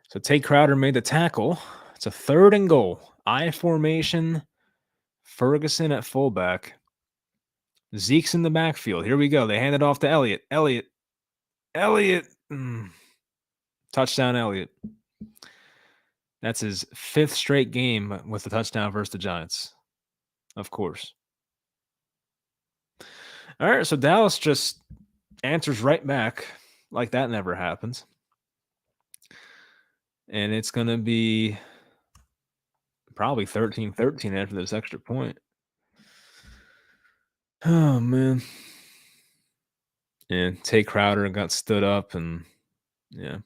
So Tate Crowder made the tackle. It's a 3rd and goal. I formation. Ferguson at fullback. Zeke's in the backfield. Here we go. They hand it off to Elliott. Elliott. Touchdown, Elliott. That's his 5th straight game with a touchdown versus the Giants. Of course. All right, so Dallas just answers right back like that never happens. And it's going to be probably 13-13 after this extra point. Oh, man. And Tate Crowder got stood up, and yeah.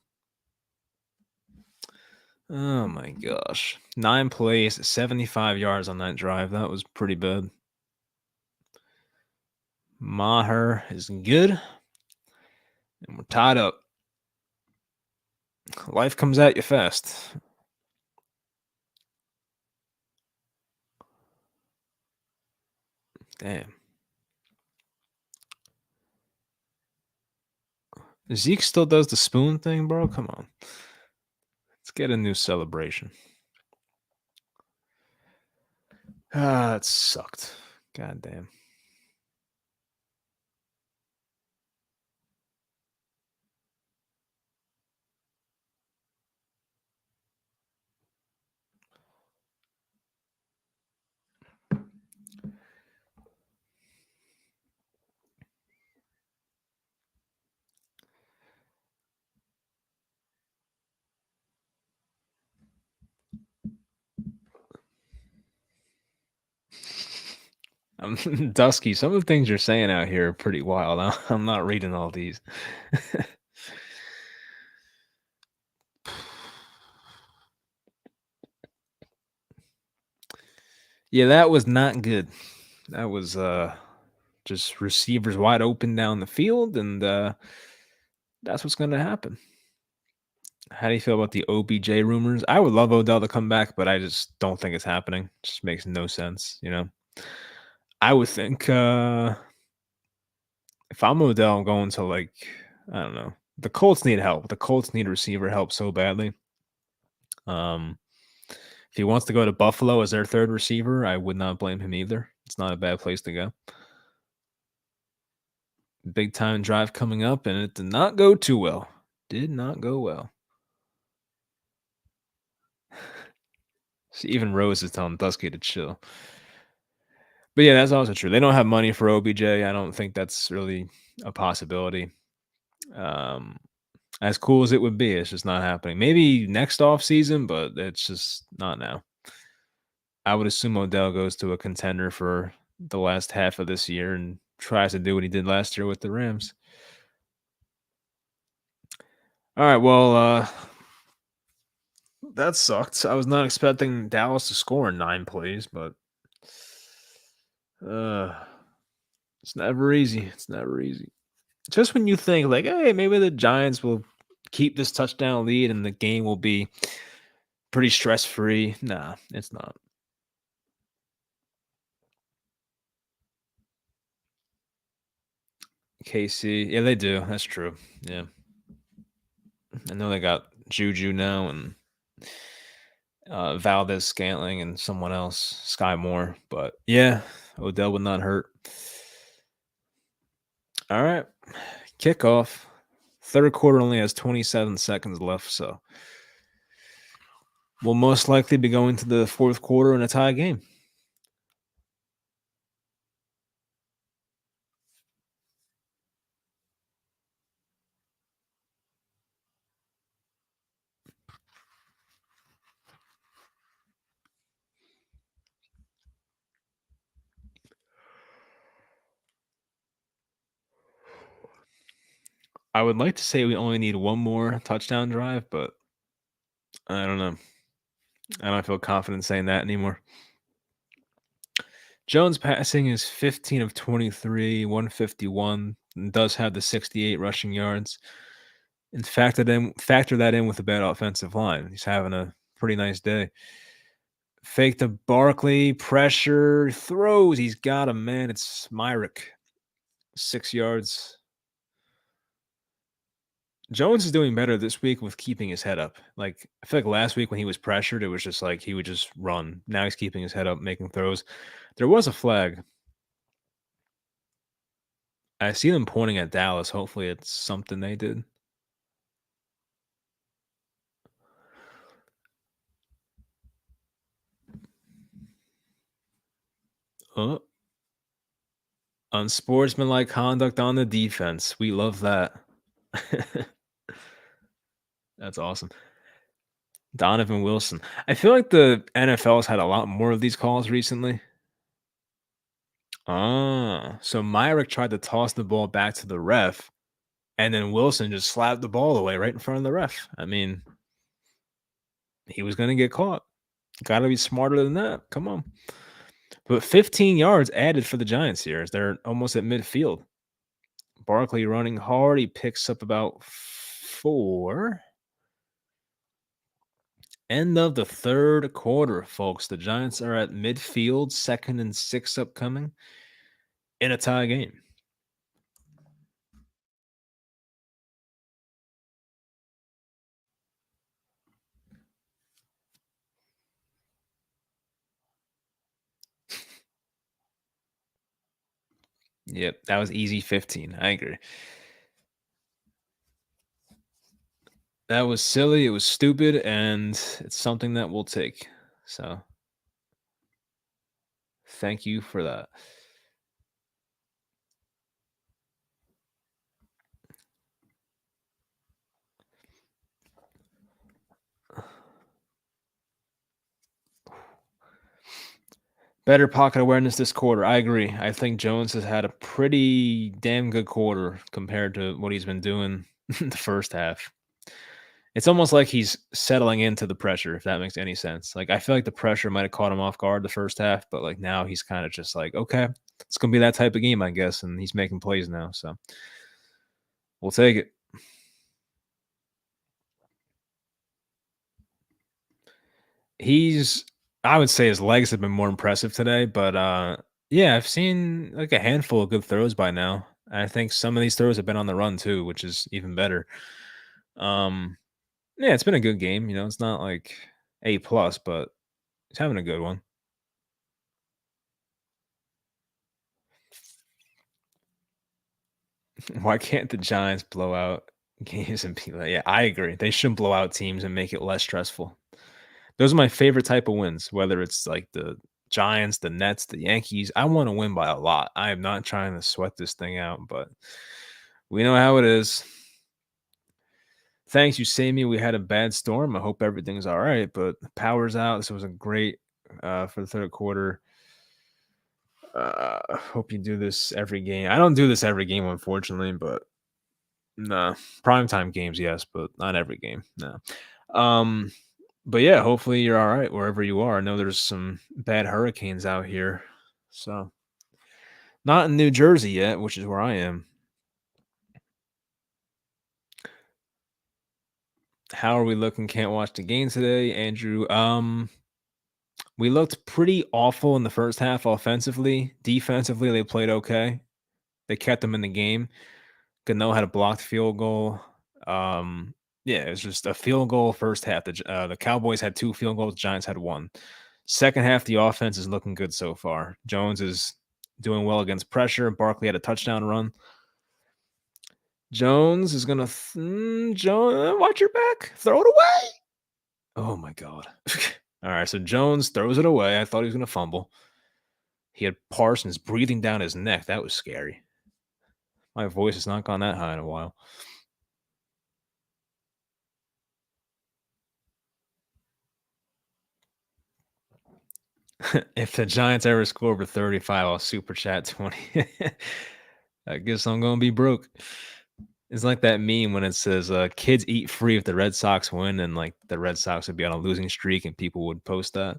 Oh, my gosh. 9 plays, 75 yards on that drive. That was pretty bad. Maher is good. And we're tied up. Life comes at you fast. Damn. Zeke still does the spoon thing, bro? Come on. Let's get a new celebration. Ah, it sucked. God damn. Dusky, some of the things you're saying out here are pretty wild. I'm not reading all these. Yeah, that was not good. That was just receivers wide open down the field, and that's what's going to happen. How do you feel about the OBJ rumors? I would love Odell to come back, but I just don't think it's happening. It just makes no sense, you know? I would think if I'm Odell, I'm going to, like, I don't know. The Colts need help. The Colts need receiver help so badly. If he wants to go to Buffalo as their 3rd receiver, I would not blame him either. It's not a bad place to go. Big time drive coming up, and it did not go too well. did not go well. See, even Rose is telling Dusky to chill. But yeah, that's also true. They don't have money for OBJ. I don't think that's really a possibility. Um, as cool as it would be, it's just not happening. Maybe next off season, but it's just not now. I would assume Odell goes to a contender for the last half of this year and tries to do what he did last year with the Rams. All right, well, that sucked. I was not expecting Dallas to score in 9 plays, but uh it's never easy. It's never easy. Just when you think like, hey, maybe the Giants will keep this touchdown lead and the game will be pretty stress free. Nah, it's not. KC, yeah, they do. That's true. Yeah, I know they got Juju now and Valdez Scantling and someone else, Sky Moore. But yeah, Odell would not hurt. All right, kickoff. Third quarter only has 27 seconds left, so we'll most likely be going to the fourth quarter in a tie game. I would like to say we only need one more touchdown drive, but I don't know. I don't feel confident saying that anymore. Jones passing is 15 of 23, 151, and does have the 68 rushing yards. And factor that in with a bad offensive line. He's having a pretty nice day. Fake to Barkley, pressure, throws. He's got him, man. It's Myrick. 6 yards. Jones is doing better this week with keeping his head up. Like, I feel like last week when he was pressured, it was just like he would just run. Now he's keeping his head up, making throws. There was a flag. I see them pointing at Dallas. Hopefully, it's something they did. Oh, unsportsmanlike conduct on the defense. We love that. That's awesome. Donovan Wilson. I feel like the NFL's had a lot more of these calls recently. So Myrick tried to toss the ball back to the ref, and then Wilson just slapped the ball away right in front of the ref. I mean, he was going to get caught. Got to be smarter than that. Come on. But 15 yards added for the Giants here as they're almost at midfield. Barkley running hard. He picks up about 4. End of the third quarter, folks. The Giants are at midfield, 2nd and 6 upcoming in a tie game. Yep, that was easy 15. I agree. That was silly, it was stupid, and it's something that we'll take. So, thank you for that. Better pocket awareness this quarter. I agree. I think Jones has had a pretty damn good quarter compared to what he's been doing the first half. It's almost like he's settling into the pressure, if that makes any sense. Like, I feel like the pressure might have caught him off guard the first half, but like now he's kind of just like, okay, it's gonna be that type of game, I guess. And he's making plays now. So we'll take it. He's I would say his legs have been more impressive today, but yeah, I've seen like a handful of good throws by now. I think some of these throws have been on the run too, which is even better. Um yeah, it's been a good game. It's not like A plus, but he's having a good one. Why can't the Giants blow out Games and people. Yeah, I agree. They should blow out teams and make it less stressful. Those are my favorite type of wins, whether it's like the Giants, the Nets, the Yankees. I want to win by a lot. I am not trying to sweat this thing out, but we know how it is. Thanks, you saved me. We had a bad storm. I hope everything's all right, but power's out. This was a great for the third quarter. Hope you do this every game. I don't do this every game, unfortunately, but no. Primetime games, yes, but not every game. No. Um, but yeah, hopefully you're all right wherever you are. I know there's some bad hurricanes out here. So not in New Jersey yet, which is where I am. How are we looking? Can't watch the game today, Andrew. We looked pretty awful in the first half offensively. Defensively, they played okay. They kept them in the game. Gano had a blocked field goal. Yeah, it was just a field goal first half. The Cowboys had 2 field goals, Giants had 1. Second half, the offense is looking good so far. Jones is doing well against pressure. Barkley had a touchdown run. Jones is gonna Jones, watch your back. Throw it away. Oh my god. All right, so Jones throws it away. I thought he was gonna fumble. He had Parsons breathing down his neck. That was scary. My voice has not gone that high in a while. If the Giants ever score over 35, I'll super chat 20. I guess I'm gonna be broke. It's like that meme when it says kids eat free if the Red Sox win, and like the Red Sox would be on a losing streak and people would post that.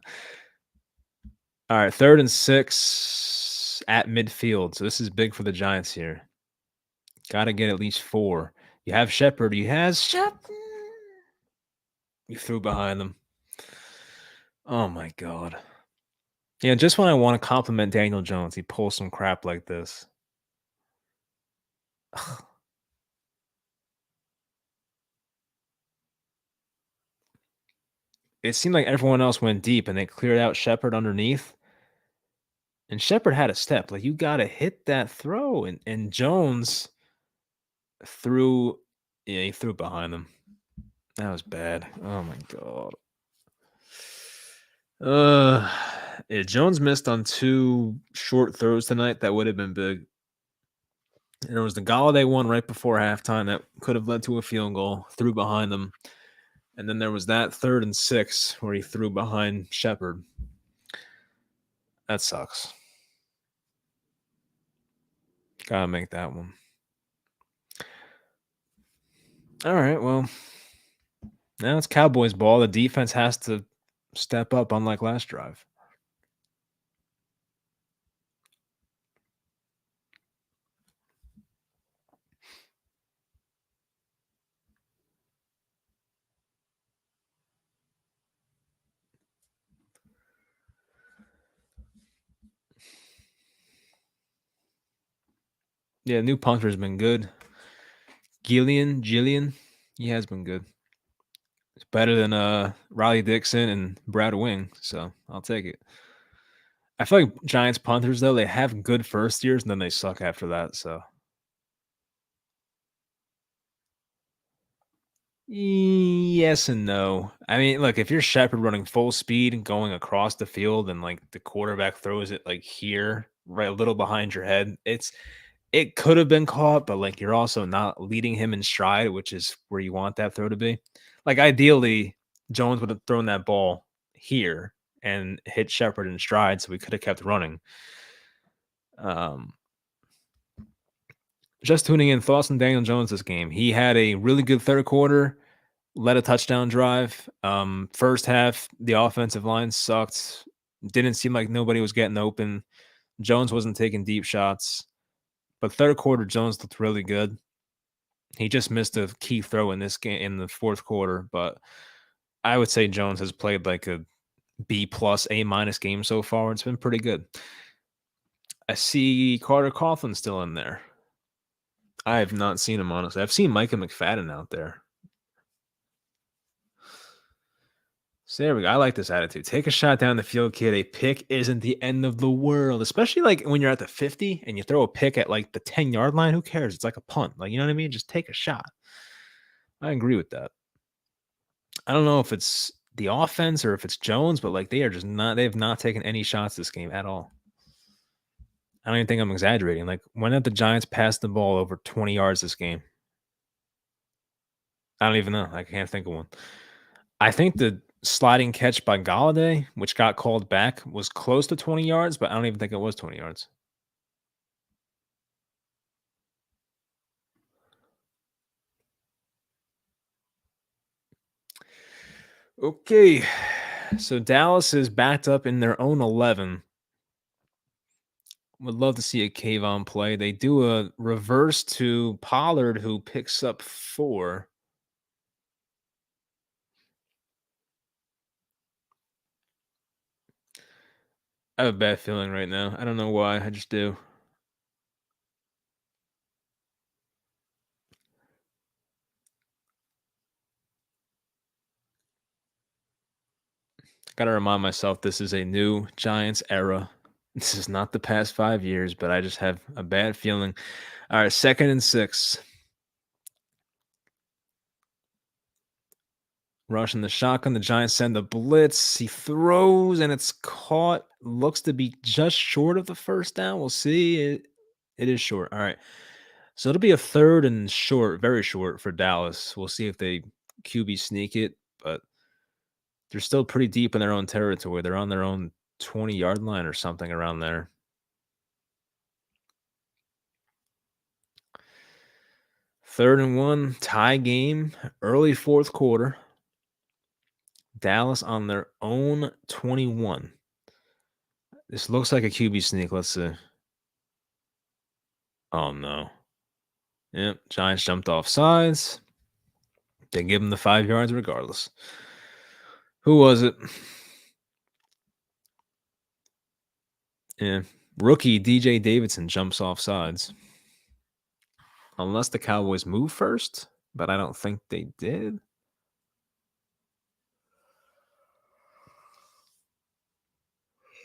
All right, 3rd and 6 at midfield. So this is big for the Giants here. Got to get at least 4. You have Shepard. He has Shepard. You threw behind them. Oh my god. Yeah, just when I want to compliment Daniel Jones, he pulls some crap like this. It seemed like everyone else went deep and they cleared out Shepard underneath. And Shepard had a step. Like, you gotta hit that throw. And Jones threw, yeah, he threw behind him. That was bad. Oh my god. Yeah, Jones missed on 2 short throws tonight. That would have been big. And there was the Galladay one right before halftime that could have led to a field goal. Threw behind them. And then there was that 3rd and 6 where he threw behind Shepard. That sucks. Gotta make that one. All right, well, now it's Cowboys ball. The defense has to step up, unlike last drive. Yeah, new punter's been good. Jillian, he has been good. It's better than Riley Dixon and Brad Wing, so I'll take it. I feel like Giants punters though, they have good first years and then they suck after that. So yes and no. I mean, look, if you're Shepard running full speed and going across the field and like the quarterback throws it like here, right a little behind your head, it could have been caught, but like you're also not leading him in stride, which is where you want that throw to be. Like ideally, Jones would have thrown that ball here and hit Shepard in stride, so we could have kept running. Um, just tuning in, thoughts on Daniel Jones this game. He had a really good third quarter, led a touchdown drive. First half, the offensive line sucked. Didn't seem like nobody was getting open. Jones wasn't taking deep shots. But third quarter, Jones looked really good. He just missed a key throw in this game in the fourth quarter, but I would say Jones has played like a B plus, A minus game so far. It's been pretty good. I see Carter Coughlin still in there. I have not seen him, honestly. I've seen Micah McFadden out there. So there we go. I like this attitude. Take a shot down the field, kid. A pick isn't the end of the world, especially like when you're at the 50 and you throw a pick at like the 10-yard line. Who cares? It's like a punt. Like, you know what I mean? Just take a shot. I agree with that. I don't know if it's the offense or if it's Jones, but like they are just not. They have not taken any shots this game at all. I don't even think I'm exaggerating. Like when have the Giants passed the ball over 20 yards this game? I don't even know. I can't think of one. I think the sliding catch by Galladay, which got called back, was close to 20 yards, but I don't even think it was 20 yards. Okay. So Dallas is backed up in their own 11. Would love to see a Kayvon play. They do a reverse to Pollard, who picks up 4. I have a bad feeling right now. I don't know why. I just do. Got to remind myself this is a new Giants era. This is not the past 5 years, but I just have a bad feeling. All right, 2nd and 6. Rushing the shotgun. The Giants send a blitz. He throws and it's caught. Looks to be just short of the first down. We'll see. It is short. All right. So it'll be a 3rd and short, very short for Dallas. We'll see if they QB sneak it, but they're still pretty deep in their own territory. They're on their own 20-yard line or something around there. 3rd and 1, tie game, early 4th quarter. Dallas on their own 21. This looks like a QB sneak. Let's see. Oh, no. Yep, Giants jumped off sides. They give him the 5 yards regardless. Who was it? Yeah, rookie DJ Davidson jumps off sides. Unless the Cowboys move first, but I don't think they did.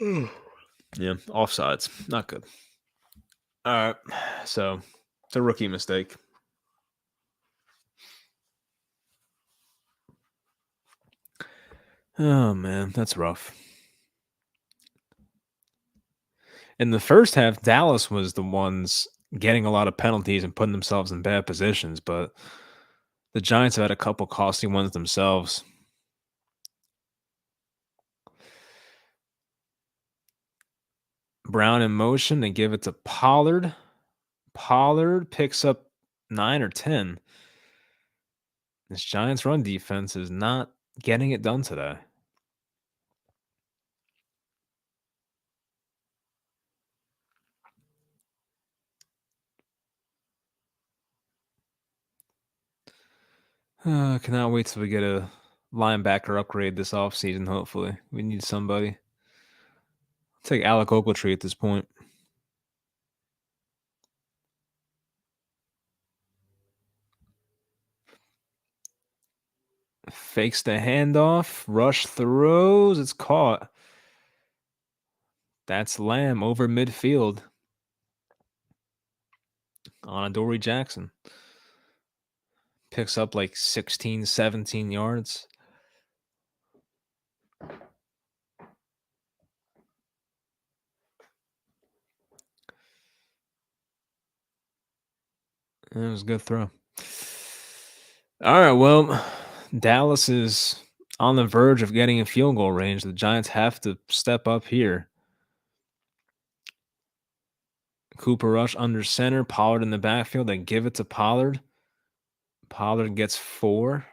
Yeah, offsides. Not good. All right. So it's a rookie mistake. Oh, man. That's rough. In the first half, Dallas was the ones getting a lot of penalties and putting themselves in bad positions, but the Giants have had a couple costly ones themselves. Brown in motion. They give it to Pollard. Pollard picks up 9 or 10. This Giants run defense is not getting it done today. Cannot wait till we get a linebacker upgrade this offseason, hopefully. We need somebody. Take Alec Ogletree at this point. Fakes the handoff. Rush throws. It's caught. That's Lamb over midfield on Adoree Jackson. Picks up like 16, 17 yards. It was a good throw. All right, well, Dallas is on the verge of getting a field goal range. The Giants have to step up here. Cooper Rush under center, Pollard in the backfield. They give it to Pollard. Pollard gets 4.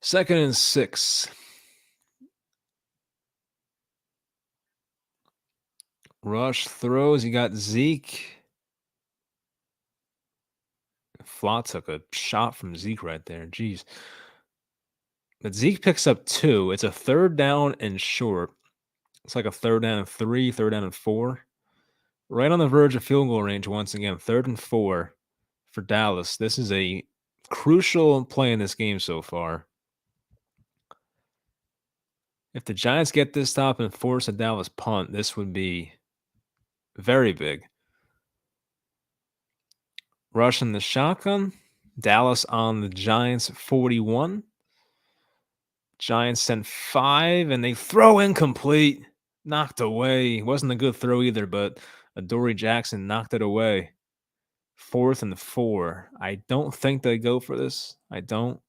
Second and 6. Rush throws. You got Zeke. Flott took a shot from Zeke right there. Jeez. But Zeke picks up 2. It's a 3rd down and short. It's like a 3rd down and 3, 3rd down and 4. Right on the verge of field goal range once again, 3rd and 4 for Dallas. This is a crucial play in this game so far. If the Giants get this stop and force a Dallas punt, this would be very big. Rush in the shotgun. Dallas on the Giants 41. Giants send 5, and they throw incomplete. Knocked away. Wasn't a good throw either, but Adoree Jackson knocked it away. 4th and 4. I don't think they go for this. I don't.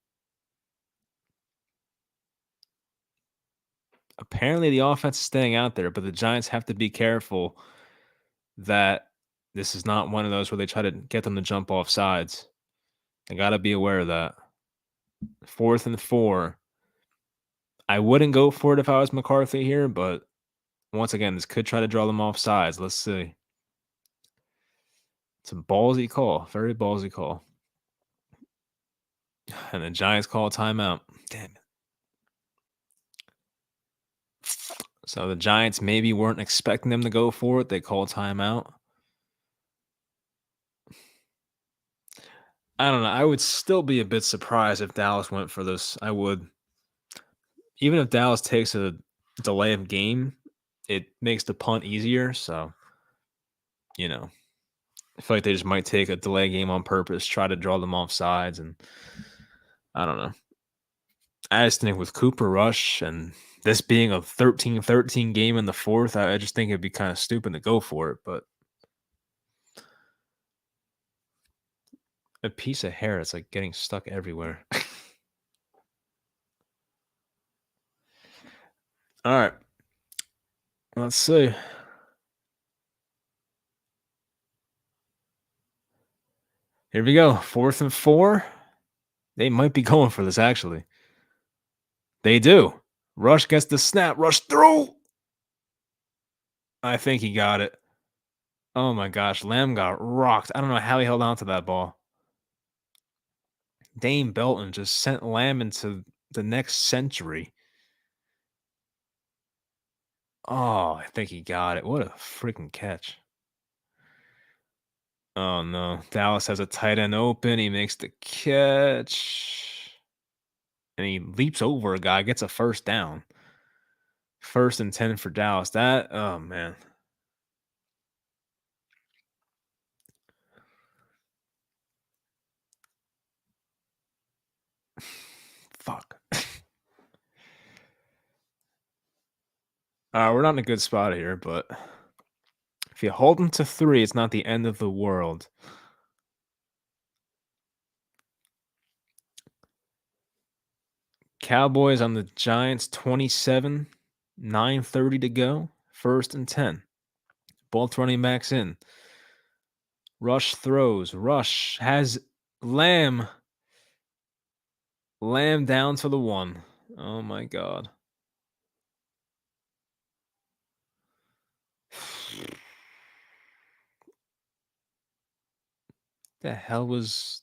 Apparently, the offense is staying out there, but the Giants have to be careful that this is not one of those where they try to get them to jump off sides. They got to be aware of that. 4th and 4. I wouldn't go for it if I was McCarthy here, but once again, this could try to draw them off sides. Let's see. It's a ballsy call. Very ballsy call. And the Giants call a timeout. Damn it. So the Giants maybe weren't expecting them to go for it. They call a timeout. I don't know. I would still be a bit surprised if Dallas went for this. I would. Even if Dallas takes a delay of game, it makes the punt easier. So, I feel like they just might take a delay game on purpose, try to draw them off sides, and I don't know. I just think with Cooper Rush and this being a 13-13 game in the 4th, I just think it'd be kind of stupid to go for it, but a piece of hair is like getting stuck everywhere. All right. Let's see. Here we go. 4th and 4. They might be going for this, actually. They do. Rush gets the snap. Rush through. I think he got it. Oh my gosh. Lamb got rocked. I don't know how he held on to that ball. Dane Belton just sent Lamb into the next century. Oh, I think he got it. What a freaking catch. Oh no. Dallas has a tight end open. He makes the catch. And he leaps over a guy, gets a 1st down. 1st and 10 for Dallas. Oh man. Fuck. We're not in a good spot here, but if you hold them to 3, it's not the end of the world. Cowboys on the Giants 27, 9:30 to go. 1st and 10. Both running backs in. Rush throws. Rush has Lamb. Lamb down to the 1. Oh my god. The hell was.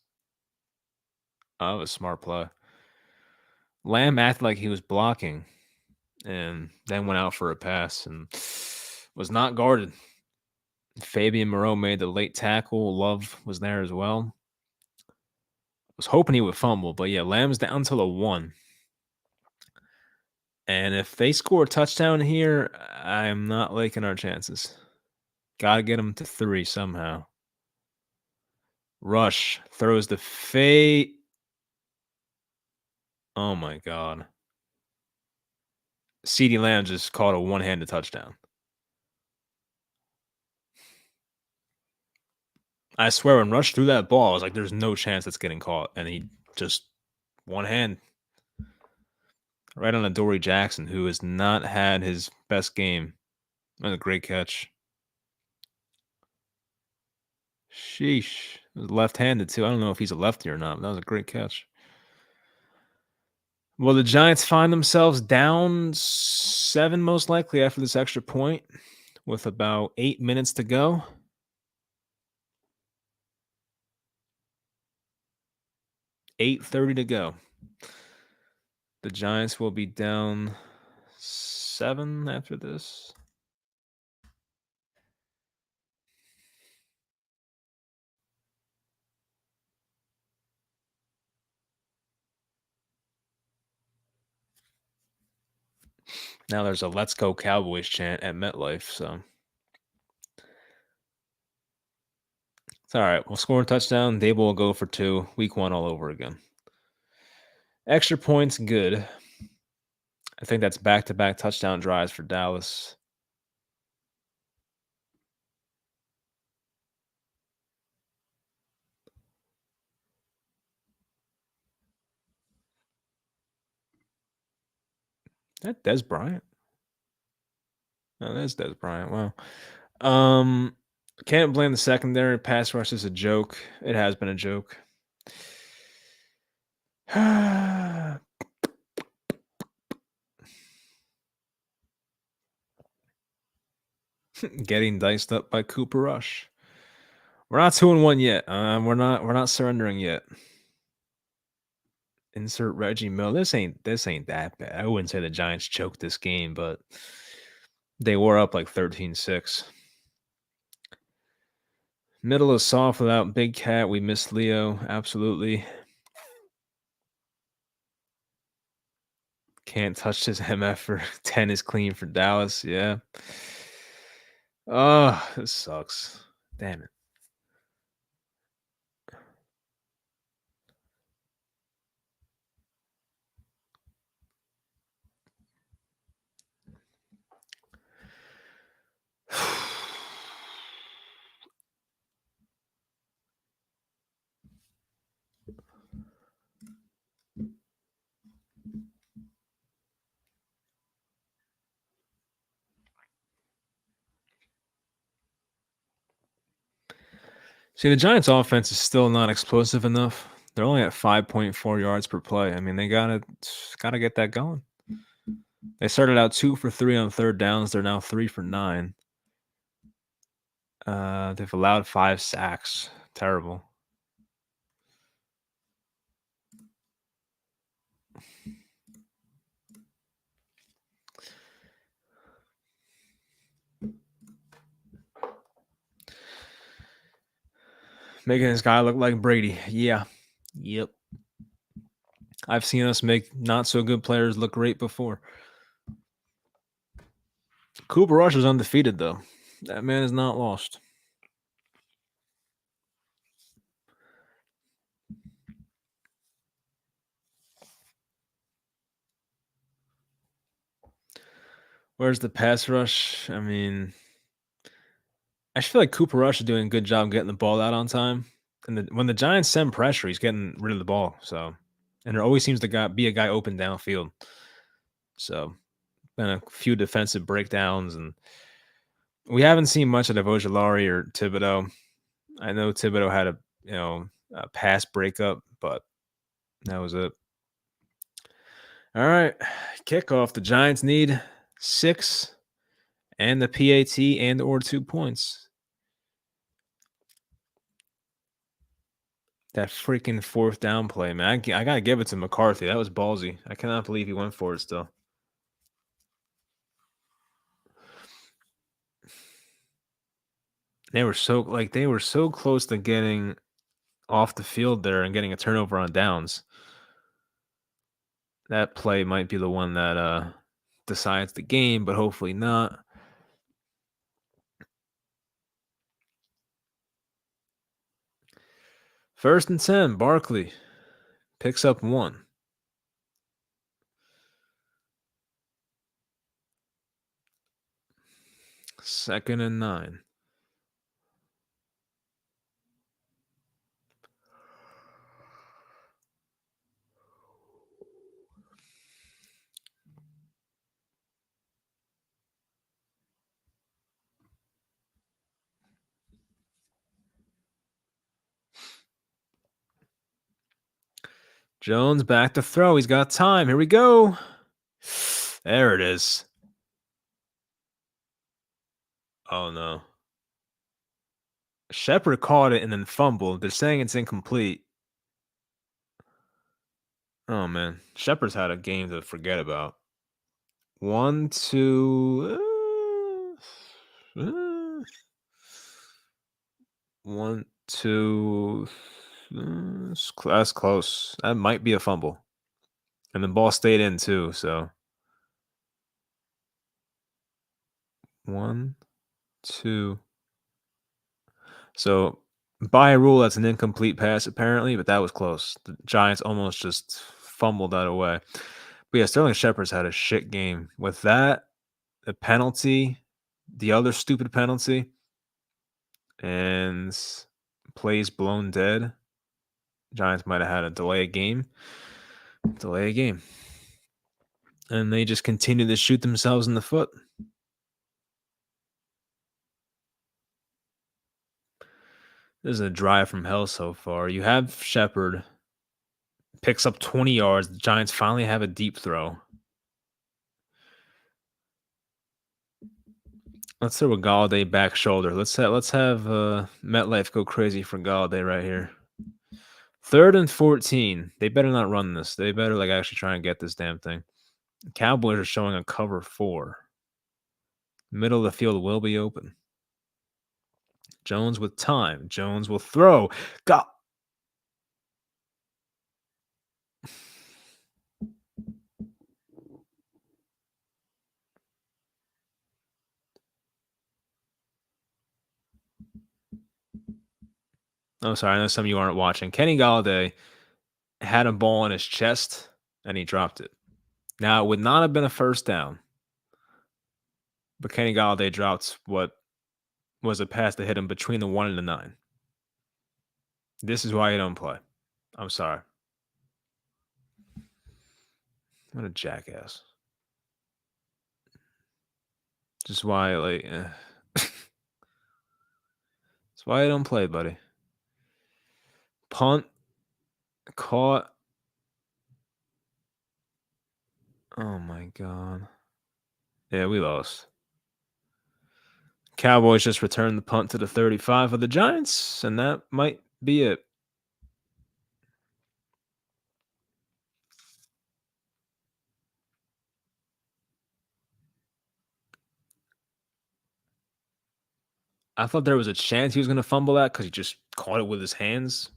Oh, it was a smart play. Lamb acted like he was blocking and then went out for a pass and was not guarded. Fabian Moreau made the late tackle. Love was there as well. Was hoping he would fumble, but yeah, Lamb's down to the 1. And if they score a touchdown here, I am not liking our chances. Got to get them to 3 somehow. Rush throws the fade. Oh my god. CeeDee Lamb just caught a one-handed touchdown. I swear, when Rush threw that ball, I was like, there's no chance it's getting caught. And he just one hand right on Adoree Jackson, who has not had his best game. That was a great catch. Sheesh. It was left-handed, too. I don't know if he's a lefty or not, but that was a great catch. Well, the Giants find themselves down 7 most likely after this extra point with about 8 minutes to go. 8:30 to go. The Giants will be down 7 after this. Now there's a "Let's go Cowboys" chant at MetLife, so it's all right. We'll score a touchdown. Dable will go for 2. Week 1 all over again. Extra points, good. I think that's back-to-back touchdown drives for Dallas. That Des Bryant? Oh, that's Des Bryant. Wow. Can't blame the secondary. Pass rush is a joke. It has been a joke. Getting diced up by Cooper Rush. We're not 2-1 yet. We're not surrendering yet. Insert Reggie Mill. This ain't that bad. I wouldn't say the Giants choked this game, but they were up like 13-6. Middle is soft without Big Cat. We missed Leo. Absolutely. Can't touch this MF for 10 is clean for Dallas. Yeah. Oh, this sucks. Damn it. See, the Giants' offense is still not explosive enough. They're only at 5.4 yards per play. I mean, they gotta get that going. They started out 2 for 3 on third downs. They're now 3 for 9. They've allowed 5 sacks. Terrible. Making this guy look like Brady. Yeah. Yep. I've seen us make not so good players look great before. Cooper Rush is undefeated, though. That man is not lost. Where's the pass rush? I mean, I feel like Cooper Rush is doing a good job getting the ball out on time. And when the Giants send pressure, he's getting rid of the ball. So, and there always seems to be a guy open downfield. So, been a few defensive breakdowns, and we haven't seen much of Ojulari or Thibodeau. I know Thibodeau had a pass breakup, but that was it. All right, kickoff. The Giants need 6 and the PAT and or 2 points. That freaking 4th down play, man. I gotta give it to McCarthy. That was ballsy. I cannot believe he went for it still. They were so close to getting off the field there and getting a turnover on downs. That play might be the one that decides the game, but hopefully not. First and 10, Barkley picks up 1. Second and 9. Jones back to throw. He's got time. Here we go. There it is. Oh, no. Shepard caught it and then fumbled. They're saying it's incomplete. Oh man, Shepard's had a game to forget about. One, two, one, two. That's close. That might be a fumble, and the ball stayed in too. So one, two. So by rule, that's an incomplete pass apparently, but that was close. The Giants almost just fumbled that away. But yeah, Sterling Shepard's had a shit game. With that, the penalty, the other stupid penalty, and plays blown dead. Giants might have had a delay a game. Delay a game. And they just continue to shoot themselves in the foot. This is a drive from hell so far. You have Shepard, picks up 20 yards. The Giants finally have a deep throw. Let's throw a Galladay back shoulder. Let's have MetLife go crazy for Galladay right here. 3rd and 14. They better not run this. They better actually try and get this damn thing. Cowboys are showing a cover 4. Middle of the field will be open. Jones with time. Jones will throw. Got. Oh, sorry. I know some of you aren't watching. Kenny Galladay had a ball in his chest and he dropped it. Now, it would not have been a first down, but Kenny Galladay dropped what was a pass that hit him between the 1 and the 9. This is why you don't play. I'm sorry. What a jackass. Just why, That's why I don't play, buddy. Punt. Caught. Oh, my God. Yeah, we lost. Cowboys just returned the punt to the 35 of the Giants, and that might be it. I thought there was a chance he was going to fumble that because he just caught it with his hands.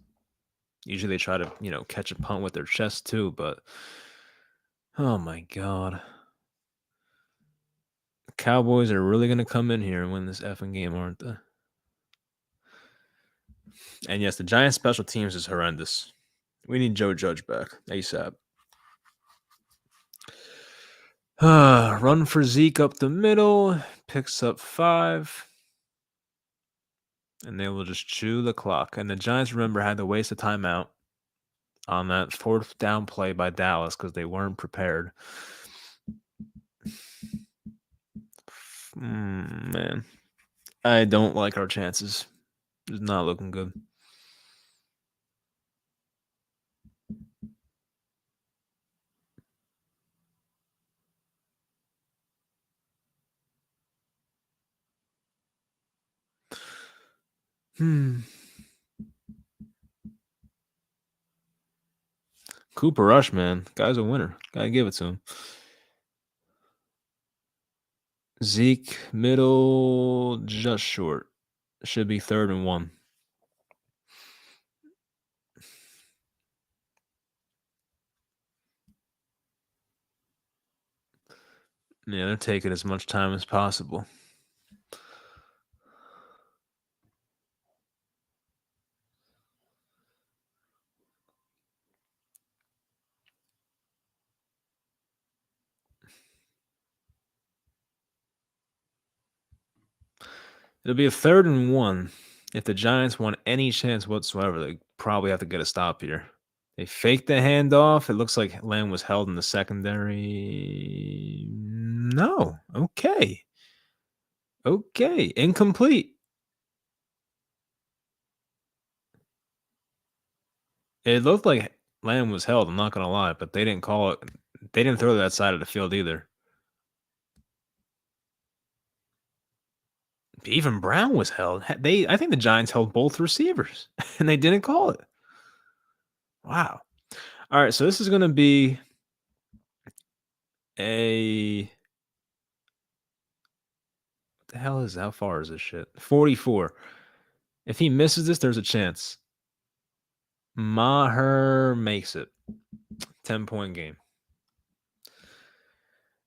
Usually they try to, catch a punt with their chest too, but oh my God. The Cowboys are really going to come in here and win this effing game, aren't they? And yes, the Giants' special teams is horrendous. We need Joe Judge back ASAP. Run for Zeke up the middle, picks up 5. And they will just chew the clock. And the Giants, remember, had to waste a timeout on that 4th down play by Dallas because they weren't prepared. Man, I don't like our chances. It's not looking good. Cooper Rush, man. Guy's a winner. Gotta give it to him. Zeke, middle, just short. Should be 3rd and 1. Yeah, they're taking as much time as possible. It'll be a 3rd and 1. If the Giants want any chance whatsoever, they probably have to get a stop here. They faked the handoff. It looks like Lamb was held in the secondary. No. Okay. Incomplete. It looked like Lamb was held, I'm not going to lie, but they didn't call it. They didn't throw that side of the field either. Even Brown was held. I think the Giants held both receivers, and they didn't call it. Wow. All right, so this is gonna be a what the hell is how far is this shit? 44. If he misses this, there's a chance. Maher makes it. 10-point game.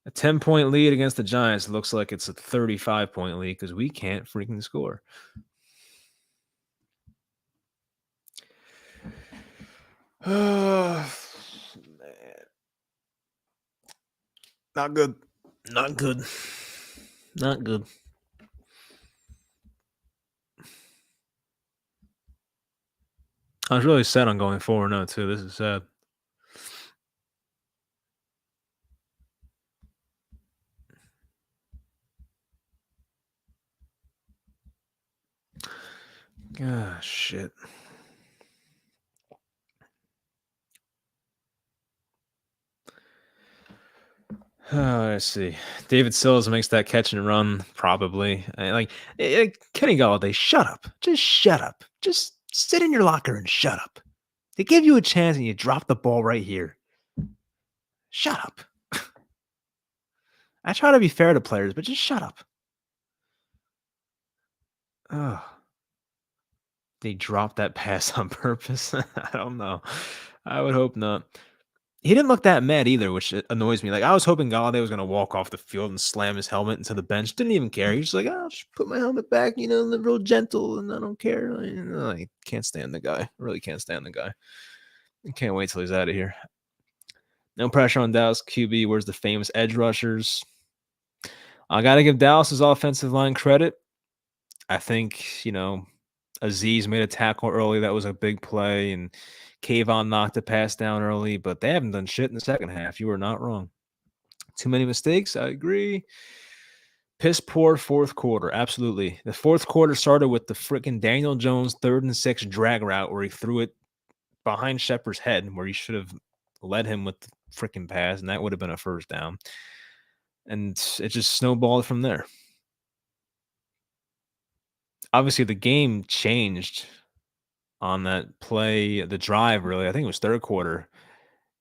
A 10-point lead against the Giants looks like it's a 35-point lead because we can't freaking score. Man. Not good. Not good. Not good. I was really set on going 4-0 too. This is sad. Ah, shit. Let's see. David Sills makes that catch and run, probably. Kenny Galladay, shut up. Just shut up. Just sit in your locker and shut up. They give you a chance and you drop the ball right here. Shut up. I try to be fair to players, but just shut up. Oh, they dropped that pass on purpose. I don't know. I would hope not. He didn't look that mad either, which annoys me. Like, I was hoping Galladay was gonna walk off the field and slam his helmet into the bench. Didn't even care. He's just like, "I'll just put my helmet back, real gentle, and I don't care." I can't stand the guy. I really can't stand the guy. I can't wait till he's out of here. No pressure on Dallas QB. Where's the famous edge rushers? I got to give Dallas's offensive line credit. I think, Aziz made a tackle early. That was a big play. And Kayvon knocked a pass down early, but they haven't done shit in the second half. You are not wrong. Too many mistakes. I agree. Piss poor fourth quarter. Absolutely. The fourth quarter started with the freaking Daniel Jones 3rd and 6 drag route where he threw it behind Shepard's head, where he should have led him with the freaking pass, and that would have been a first down. And it just snowballed from there. Obviously, the game changed on that play, the drive, really. I think it was third quarter.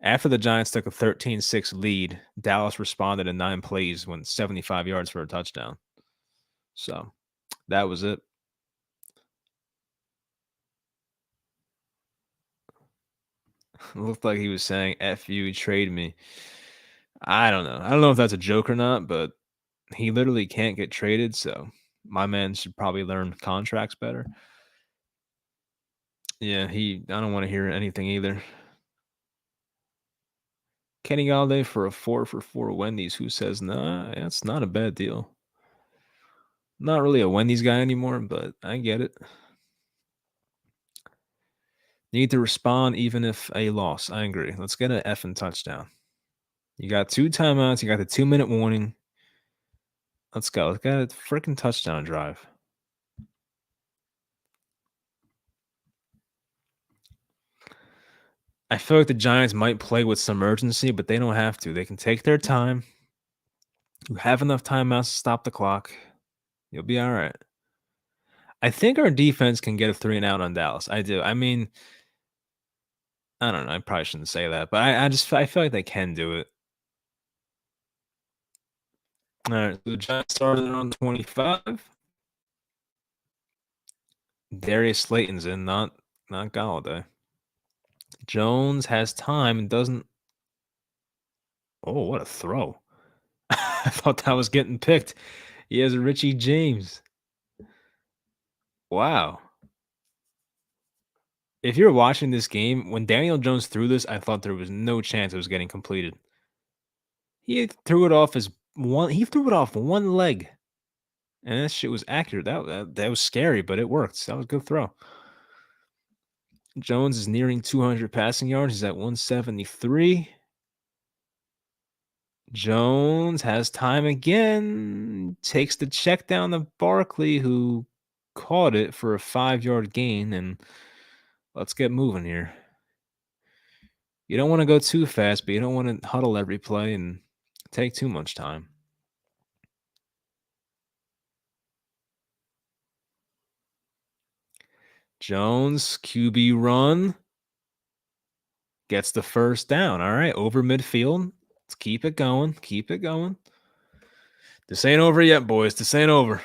After the Giants took a 13-6 lead, Dallas responded in 9 plays, went 75 yards for a touchdown. So that was it. It looked like he was saying, F you, trade me. I don't know. I don't know if that's a joke or not, but he literally can't get traded. So my man should probably learn contracts better. Yeah, I don't want to hear anything either. Kenny Galladay for a 4-for-4 Wendy's. Who says nah? That's not a bad deal. Not really a Wendy's guy anymore, but I get it. Need to respond even if a loss. I agree. Let's get an effing touchdown. You got 2 timeouts. You got the 2-minute warning. Let's go. Let's get a freaking touchdown drive. I feel like the Giants might play with some urgency, but they don't have to. They can take their time. You have enough timeouts to stop the clock. You'll be all right. I think our defense can get a 3 and out on Dallas. I do. I mean, I don't know. I probably shouldn't say that, but I feel like they can do it. All right. So the Giants started on 25. Darius Slayton's in, not Galladay. Jones has time and doesn't. Oh, what a throw! I thought that was getting picked. He has Richie James. Wow. If you're watching this game, when Daniel Jones threw this, I thought there was no chance it was getting completed. He threw it off as one. He threw it off one leg, and that shit was accurate. That was scary, but it worked. That was a good throw. Jones is nearing 200 passing yards. He's at 173. Jones has time again. Takes the check down to Barkley, who caught it for a 5-yard gain. And let's get moving here. You don't want to go too fast, but you don't want to huddle every play and take too much time. Jones, QB run. Gets the first down. All right, over midfield. Let's keep it going. Keep it going. This ain't over yet, boys. This ain't over.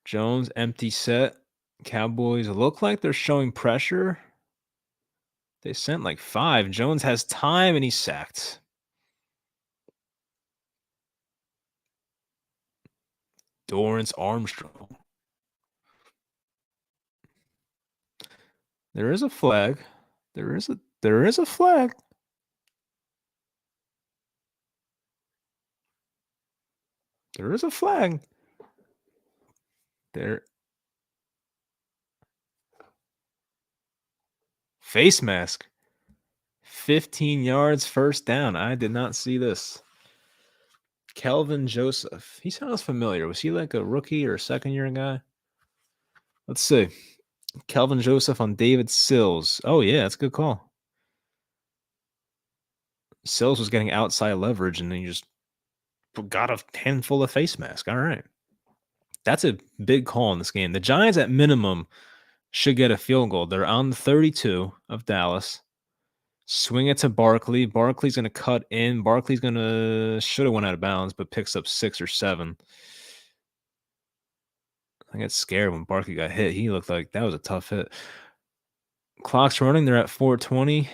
Jones, empty set. Cowboys look like they're showing pressure. They sent like 5. Jones has time and he's sacked. Dorrance Armstrong. There is a flag. There is a flag. There is a flag. There. Face mask. 15 yards, first down. I did not see this. Kelvin Joseph. He sounds familiar. Was he like a rookie or a second-year guy? Let's see. Kelvin Joseph on David Sills. Oh, yeah, that's a good call. Sills was getting outside leverage, and then you just got a handful of face mask. All right. That's a big call in this game. The Giants, at minimum, should get a field goal. They're on the 32 of Dallas. Swing it to Barkley. Barkley's going to cut in. Barkley's going to should have went out of bounds, but picks up 6 or 7. I got scared when Barkley got hit. He looked like that was a tough hit. Clock's running. They're at 4:20.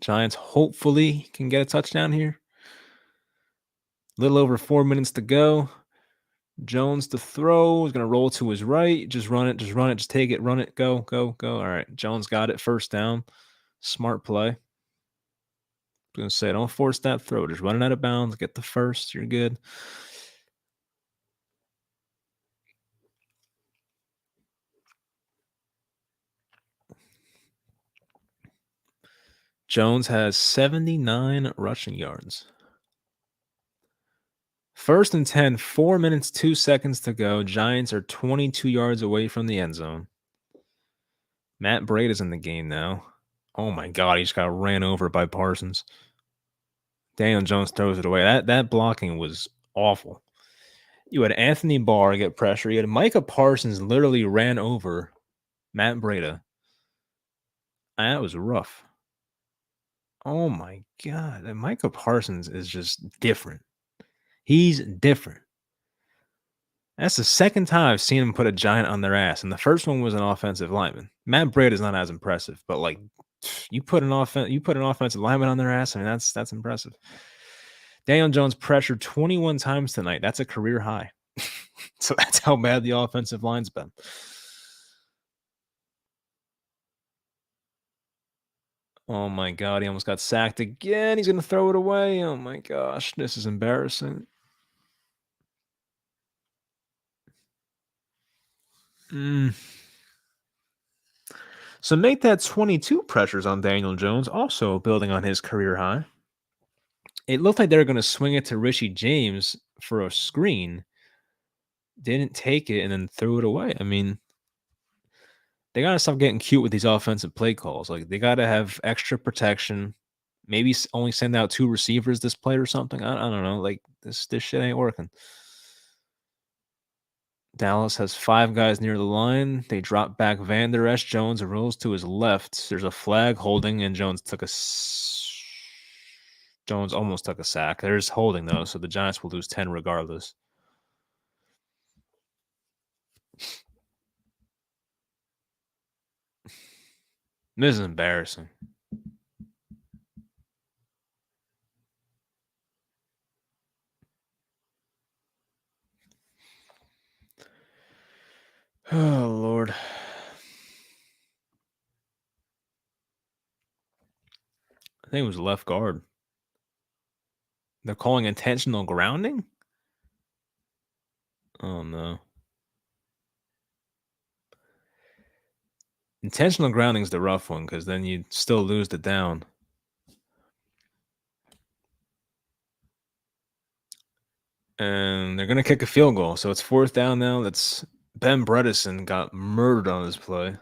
Giants hopefully can get a touchdown here. Little over 4 minutes to go. Jones to throw. Is going to roll to his right. Just run it. Just run it. Just take it. Run it. Go, go, go. All right. Jones got it. First down. Smart play. I was going to say, don't force that throw. Just run it out of bounds. Get the first. You're good. Jones has 79 rushing yards. First and 10, 4 minutes, 2 seconds to go. Giants are 22 yards away from the end zone. Matt Breida's in the game now. Oh my God, he just got ran over by Parsons. Daniel Jones throws it away. That blocking was awful. You had Anthony Barr get pressure. You had Micah Parsons literally ran over Matt Breida. That was rough. Oh my God. Micah Parsons is just different. He's different. That's the second time I've seen him put a Giant on their ass, and the first one was an offensive lineman. Matt Breida is not as impressive, but like you put an offensive lineman on their ass. I mean, that's impressive. Daniel Jones pressured 21 times tonight. That's a career high. So that's how bad the offensive line's been. Oh my God, he almost got sacked again. He's gonna throw it away. Oh my gosh, this is embarrassing. So make that 22 pressures on Daniel Jones, also building on his career high. It looked like they were going to swing it to Richie James for a screen. Didn't take it and then threw it away. I mean, they got to stop getting cute with these offensive play calls. Like, they got to have extra protection. Maybe only send out 2 receivers this play or something. I don't know. Like, this shit ain't working. Dallas has 5 guys near the line. They drop back Van Der Esch. Jones rolls to his left. There's a flag holding, and Jones almost took a sack. There's holding, though, so the Giants will lose 10 regardless. This is embarrassing. Oh, Lord. I think it was left guard. They're calling intentional grounding? Oh, no. Intentional grounding is the rough one because then you still lose the down. And they're going to kick a field goal. So it's 4th down now. That's Ben Bredesen got murdered on this play.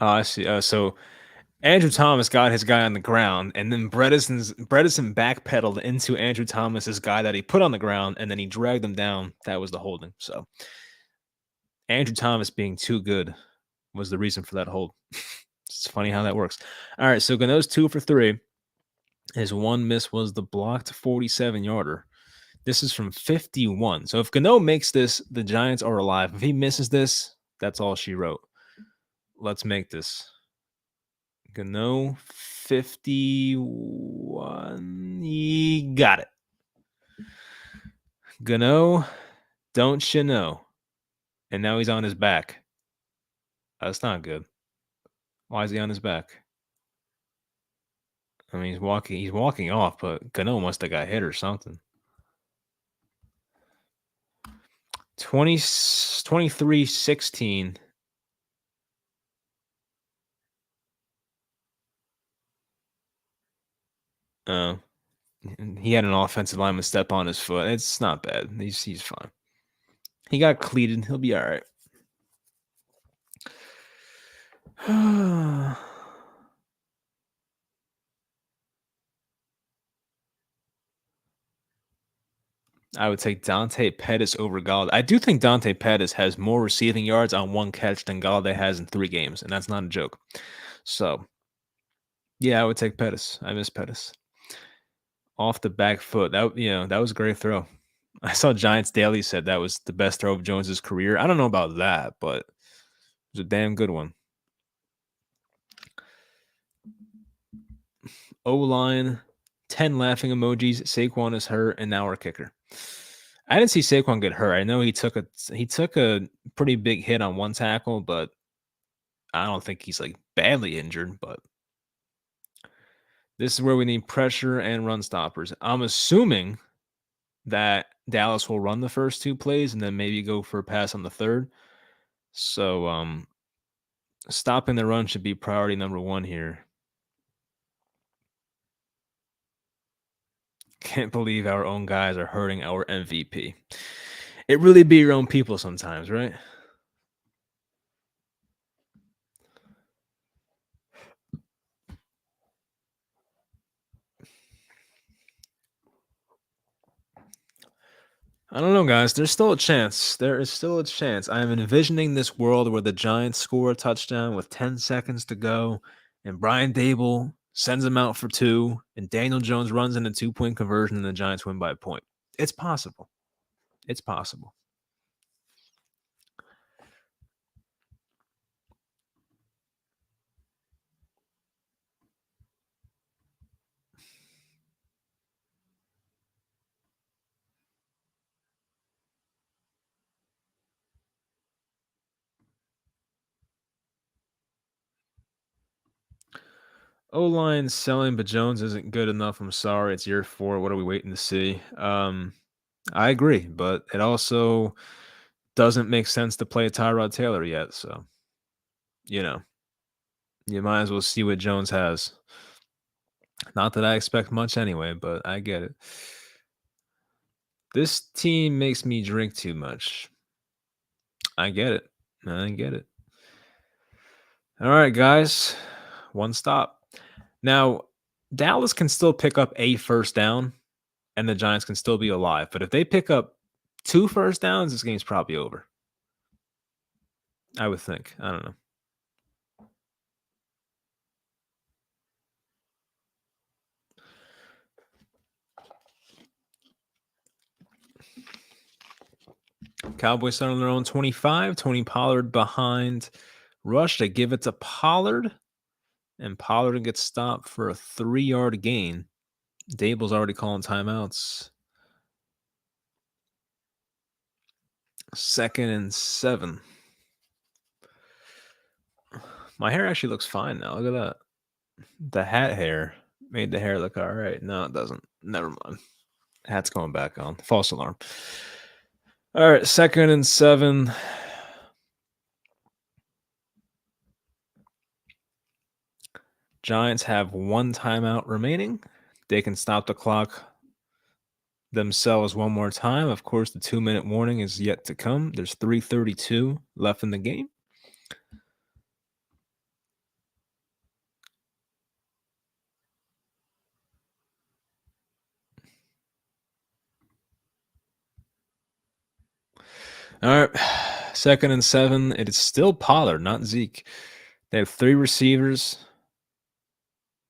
Oh, I see. So Andrew Thomas got his guy on the ground, and then Bredesen backpedaled into Andrew Thomas's guy that he put on the ground, and then he dragged him down. That was the holding. So Andrew Thomas being too good was the reason for that hold. It's funny how that works. All right, so Gano's 2 for 3. His one miss was the blocked 47-yarder. This is from 51. So if Gano makes this, the Giants are alive. If he misses this, that's all she wrote. Let's make this. Gano 51. He got it. Gano, don't you know? And now he's on his back. That's not good. Why is he on his back? I mean, he's walking off, but Gano must have got hit or something. 23-16. Oh, he had an offensive lineman step on his foot. It's not bad. He's fine. He got cleated. He'll be all right. I would take Dante Pettis over Galladay. I do think Dante Pettis has more receiving yards on one catch than Galladay has in 3 games, and that's not a joke. So, yeah, I would take Pettis. I miss Pettis. Off the back foot. That was a great throw. I saw Giants Daily said that was the best throw of Jones's career. I don't know about that, but it was a damn good one. O-line, 10 laughing emojis. Saquon is hurt, and now our kicker. I didn't see Saquon get hurt. I know he took a pretty big hit on one tackle, but I don't think he's like badly injured. But this is where we need pressure and run stoppers. I'm assuming that Dallas will run the first 2 plays and then maybe go for a pass on the third. So stopping the run should be priority number 1 here. Can't believe our own guys are hurting our MVP. It really be your own people sometimes, right? I don't know, guys. There's still a chance. There is still a chance. I am envisioning this world where the Giants score a touchdown with 10 seconds to go, and Brian Dable sends them out for 2, and Daniel Jones runs in a 2-point conversion, and the Giants win by a point. It's possible. It's possible. O-line selling, but Jones isn't good enough. I'm sorry. It's year 4. What are we waiting to see? I agree, but it also doesn't make sense to play Tyrod Taylor yet. So, you know, you might as well see what Jones has. Not that I expect much anyway, but I get it. This team makes me drink too much. I get it. I get it. All right, guys. One stop. Now, Dallas can still pick up a first down, and the Giants can still be alive. But if they pick up 2 first downs, this game's probably over. I would think. I don't know. Cowboys start on their own 25. Tony Pollard behind rush. They give it to Pollard, and Pollard gets stopped for a 3-yard gain. Dable's already calling timeouts. 2nd and 7. My hair actually looks fine now. Look at that. The hat hair made the hair look all right. No, it doesn't. Never mind. Hat's going back on. False alarm. All right, 2nd and 7. Giants have 1 timeout remaining. They can stop the clock themselves one more time. Of course, the 2-minute warning is yet to come. There's 3:32 left in the game. All right. Second and 7. It is still Pollard, not Zeke. They have 3 receivers.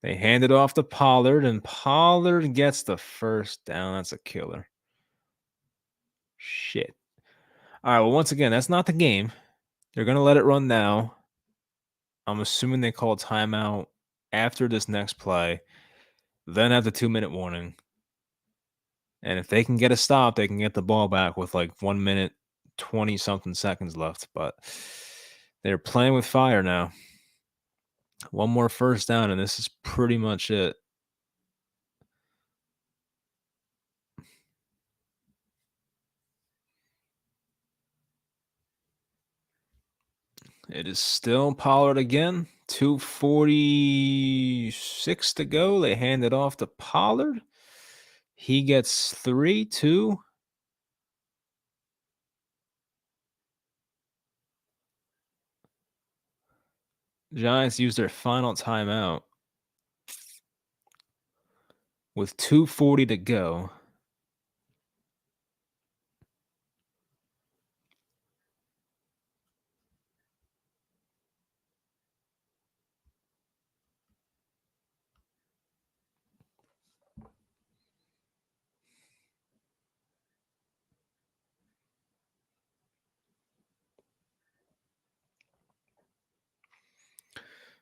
They hand it off to Pollard, and Pollard gets the first down. That's a killer. Shit. All right. Well, once again, that's not the game. They're going to let it run now. I'm assuming they call timeout after this next play, then have the 2-minute warning. And if they can get a stop, they can get the ball back with like 1 minute, 20 something seconds left. But they're playing with fire now. One more first down, and this is pretty much it. It is still Pollard again. 2:46 to go. They hand it off to Pollard. He gets 3, 2. Giants use their final timeout with 2:40 to go.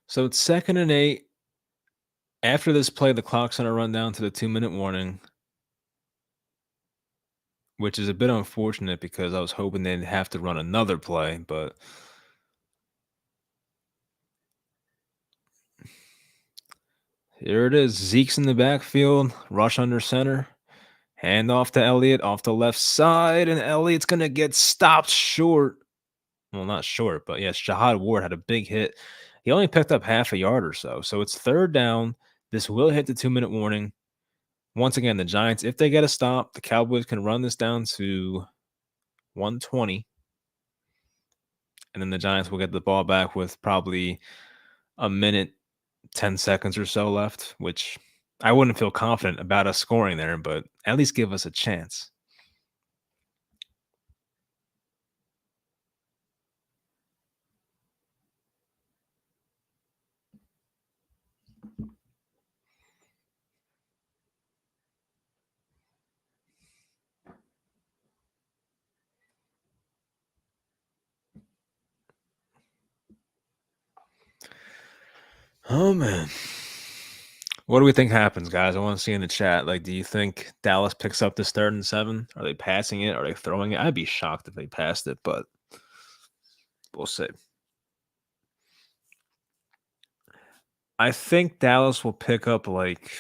So it's 2nd and 8. After this play, the clock's going to run down to the 2-minute warning, which is a bit unfortunate because I was hoping they'd have to run another play, but here it is. Zeke's in the backfield, rush under center, hand off to Elliott off the left side, and Elliott's going to get stopped short. Well, not short, but yes, Shahad Ward had a big hit. He only picked up half a yard or so. So it's 3rd down. This will hit the 2-minute warning. Once again, the Giants, if they get a stop, the Cowboys can run this down to 120. And then the Giants will get the ball back with probably a minute, 10 seconds or so left, which I wouldn't feel confident about us scoring there, but at least give us a chance. Oh, man. What do we think happens, guys? I want to see in the chat. Like, do you think Dallas picks up this 3rd and 7? Are they passing it? Are they throwing it? I'd be shocked if they passed it, but we'll see. I think Dallas will pick up like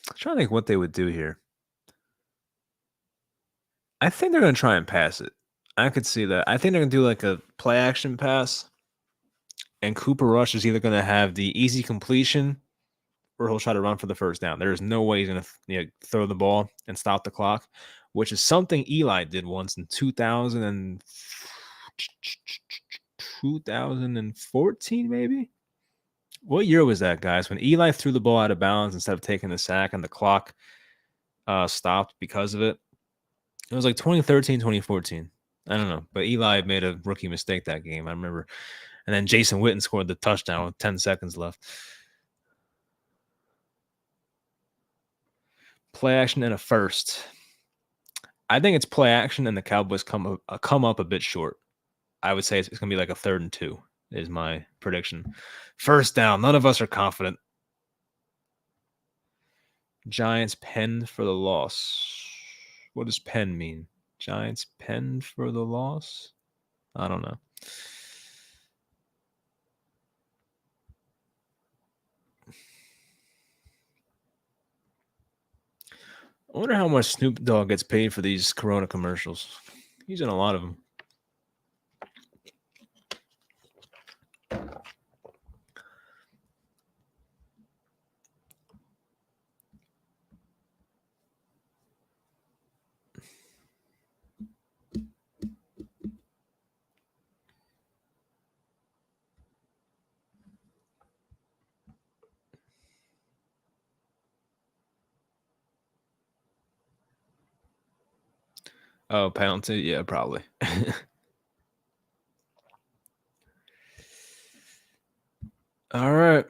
I'm trying to think what they would do here. I think they're going to try and pass it. I could see that. I think they're going to do like a play action pass, and Cooper Rush is either going to have the easy completion or he'll try to run for the first down. There is no way he's going to throw the ball and stop the clock, which is something Eli did once in 2014, maybe. What year was that, guys? When Eli threw the ball out of bounds instead of taking the sack and the clock stopped because of it? It was like 2013, 2014. I don't know, but Eli made a rookie mistake that game. I remember. And then Jason Witten scored the touchdown with 10 seconds left. Play action and a first. I think it's play action, and the Cowboys come up a bit short. I would say it's going to be like a 3rd and 2 is my prediction. First down. None of us are confident. Giants penned for the loss. What does pen mean? Giants penned for the loss? I don't know. I wonder how much Snoop Dogg gets paid for these Corona commercials. He's in a lot of them. Oh, penalty? Yeah, probably. All right.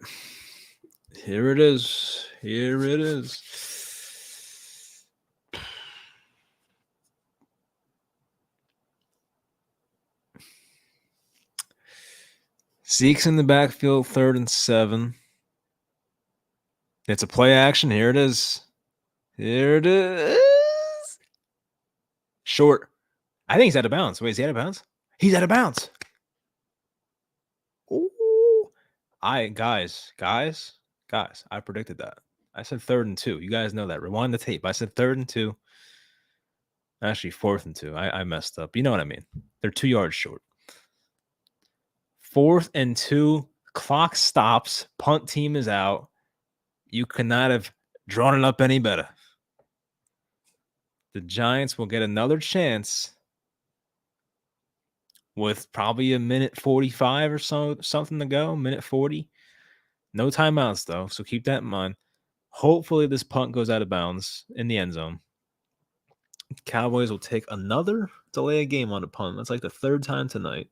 Here it is. Here it is. Zeke's in the backfield, 3rd and 7. It's a play action. Here it is. Here it is. Short. I think he's out of bounds. Wait, is he out of bounds? He's out of bounds. Ooh. Guys, I predicted that. I said 3rd and 2. You guys know that. Rewind the tape. I said 3rd and 2. Actually, 4th and 2. I messed up. You know what I mean. They're 2 yards short. 4th and 2. Clock stops. Punt team is out. You could not have drawn it up any better. The Giants will get another chance with probably a minute 45 or something to go. Minute 40. No timeouts, though, so keep that in mind. Hopefully, this punt goes out of bounds in the end zone. Cowboys will take another delay a game on a punt. That's like the 3rd time tonight.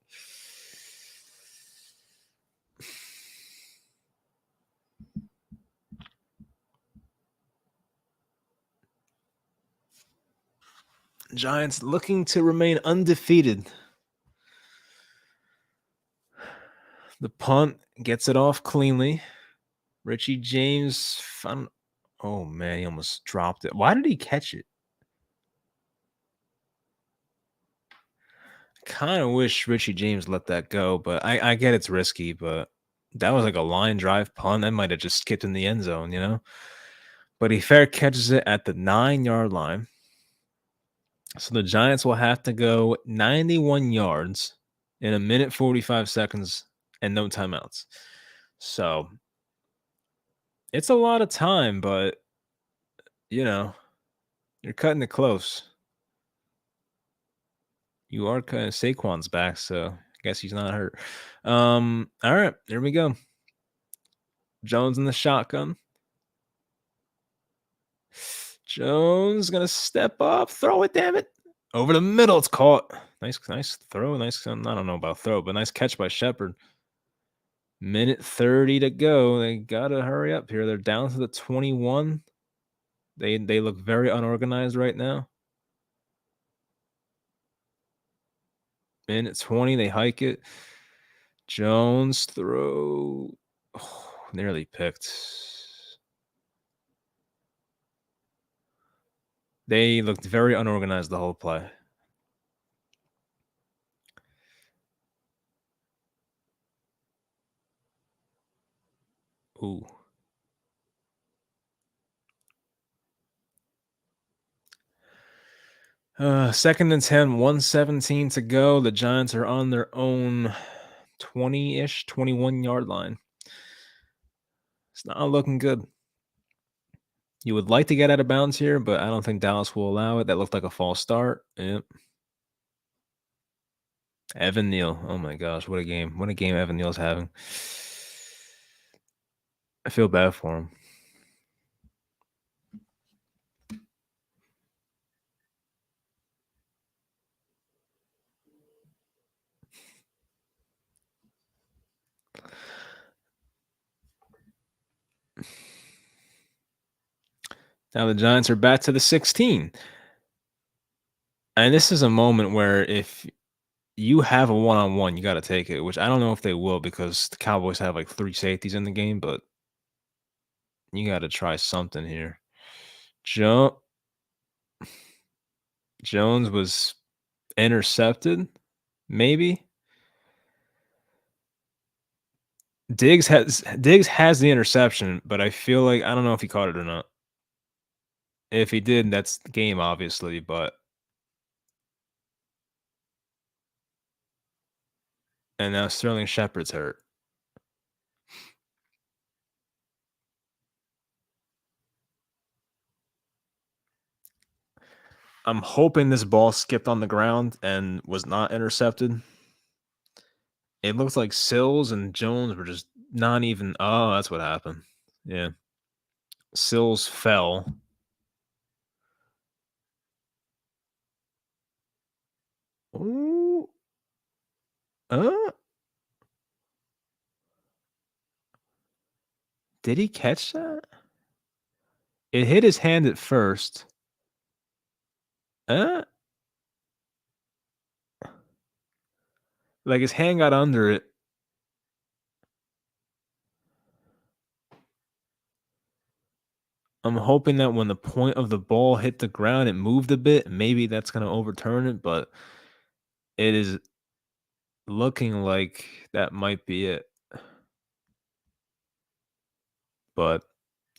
Giants looking to remain undefeated. The punt gets it off cleanly. Richie James, oh man, he almost dropped it. Why did he catch it? Kind of wish Richie James let that go, but I get it's risky, but that was like a line drive punt. That might have just skipped in the end zone, you know? But he fair catches it at the 9-yard line. So the Giants will have to go 91 yards in a minute 45 seconds and no timeouts. So it's a lot of time, but you're cutting it close. You are cutting Saquon's back, so I guess he's not hurt. All right, here we go. Jones in the shotgun. Jones gonna step up, throw it, damn it. Over the middle, it's caught. Nice throw. Nice, I don't know about throw, but nice catch by Shepard. Minute 30 to go. They gotta hurry up here. They're down to the 21. They look very unorganized right now. Minute 20, they hike it. Jones throw. Oh, nearly picked. They looked very unorganized the whole play. Ooh. Second and 10, 1:17 to go. The Giants are on their own 20-ish, 21-yard line. It's not looking good. You would like to get out of bounds here, but I don't think Dallas will allow it. That looked like a false start. Yep. Evan Neal. Oh my gosh, what a game. What a game Evan Neal's having. I feel bad for him. Now the Giants are back to the 16. And this is a moment where if you have a one-on-one, you got to take it, which I don't know if they will because the Cowboys have like 3 safeties in the game, but you got to try something here. Jones was intercepted, maybe. Diggs has the interception, but I feel like I don't know if he caught it or not. If he did, that's the game, obviously, but and now Sterling Shepard's hurt. I'm hoping this ball skipped on the ground and was not intercepted. It looks like Sills and Jones were just not even. Oh, that's what happened. Yeah. Sills fell. Ooh. Uh, did he catch that? It hit his hand at first. Uh, like his hand got under it. I'm hoping that when the point of the ball hit the ground, it moved a bit. Maybe that's gonna overturn it, but it is looking like that might be it. But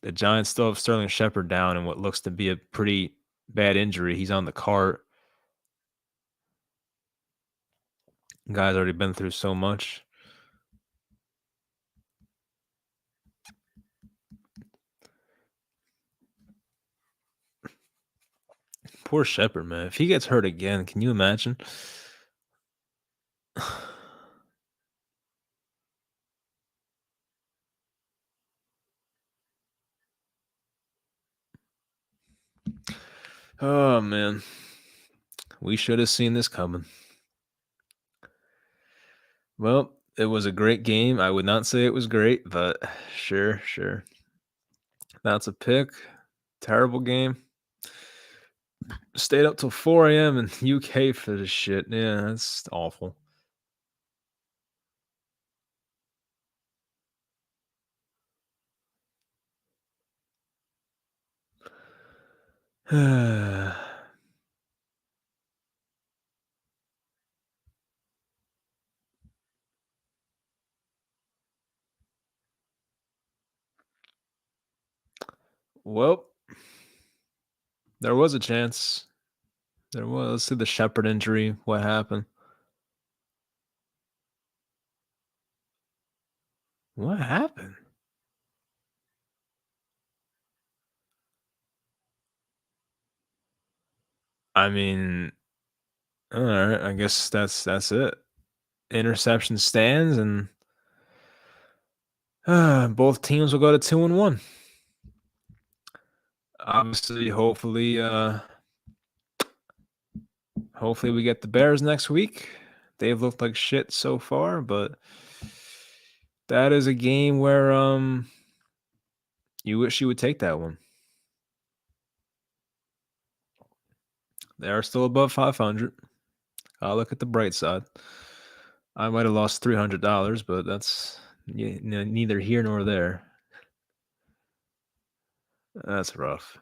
the Giants still have Sterling Shepard down in what looks to be a pretty bad injury. He's on the cart. Guy's already been through so much. Poor Shepard, man. If he gets hurt again, can you imagine? Oh man. We should have seen this coming. Well, it was a great game. I would not say it was great, but sure, sure. That's a pick. Terrible game. Stayed up till 4 a.m. in UK for this shit. Yeah, that's awful. Well, there was a chance. There was. Let's see the Shepard injury. What happened? What happened? I mean, all right. I guess that's it. Interception stands, and both teams will go to 2-1. Obviously, hopefully we get the Bears next week. They've looked like shit so far, but that is a game where you wish you would take that one. They are still above 500. I'll look at the bright side. I might have lost $300, but that's neither here nor there. That's rough.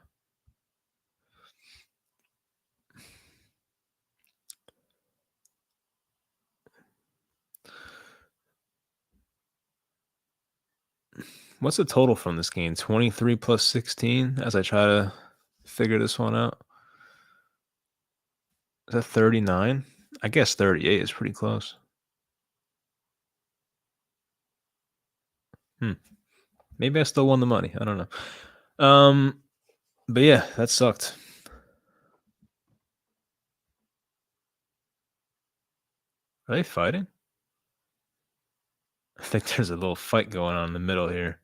What's the total from this game? 23 plus 16 as I try to figure this one out. Is that 39? I guess 38 is pretty close. Maybe I still won the money. I don't know. But yeah, that sucked. Are they fighting? I think there's a little fight going on in the middle here.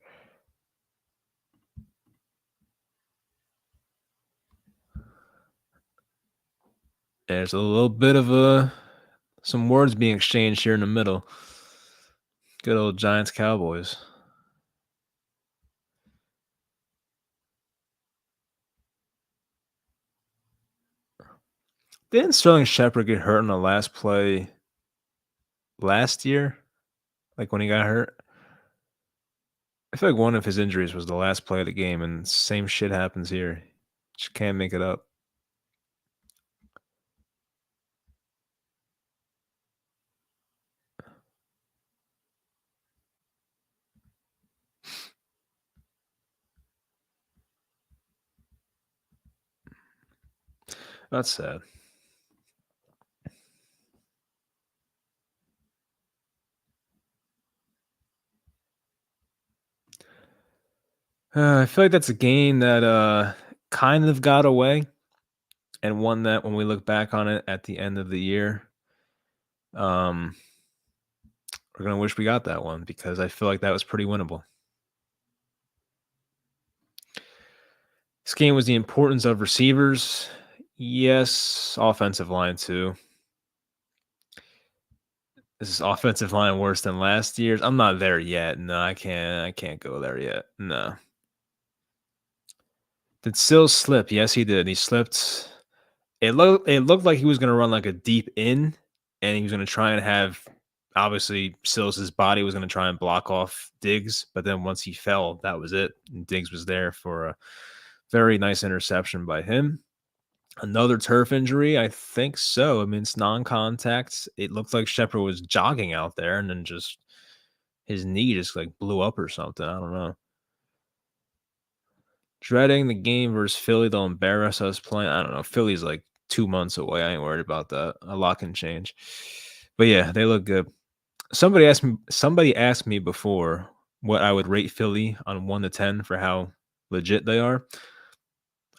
There's a little bit of some words being exchanged here in the middle. Good old Giants Cowboys. Didn't Sterling Shepard get hurt in the last play last year? Like when he got hurt? I feel like one of his injuries was the last play of the game, and same shit happens here. Just can't make it up. That's sad. I feel like that's a game that kind of got away, and one that when we look back on it at the end of the year, um, we're gonna wish we got that one because I feel like that was pretty winnable. This game was the importance of receivers. Yes, offensive line too. Is this offensive line worse than last year's? I'm not there yet. No, I can't go there yet. No. Did Sills slip? Yes, he did. He slipped. It looked like he was gonna run like a deep in, and he was gonna try and have obviously Sills's body was gonna try and block off Diggs, but then once he fell, that was it. And Diggs was there for a very nice interception by him. Another turf injury? I think so. I mean, it's non-contact. It looked like Shepard was jogging out there, and then just his knee just like blew up or something. I don't know. Dreading the game versus Philly. They'll embarrass us playing. I don't know. Philly's like 2 months away. I ain't worried about that. A lot can change. But yeah, they look good. Somebody asked me before what I would rate Philly on 1 to 10 for how legit they are.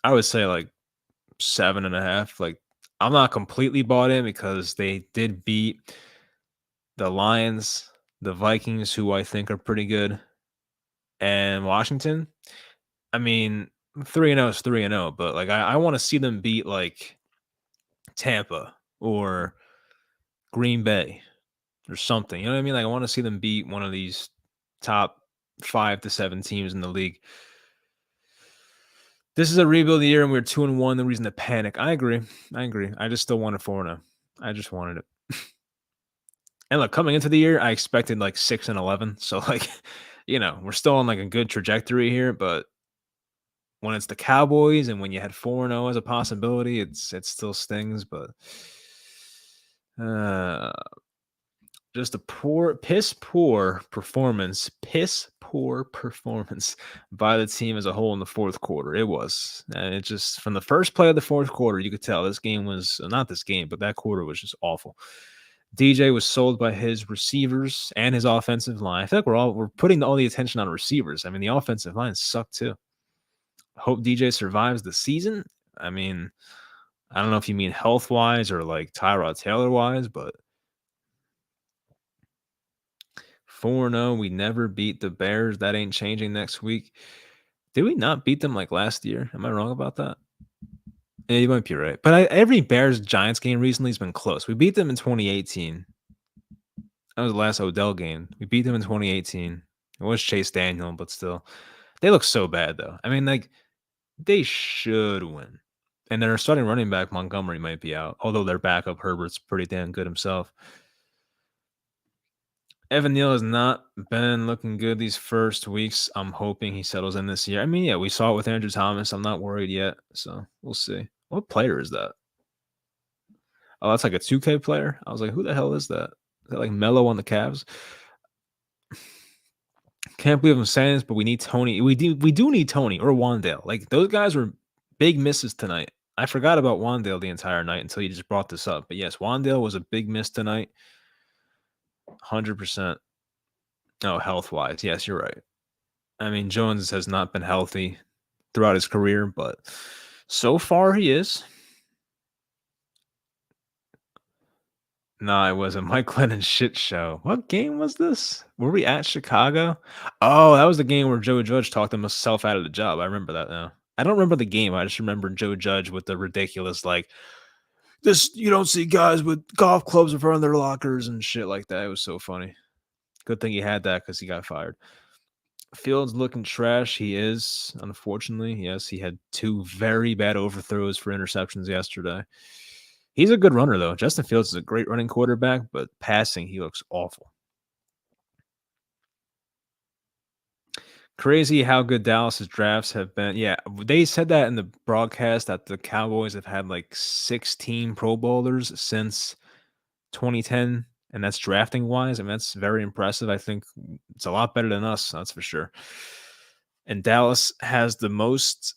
I would say like 7.5. Like I'm not completely bought in because they did beat the Lions, the Vikings, who I think are pretty good, and Washington. I mean, 3-0 is 3-0, but like I want to see them beat like Tampa or Green Bay or something. You know what I mean? Like I want to see them beat one of these top 5 to 7 teams in the league. This is a rebuild year, and we're 2-1. The reason to panic. I agree. I agree. I just still wanted 4-0. I just wanted it. And look, coming into the year, I expected like 6-11. So like, we're still on like a good trajectory here, but when it's the Cowboys and when you had 4-0 as a possibility, it still stings, but uh just a piss poor performance by the team as a whole in the fourth quarter. It was. And it just from the first play of the fourth quarter, you could tell this game was not this game, but that quarter was just awful. DJ was sold by his receivers and his offensive line. I feel like we're putting all the attention on receivers. I mean, the offensive line sucked too. Hope DJ survives the season. I mean, I don't know if you mean health wise or like Tyrod Taylor wise, but 4-0. We never beat the Bears. That ain't changing next week. Did we not beat them like last year? Am I wrong about that? Yeah, you might be right. But every Bears Giants game recently has been close. We beat them in 2018. That was the last Odell game. We beat them in 2018. It was Chase Daniel, but still. They look so bad though. I mean, like they should win. And their starting running back Montgomery might be out, although their backup Herbert's pretty damn good himself. Evan Neal has not been looking good these first weeks. I'm hoping he settles in this year. I mean, yeah, we saw it with Andrew Thomas. I'm not worried yet, so we'll see. What player is that? Oh, that's like a 2K player. I was like, who the hell is that? Is that like Mello on the Cavs? Can't believe I'm saying this, but we need Tony. We do need Tony or Wandale. Like those guys were big misses tonight. I forgot about Wandale the entire night until you just brought this up. But yes, Wandale was a big miss tonight. 100%. Oh, health wise, yes, you're right. I mean, Jones has not been healthy throughout his career, but so far he is. Nah, it was a Mike Glennon shit show. What game was this? Were we at Chicago? Oh, that was the game where Joe Judge talked himself out of the job. I remember that now. I don't remember the game. I just remember Joe Judge with the ridiculous, like, this, you don't see guys with golf clubs in front of their lockers and shit like that. It was so funny. Good thing he had that because he got fired. Fields looking trash. He is, unfortunately. Yes, he had 2 very bad overthrows for interceptions yesterday. He's a good runner, though. Justin Fields is a great running quarterback, but passing, he looks awful. Crazy how good Dallas's drafts have been. Yeah, they said that in the broadcast that the Cowboys have had like 16 Pro Bowlers since 2010, and that's drafting wise. I mean, that's very impressive. I think it's a lot better than us, that's for sure. And Dallas has the most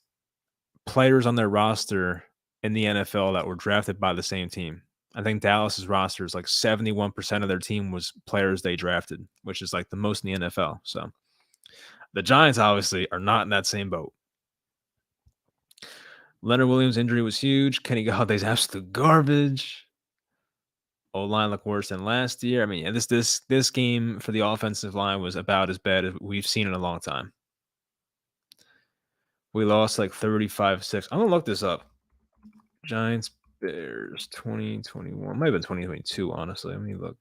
players on their roster in the NFL that were drafted by the same team. I think Dallas's roster is like 71% of their team was players they drafted, which is like the most in the NFL. So the Giants obviously are not in that same boat. Leonard Williams' injury was huge. Kenny Galladay's absolute garbage. O-line looked worse than last year. I mean, yeah, this game for the offensive line was about as bad as we've seen in a long time. We lost like 35-6. I'm gonna look this up. Giants, Bears, 2021. Might have been 2022, honestly. Let me look.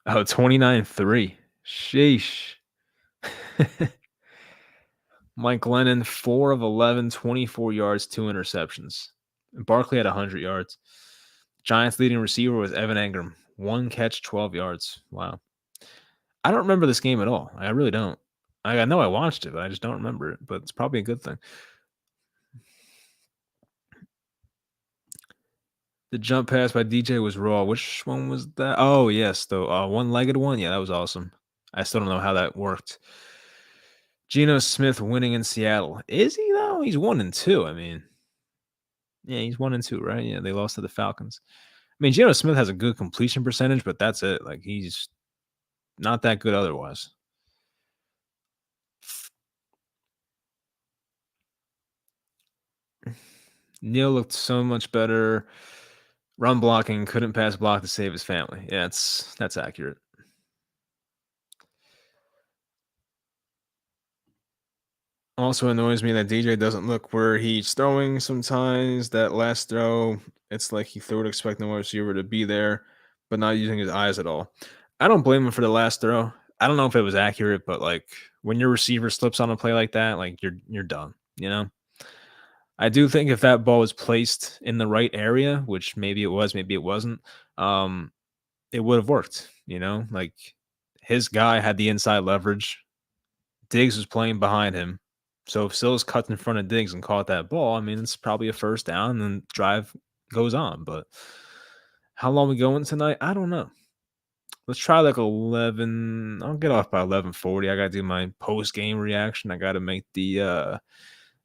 Oh, 29-3. Sheesh. Mike Lennon, 4 of 11, 24 yards, 2 interceptions. Barkley had 100 yards. Giants' leading receiver was Evan Engram. 1 catch, 12 yards. Wow. I don't remember this game at all. I really don't. I know I watched it, but I just don't remember it. But it's probably a good thing. The jump pass by DJ was raw. Which one was that? Oh, yes, the one-legged one. Yeah, that was awesome. I still don't know how that worked. Geno Smith winning in Seattle. Is he though? He's 1-2. I mean, yeah, he's 1-2, right? Yeah, they lost to the Falcons. I mean, Geno Smith has a good completion percentage, but that's it. Like he's not that good otherwise. Neil looked so much better. Run blocking, couldn't pass block to save his family. Yeah, that's accurate. Also annoys me that DJ doesn't look where he's throwing sometimes. That last throw, it's like he threw it expecting the receiver to be there, but not using his eyes at all. I don't blame him for the last throw. I don't know if it was accurate, but like when your receiver slips on a play like that, like you're done, you know? I do think if that ball was placed in the right area, which maybe it was, maybe it wasn't, um, it would have worked, you know? Like his guy had the inside leverage. Diggs was playing behind him. So if Sills cuts in front of Diggs and caught that ball, I mean, it's probably a first down and drive goes on. But how long we going tonight? I don't know. Let's try like 11. I'll get off by 11:40. I got to do my post game reaction. I got to make the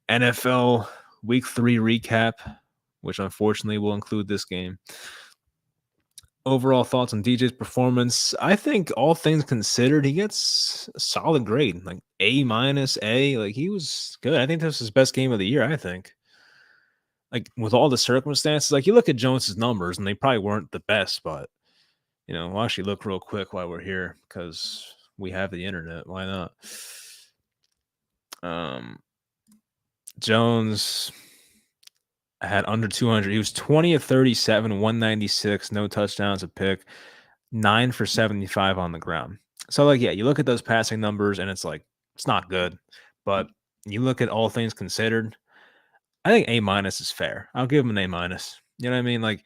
NFL Week 3 recap, which unfortunately will include this game. Overall thoughts on DJ's performance. I think all things considered, he gets a solid grade, like A minus A. Like he was good. I think this was his best game of the year. I think, like with all the circumstances, like you look at Jones's numbers, and they probably weren't the best, but we'll actually look real quick while we're here because we have the internet. Why not? Um, Jones had under 200. He was 20 of 37, 196, no touchdowns, a pick. 9 for 75 on the ground. So, like, yeah, you look at those passing numbers and it's like, it's not good. But you look at all things considered, I think A minus is fair. I'll give him an A minus. You know what I mean? Like,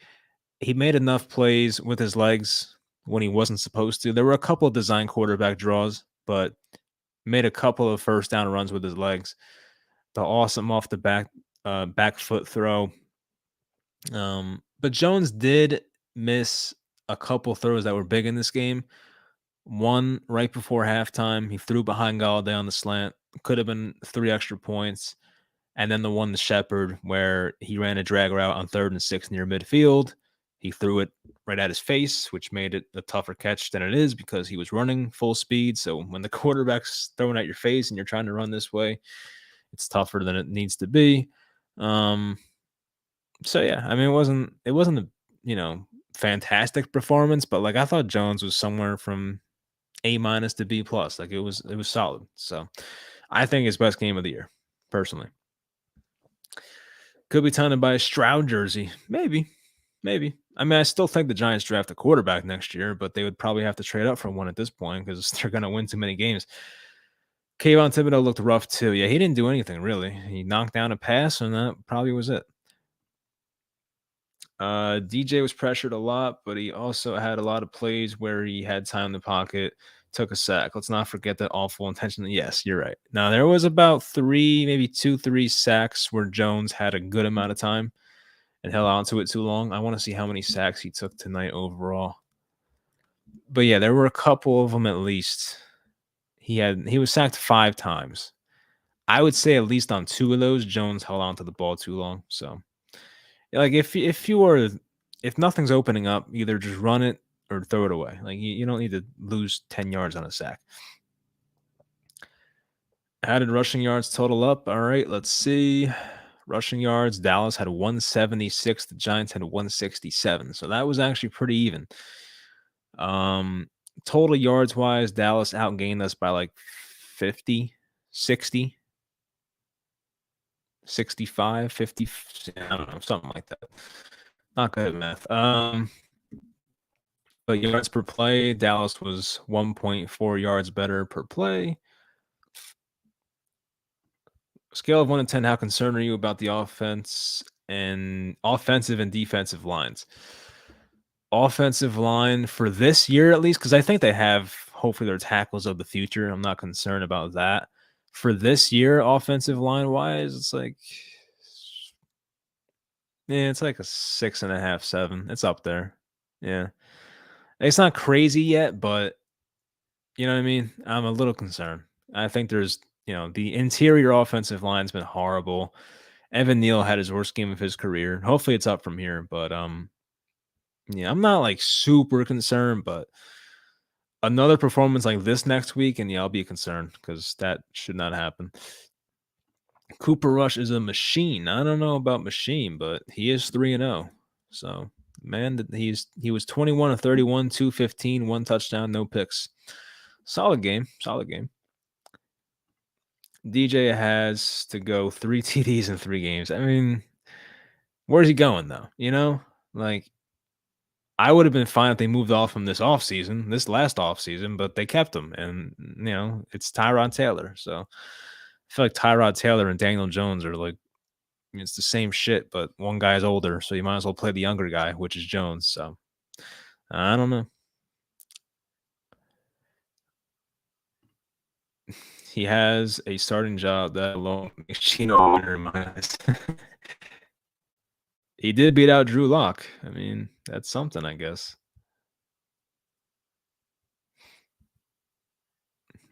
he made enough plays with his legs when he wasn't supposed to. There were a couple of design quarterback draws, but made a couple of first down runs with his legs. The awesome off the back foot throw. But Jones did miss a couple throws that were big in this game. One right before halftime, he threw behind Galladay on the slant. Could have been 3 extra points. And then the one to Shepard where he ran a drag route on 3rd and 6 near midfield. He threw it right at his face, which made it a tougher catch than it is because he was running full speed. So when the quarterback's throwing at your face and you're trying to run this way, it's tougher than it needs to be. So yeah, I mean it wasn't a, fantastic performance, but like I thought Jones was somewhere from A minus to B plus. Like it was solid. So I think his best game of the year, personally. Could be time to buy a Stroud jersey. Maybe. Maybe. I mean, I still think the Giants draft a quarterback next year, but they would probably have to trade up for one at this point because they're gonna win too many games. Kayvon Thibodeau looked rough too. Yeah, he didn't do anything really. He knocked down a pass, and that probably was it. DJ was pressured a lot, but he also had a lot of plays where he had time in the pocket, took a sack. Let's not forget that awful intention. Yes, you're right. Now there was about 3, maybe 2, 3 sacks where Jones had a good amount of time and held on to it too long. I want to see how many sacks he took tonight overall. But yeah, there were a couple of them at least. He was sacked 5 times. I would say at least on 2 of those, Jones held on to the ball too long. So like if nothing's opening up, either just run it or throw it away. Like you don't need to lose 10 yards on a sack. How did rushing yards total up? All right, let's see. Rushing yards, Dallas had 176, the Giants had 167. So that was actually pretty even. Total yards wise, Dallas outgained us by like 50, 60, 65, 50. I don't know, something like that. Not good at math. But yards per play, Dallas was 1.4 yards better per play. Scale of 1 to 10, how concerned are you about the offensive and defensive lines? Offensive line for this year, at least, because I think they have hopefully their tackles of the future. I'm not concerned about that. For this year, offensive line wise, it's like, yeah, it's like a 6.5, 7. It's up there. Yeah. It's not crazy yet, but you know what I mean? I'm a little concerned. I think the interior offensive line's been horrible. Evan Neal had his worst game of his career. Hopefully it's up from here, but yeah, I'm not like super concerned, but another performance like this next week, and yeah, I'll be concerned because that should not happen. Cooper Rush is a machine. I don't know about machine, but he is 3-0. So man, he was 21 of 31, 215, one touchdown, no picks. Solid game. Solid game. DJ has to go 3 TDs in 3 games. I mean, where's he going though? Like I would have been fine if they moved off him this last offseason, but they kept him. And, it's Tyrod Taylor. So I feel like Tyrod Taylor and Daniel Jones are like, it's the same shit, but one guy's older. So you might as well play the younger guy, which is Jones. So I don't know. He has a starting job that alone makes Chino a winner in my eyes. He did beat out Drew Lock. I mean, that's something, I guess.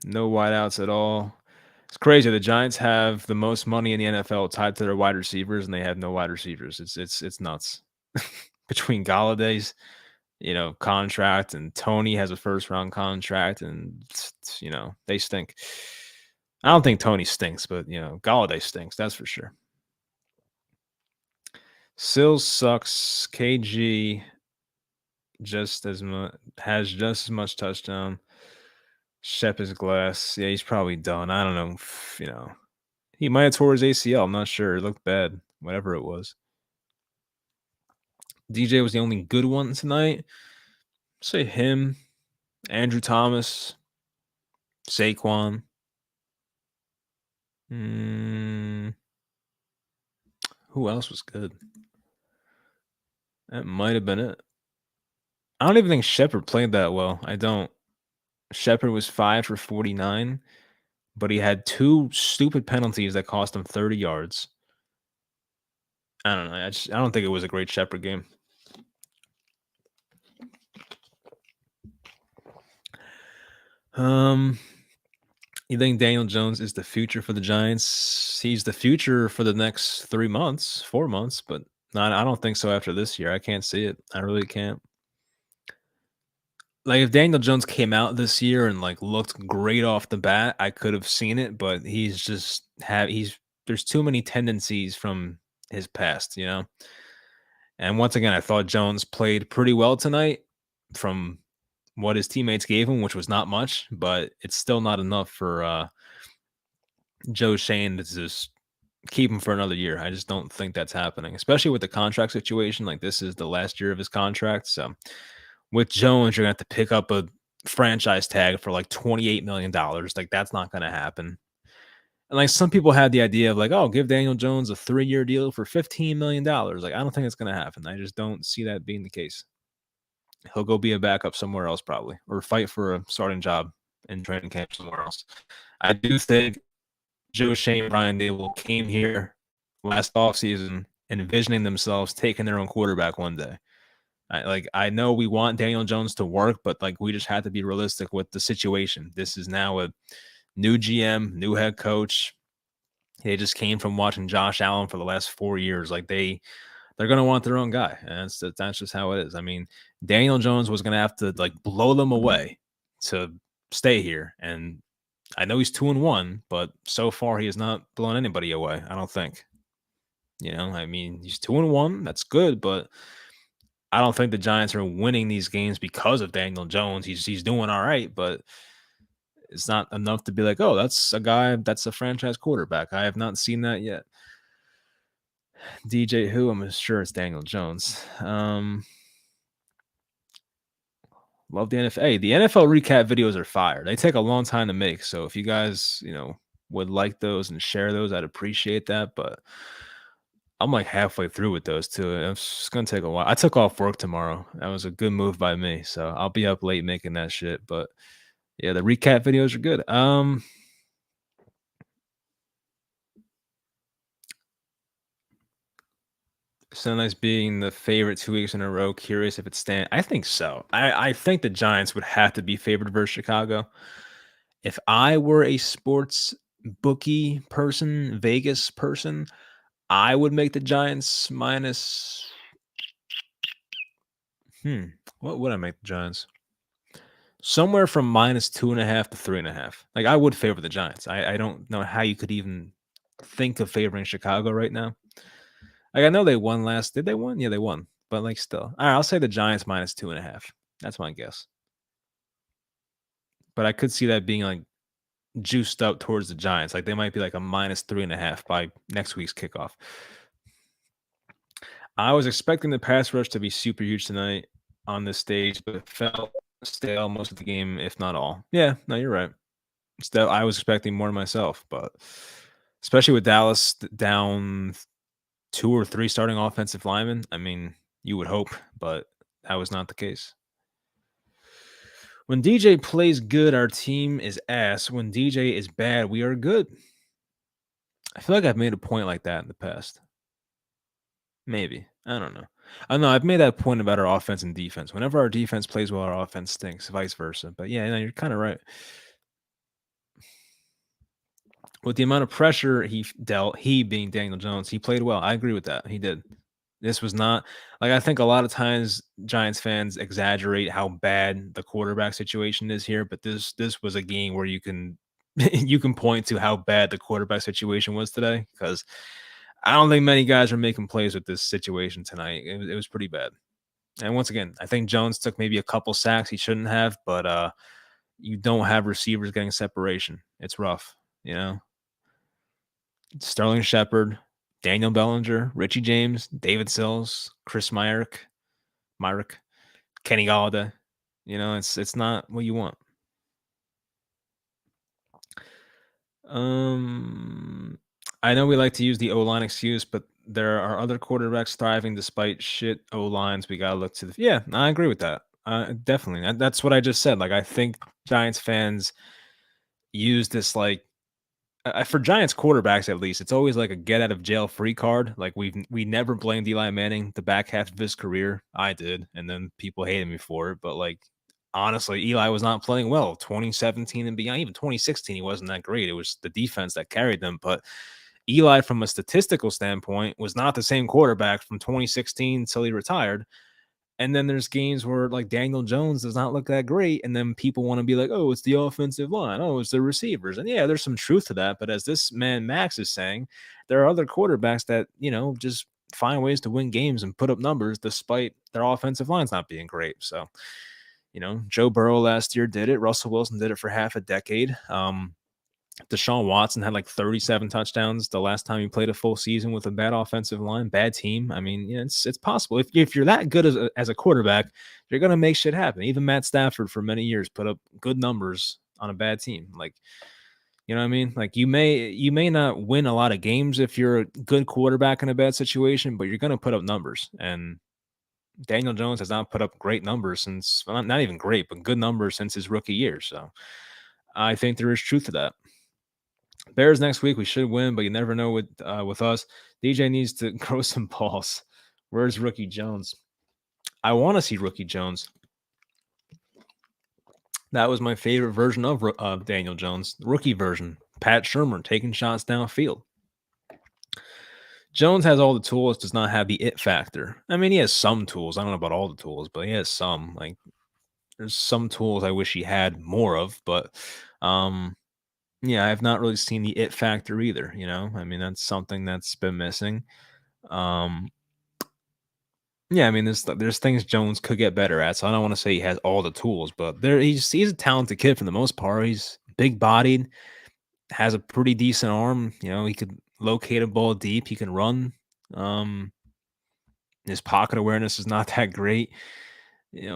No wideouts at all. It's crazy. The Giants have the most money in the NFL tied to their wide receivers, and they have no wide receivers. It's nuts. Between Galladay's, contract, and Tony has a first round contract, and they stink. I don't think Tony stinks, but Galladay stinks. That's for sure. Sills sucks. KG has just as much touchdown. Shep is glass. Yeah, he's probably done. I don't know. He might have tore his ACL. I'm not sure. It looked bad. Whatever it was. DJ was the only good one tonight. Say him, Andrew Thomas, Saquon. Who else was good? That might have been it. I don't even think Shepard played that well. I don't. Shepard was 5 for 49, but he had 2 stupid penalties that cost him 30 yards. I don't know. I don't think it was a great Shepard game. You think Daniel Jones is the future for the Giants? He's the future for the next 4 months, but I don't think so after this year. I can't see it. I really can't. Like if Daniel Jones came out this year and like looked great off the bat, I could have seen it, but there's too many tendencies from his past. And once again, I thought Jones played pretty well tonight from what his teammates gave him, which was not much, but it's still not enough for Joe Shane to just keep him for another year. I just don't think that's happening, especially with the contract situation. Like this is the last year of his contract. So with Jones, you're gonna have to pick up a franchise tag for like $28 million. Like that's not gonna happen. And like some people had the idea of like, oh, give Daniel Jones a 3-year deal for $15 million. Like, I don't think it's gonna happen. I just don't see that being the case. He'll go be a backup somewhere else, probably, or fight for a starting job in training camp somewhere else. I do think Joe Shane, Brian Dable came here last offseason envisioning themselves taking their own quarterback one day. I know we want Daniel Jones to work, but like we just have to be realistic with the situation. This is now a new GM, new head coach. They just came from watching Josh Allen for the last 4 years. Like they're gonna want their own guy, and that's just how it is. I mean, Daniel Jones was gonna have to like blow them away to stay here, and I know he's 2-1, but so far he has not blown anybody away. I don't think. I mean, he's 2-1. That's good, but I don't think the Giants are winning these games because of Daniel Jones. He's doing all right, but it's not enough to be like, oh, that's a guy that's a franchise quarterback. I have not seen that yet. DJ who? I'm sure it's Daniel Jones. Love the NFL. Hey, the NFL recap videos are fire. They take a long time to make. So if you guys, would like those and share those, I'd appreciate that. But I'm like halfway through with those too. It's gonna take a while. I took off work tomorrow. That was a good move by me. So I'll be up late making that shit. But yeah, the recap videos are good. So nice being the favorite 2 weeks in a row. Curious if it stand. I think so. I think the Giants would have to be favored versus Chicago. If I were a sports bookie person, Vegas person, I would make the Giants minus. Hmm. What would I make the Giants? Somewhere from -2.5 to 3.5. Like I would favor the Giants. I don't know how you could even think of favoring Chicago right now. Like I know they won last. Did they win? Yeah, they won. But like still, all right. I'll say the Giants -2.5. That's my guess. But I could see that being like juiced up towards the Giants. Like they might be like a -3.5 by next week's kickoff. I was expecting the pass rush to be super huge tonight on this stage, but it felt stale most of the game, if not all. Yeah, no, you're right. Still, I was expecting more myself, but especially with Dallas down 2 or 3 starting offensive linemen, I mean, you would hope, but that was not the case. When DJ plays good, our team is ass. When DJ is bad, we are good. I feel like I've made a point like that in the past. Maybe. I don't know. I know I've made that point about our offense and defense. Whenever our defense plays well, our offense stinks, vice versa. But yeah, no, you're kind of right. With the amount of pressure he dealt, he being Daniel Jones, he played well. I agree with that. He did. This was not like I think a lot of times Giants fans exaggerate how bad the quarterback situation is here, but this was a game where you can you can point to how bad the quarterback situation was today because I don't think many guys are making plays with this situation tonight. It was pretty bad. And once again, I think Jones took maybe a couple sacks he shouldn't have, but you don't have receivers getting separation. It's rough, you know. Sterling Shepard, Daniel Bellinger, Richie James, David Sills, Chris Myrick, Kenny Galladay. It's not what you want. I know we like to use the O line excuse, but there are other quarterbacks thriving despite shit O lines. We gotta look to the yeah. I agree with that. Definitely. That's what I just said. Like I think Giants fans use this like for Giants quarterbacks at least, it's always like a get out of jail free card. Like we never blamed Eli Manning the back half of his career. I did, and then people hated me for it. But like honestly, Eli was not playing well. 2017 and beyond, even 2016, he wasn't that great. It was the defense that carried them. But Eli, from a statistical standpoint, was not the same quarterback from 2016 until he retired. And then there's games where like Daniel Jones does not look that great, and then people want to be like, "Oh, it's the offensive line. Oh, it's the receivers." And yeah, there's some truth to that. But as this man Max is saying, there are other quarterbacks that just find ways to win games and put up numbers despite their offensive lines not being great. So, Joe Burrow last year did it. Russell Wilson did it for half a decade. Deshaun Watson had like 37 touchdowns the last time he played a full season with a bad offensive line, bad team. I mean, it's possible. If you're that good as a quarterback, you're gonna make shit happen. Even Matt Stafford for many years put up good numbers on a bad team. Like, you know what I mean? Like you may not win a lot of games if you're a good quarterback in a bad situation, but you're gonna put up numbers. And Daniel Jones has not put up great numbers since well, not even great, but good numbers since his rookie year. So I think there is truth to that. Bears next week. We should win, but you never know with us. DJ needs to grow some balls. Where's Rookie Jones? I want to see Rookie Jones. That was my favorite version of Daniel Jones, the rookie version. Pat Shermer taking shots downfield. Jones has all the tools, does not have the it factor. I mean, he has some tools. I don't know about all the tools, but he has some. Like, there's some tools I wish he had more of, but yeah, I have not really seen the it factor either. I mean, that's something that's been missing. Um, yeah, I mean, there's things Jones could get better at. So I don't want to say he has all the tools, but he's a talented kid for the most part. He's big bodied, has a pretty decent arm. He could locate a ball deep. He can run. Um, his pocket awareness is not that great.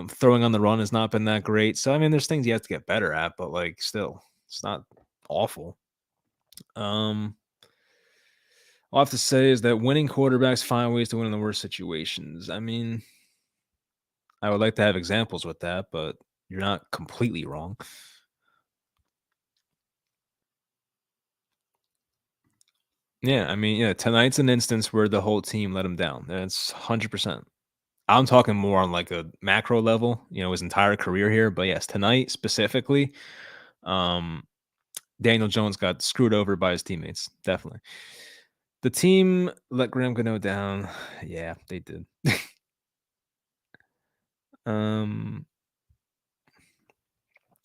Throwing on the run has not been that great. So I mean, there's things you have to get better at, but like still, it's not awful. Um, all I have to say is that winning quarterbacks find ways to win in the worst situations. I mean, I would like to have examples with that, but you're not completely wrong. Yeah, I mean, yeah, tonight's an instance where the whole team let him down. That's 100%. I'm talking more on like a macro level, his entire career here. But yes, tonight specifically, um, Daniel Jones got screwed over by his teammates. Definitely. The team let Graham Gano down. Yeah, they did. um,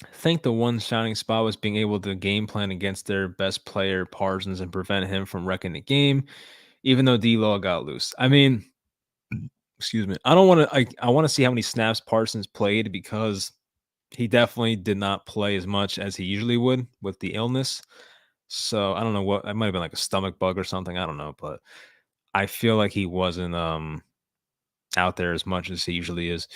I think the one shining spot was being able to game plan against their best player, Parsons, and prevent him from wrecking the game, even though D-Law got loose. I mean, excuse me. I don't want to. I want to see how many snaps Parsons played because he definitely did not play as much as he usually would with the illness. So I don't know what. It might have been like a stomach bug or something. I don't know, but I feel like he wasn't out there as much as he usually is.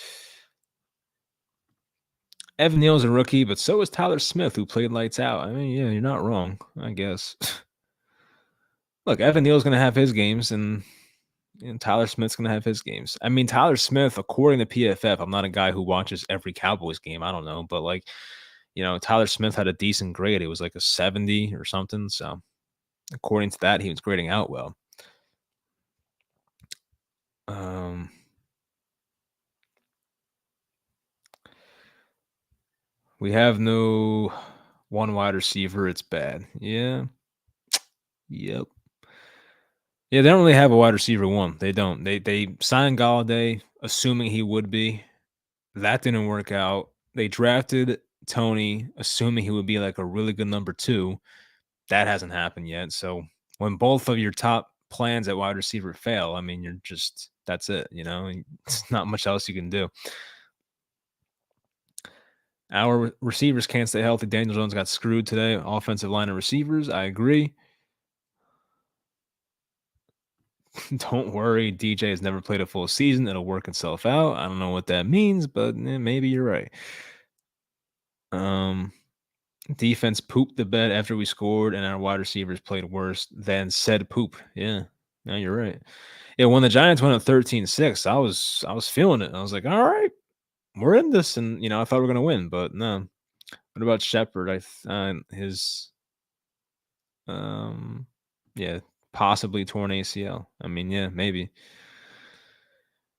Evan Neal's a rookie, but so is Tyler Smith, who played lights out. I mean, yeah, you're not wrong, I guess. Look, Evan Neal's going to have his games, and Tyler Smith's going to have his games. I mean, Tyler Smith, according to PFF, I'm not a guy who watches every Cowboys game. I don't know, but like, Tyler Smith had a decent grade. It was like a 70 or something. So, according to that, he was grading out well. Um, we have no one wide receiver. It's bad. Yeah. Yep. Yeah, they don't really have a wide receiver one. They don't. They signed Galladay, assuming he would be. That didn't work out. They drafted Tony, assuming he would be like a really good number two. That hasn't happened yet. So when both of your top plans at wide receiver fail, I mean, you're just that's it. It's not much else you can do. Our receivers can't stay healthy. Daniel Jones got screwed today. Offensive line of receivers. I agree. Don't worry. DJ has never played a full season. It'll work itself out. I don't know what that means, but maybe you're right. Um, Defense pooped the bed after we scored, and our wide receivers played worse than said poop. Yeah, no, you're right. Yeah, when the Giants went up 13-6, I was feeling it. I was like, all right, we're in this, and I thought we were gonna win, but no. What about Shepard? His um, yeah, possibly torn ACL. I mean, yeah, maybe.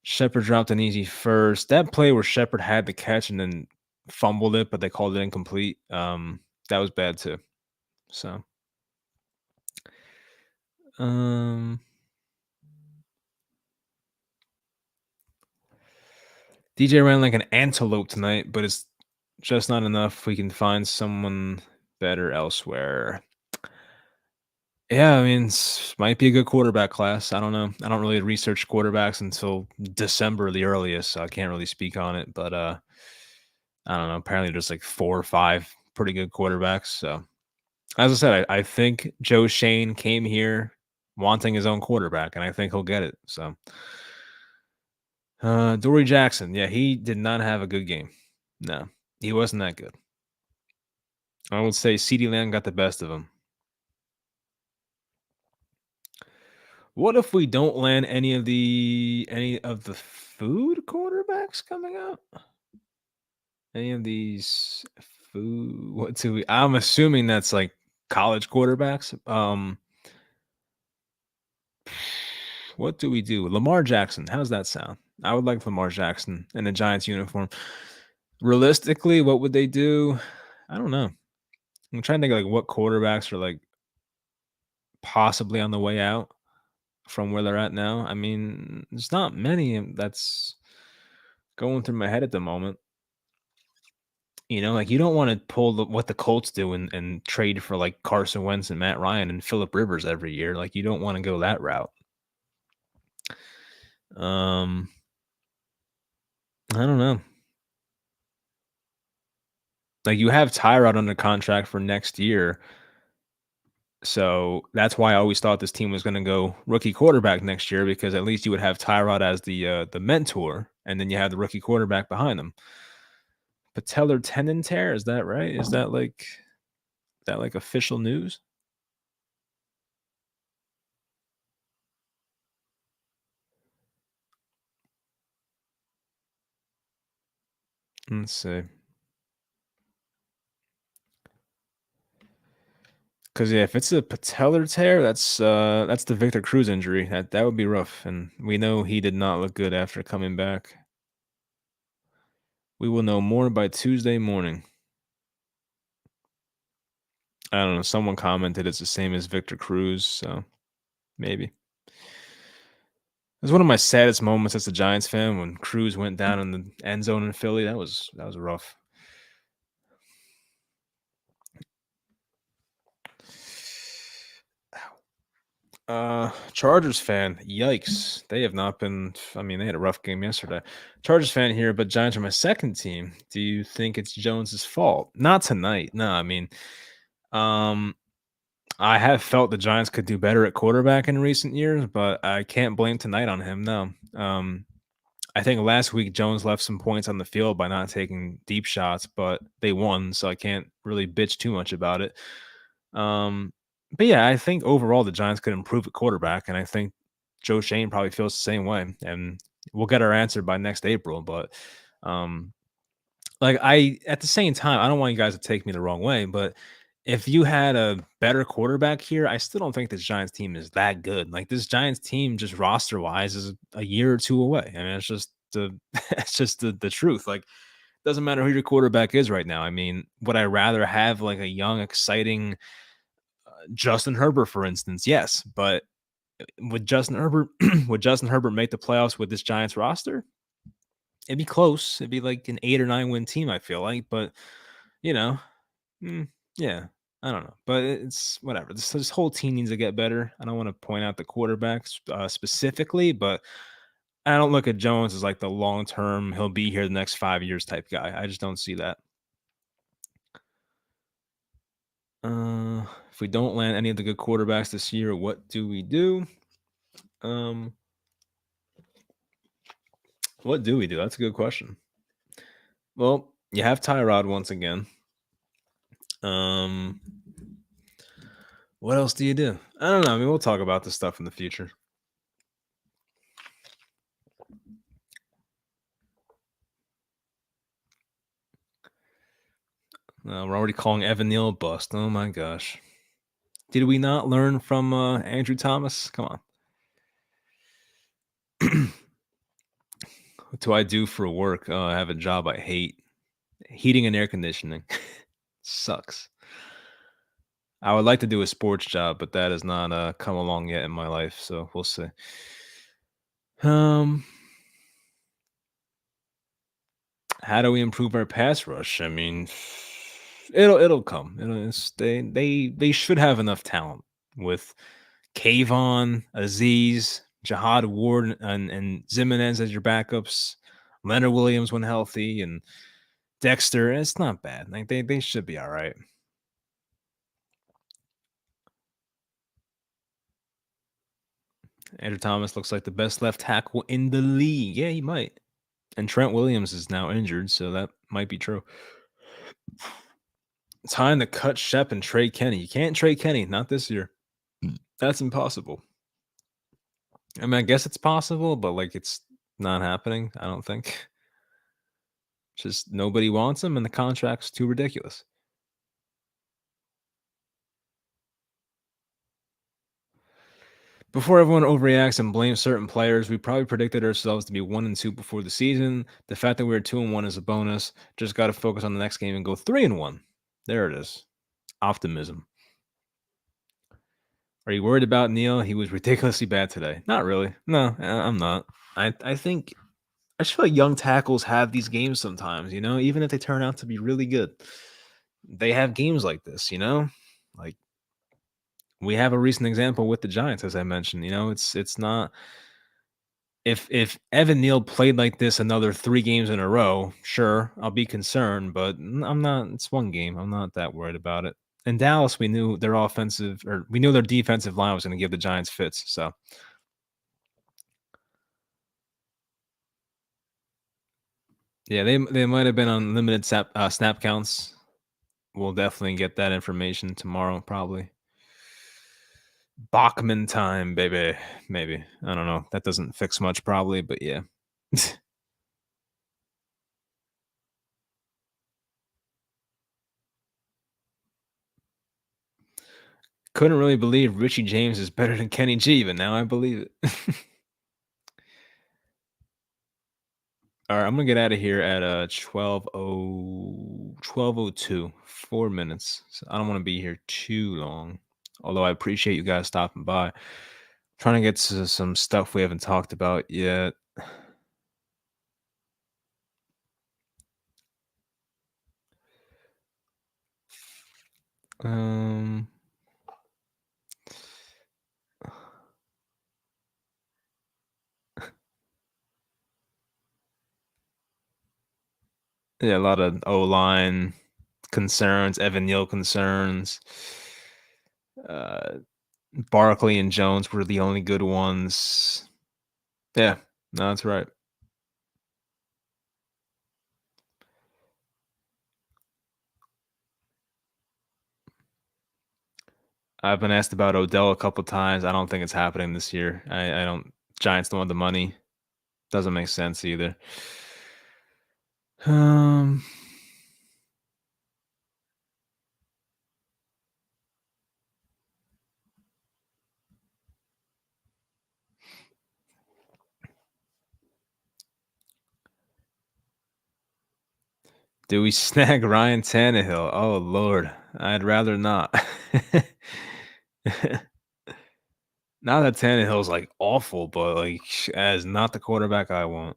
Shepard dropped an easy first. That play where Shepard had the catch and then fumbled it, but they called it incomplete. That was bad too. So, um, DJ ran like an antelope tonight, but it's just not enough. We can find someone better elsewhere. Yeah, I mean, might be a good quarterback class. I don't know. I don't really research quarterbacks until December, the earliest, so I can't really speak on it. But I don't know. Apparently, there's like 4 or 5 pretty good quarterbacks. So, as I said, I think Joe Shane came here wanting his own quarterback, and I think he'll get it. So, Dory Jackson, yeah, he did not have a good game. No, he wasn't that good. I would say CeeDee Lamb got the best of him. What if we don't land any of the food quarterbacks coming out? Any of these food? What do we? I'm assuming that's like college quarterbacks. What do we do? Lamar Jackson. How's that sound? I would like Lamar Jackson in a Giants uniform. Realistically, what would they do? I don't know. I'm trying to think like what quarterbacks are like possibly on the way out from where they're at now. I mean, there's not many that's going through my head at the moment. Like you don't want to pull what the Colts do and trade for like Carson Wentz and Matt Ryan and Philip Rivers every year. Like you don't want to go that route. Um, I don't know. Like you have Tyrod under contract for next year. So that's why I always thought this team was going to go rookie quarterback next year because at least you would have Tyrod as the mentor, and then you have the rookie quarterback behind him. Patellar tendon tear, is that right? Is that like official news? Let's see. Because yeah, if it's a patellar tear, that's the Victor Cruz injury. That would be rough, and we know he did not look good after coming back. We will know more by Tuesday morning. I don't know. Someone commented it's the same as Victor Cruz, so maybe. It was one of my saddest moments as a Giants fan when Cruz went down in the end zone in Philly. That was rough. Chargers fan. Yikes. They have not been I mean, they had a rough game yesterday. Chargers fan here, but Giants are my second team. Do you think it's Jones's fault? Not tonight. No, I mean, um, I have felt the Giants could do better at quarterback in recent years, but I can't blame tonight on him. No. I think last week Jones left some points on the field by not taking deep shots, but they won, so I can't really bitch too much about it. Um, but yeah, I think overall the Giants could improve at quarterback, and I think Joe Shane probably feels the same way. And we'll get our answer by next April. But um, like I at the same time, I don't want you guys to take me the wrong way, but if you had a better quarterback here, I still don't think this Giants team is that good. Like this Giants team, just roster wise, is a year or two away. I mean, it's just the it's just the truth. Like, doesn't matter who your quarterback is right now. I mean, would I rather have like a young, exciting Justin Herbert, for instance? Yes, but would Justin Herbert would Justin Herbert make the playoffs with this Giants roster? It'd be close. It'd be like an 8 or 9 win team. I feel like, but you know, yeah, I don't know, but it's whatever. This whole team needs to get better. I don't want to point out the quarterbacks specifically, but I don't look at Jones as like the long term. He'll be here the next 5 years type guy. I just don't see that. If we don't land any of the good quarterbacks this year, what do we do? Um, what do we do? That's a good question. Well, you have Tyrod once again. Um, what else do you do? I don't know. I mean, we'll talk about this stuff in the future. We're already calling Evan Neal a bust. Oh my gosh. Did we not learn from Andrew Thomas? Come on. What do I do for work? I have a job I hate. Heating and air conditioning. Sucks. I would like to do a sports job, but that has not come along yet in my life, so we'll see. Um, how do we improve our pass rush? I mean, it'll come. They should have enough talent with Kayvon, Aziz, Jihad Ward, and Zimenez as your backups. Leonard Williams when healthy, and Dexter. It's not bad. Like they should be all right. Andrew Thomas looks like the best left tackle in the league. Yeah, he might. And Trent Williams is now injured, so that might be true. Time to cut Shep and trade Kenny. You can't trade Kenny, not this year. That's impossible. I mean, I guess it's possible, but like it's not happening. I don't think. Just nobody wants him, and the contract's too ridiculous. Before everyone overreacts and blames certain players, we probably predicted ourselves to be 1-2 before the season. The fact that we were 2-1 is a bonus. Just got to focus on the next game and go 3-1. There it is. Optimism. Are you worried about Neil? He was ridiculously bad today. Not really. No, I'm not. I think I just feel like young tackles have these games sometimes, even if they turn out to be really good. They have games like this. Like we have a recent example with the Giants, as I mentioned. It's not if Evan Neal played like this another 3 games in a row, sure, I'll be concerned, but I'm not. It's one game. I'm not that worried about it. in Dallas, we knew their offensive or we knew their defensive line was going to give the Giants fits. So yeah, they might have been on limited snap counts. We'll definitely get that information tomorrow, probably. Bachman time, baby. Maybe. I don't know. That doesn't fix much, probably, but yeah. Couldn't really believe Richie James is better than Kenny G, but now I believe it. All right, I'm gonna get out of here at 12:02, 4 minutes. So I don't want to be here too long. Although I appreciate you guys stopping by. Trying to get to some stuff we haven't talked about yet. Um, yeah, a lot of O line concerns, Evan Neal concerns. Uh, Barkley and Jones were the only good ones. Yeah, no, that's right. I've been asked about Odell a couple times. I don't think it's happening this year. I don't. Giants don't want the money. Doesn't make sense either. Um, do we snag Ryan Tannehill? Oh Lord, I'd rather not. Not that Tannehill's like awful, but like as not the quarterback I want.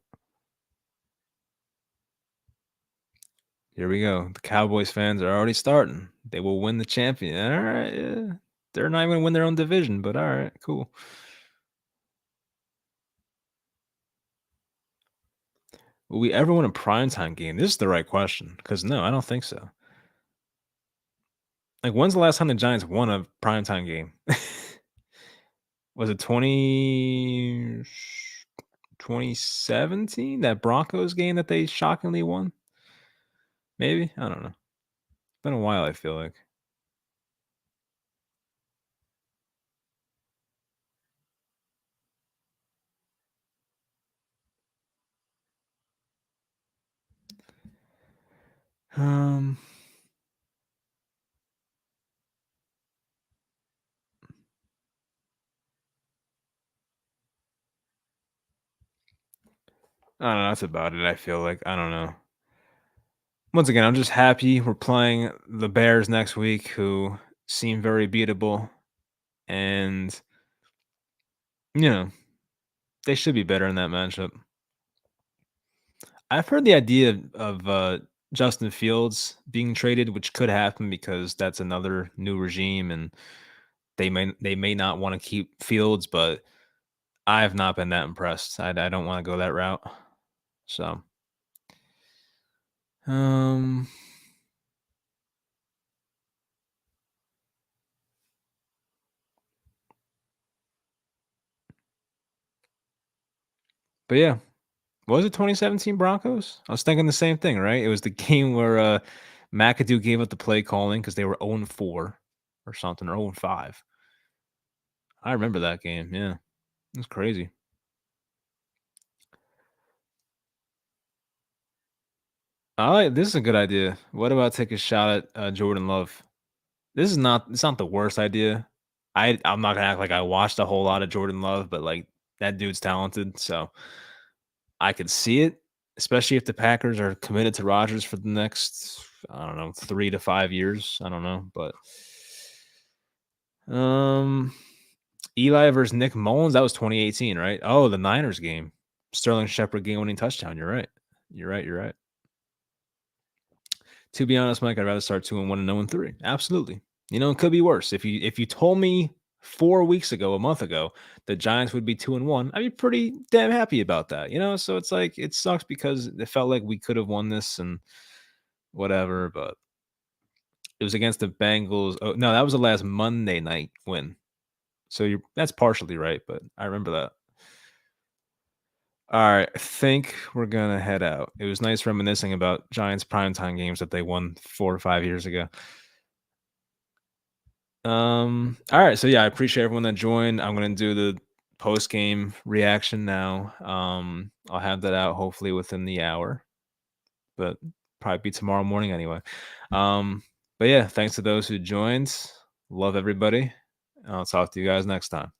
Here we go. The Cowboys fans are already starting. They will win the champion. All right, yeah. They're not even gonna win their own division, but all right, cool. Will we ever win a primetime game? This is the right question. Because no, I don't think so. Like, when's the last time the Giants won a primetime game? Was it 2017? That Broncos game that they shockingly won? Maybe? I don't know. It's been a while, I feel like. Um, I don't know. That's about it, I feel like. I don't know. Once again, I'm just happy we're playing the Bears next week, who seem very beatable. And, you know, they should be better in that matchup. I've heard the idea of Justin Fields being traded, which could happen because that's another new regime, and they may not want to keep Fields, but I have not been that impressed. I don't want to go that route. So, um, but yeah, was it 2017 Broncos? I was thinking the same thing, right? It was the game where McAdoo gave up the play calling because they were 0-4 or something, or 0-5. I remember that game. Yeah, it was crazy. This is a good idea. What about take a shot at Jordan Love? It's not the worst idea. I'm not gonna act like I watched a whole lot of Jordan Love, but like that dude's talented, so I could see it, especially if the Packers are committed to Rodgers for the next, I don't know, 3 to 5 years. I don't know, but um, Eli versus Nick Mullins, that was 2018, right? Oh, the Niners game, Sterling Shepard game-winning touchdown. You're right. You're right. You're right. To be honest, Mike, I'd rather start 2-1 and 0-3. Absolutely. It could be worse. If you told me 4 weeks ago, a month ago, the Giants would be 2-1, I'd be pretty damn happy about that. So it's like it sucks because it felt like we could have won this and whatever, but It was against the Bengals. Oh, no, that was the last Monday night win. So that's partially right, but I remember that. All right, I think we're gonna head out. It was nice reminiscing about Giants primetime games that they won 4 or 5 years ago. All right, so yeah, I appreciate everyone that joined. I'm gonna do the post game reaction now. I'll have that out hopefully within the hour, but probably be tomorrow morning anyway. But yeah, thanks to those who joined. Love everybody. I'll talk to you guys next time.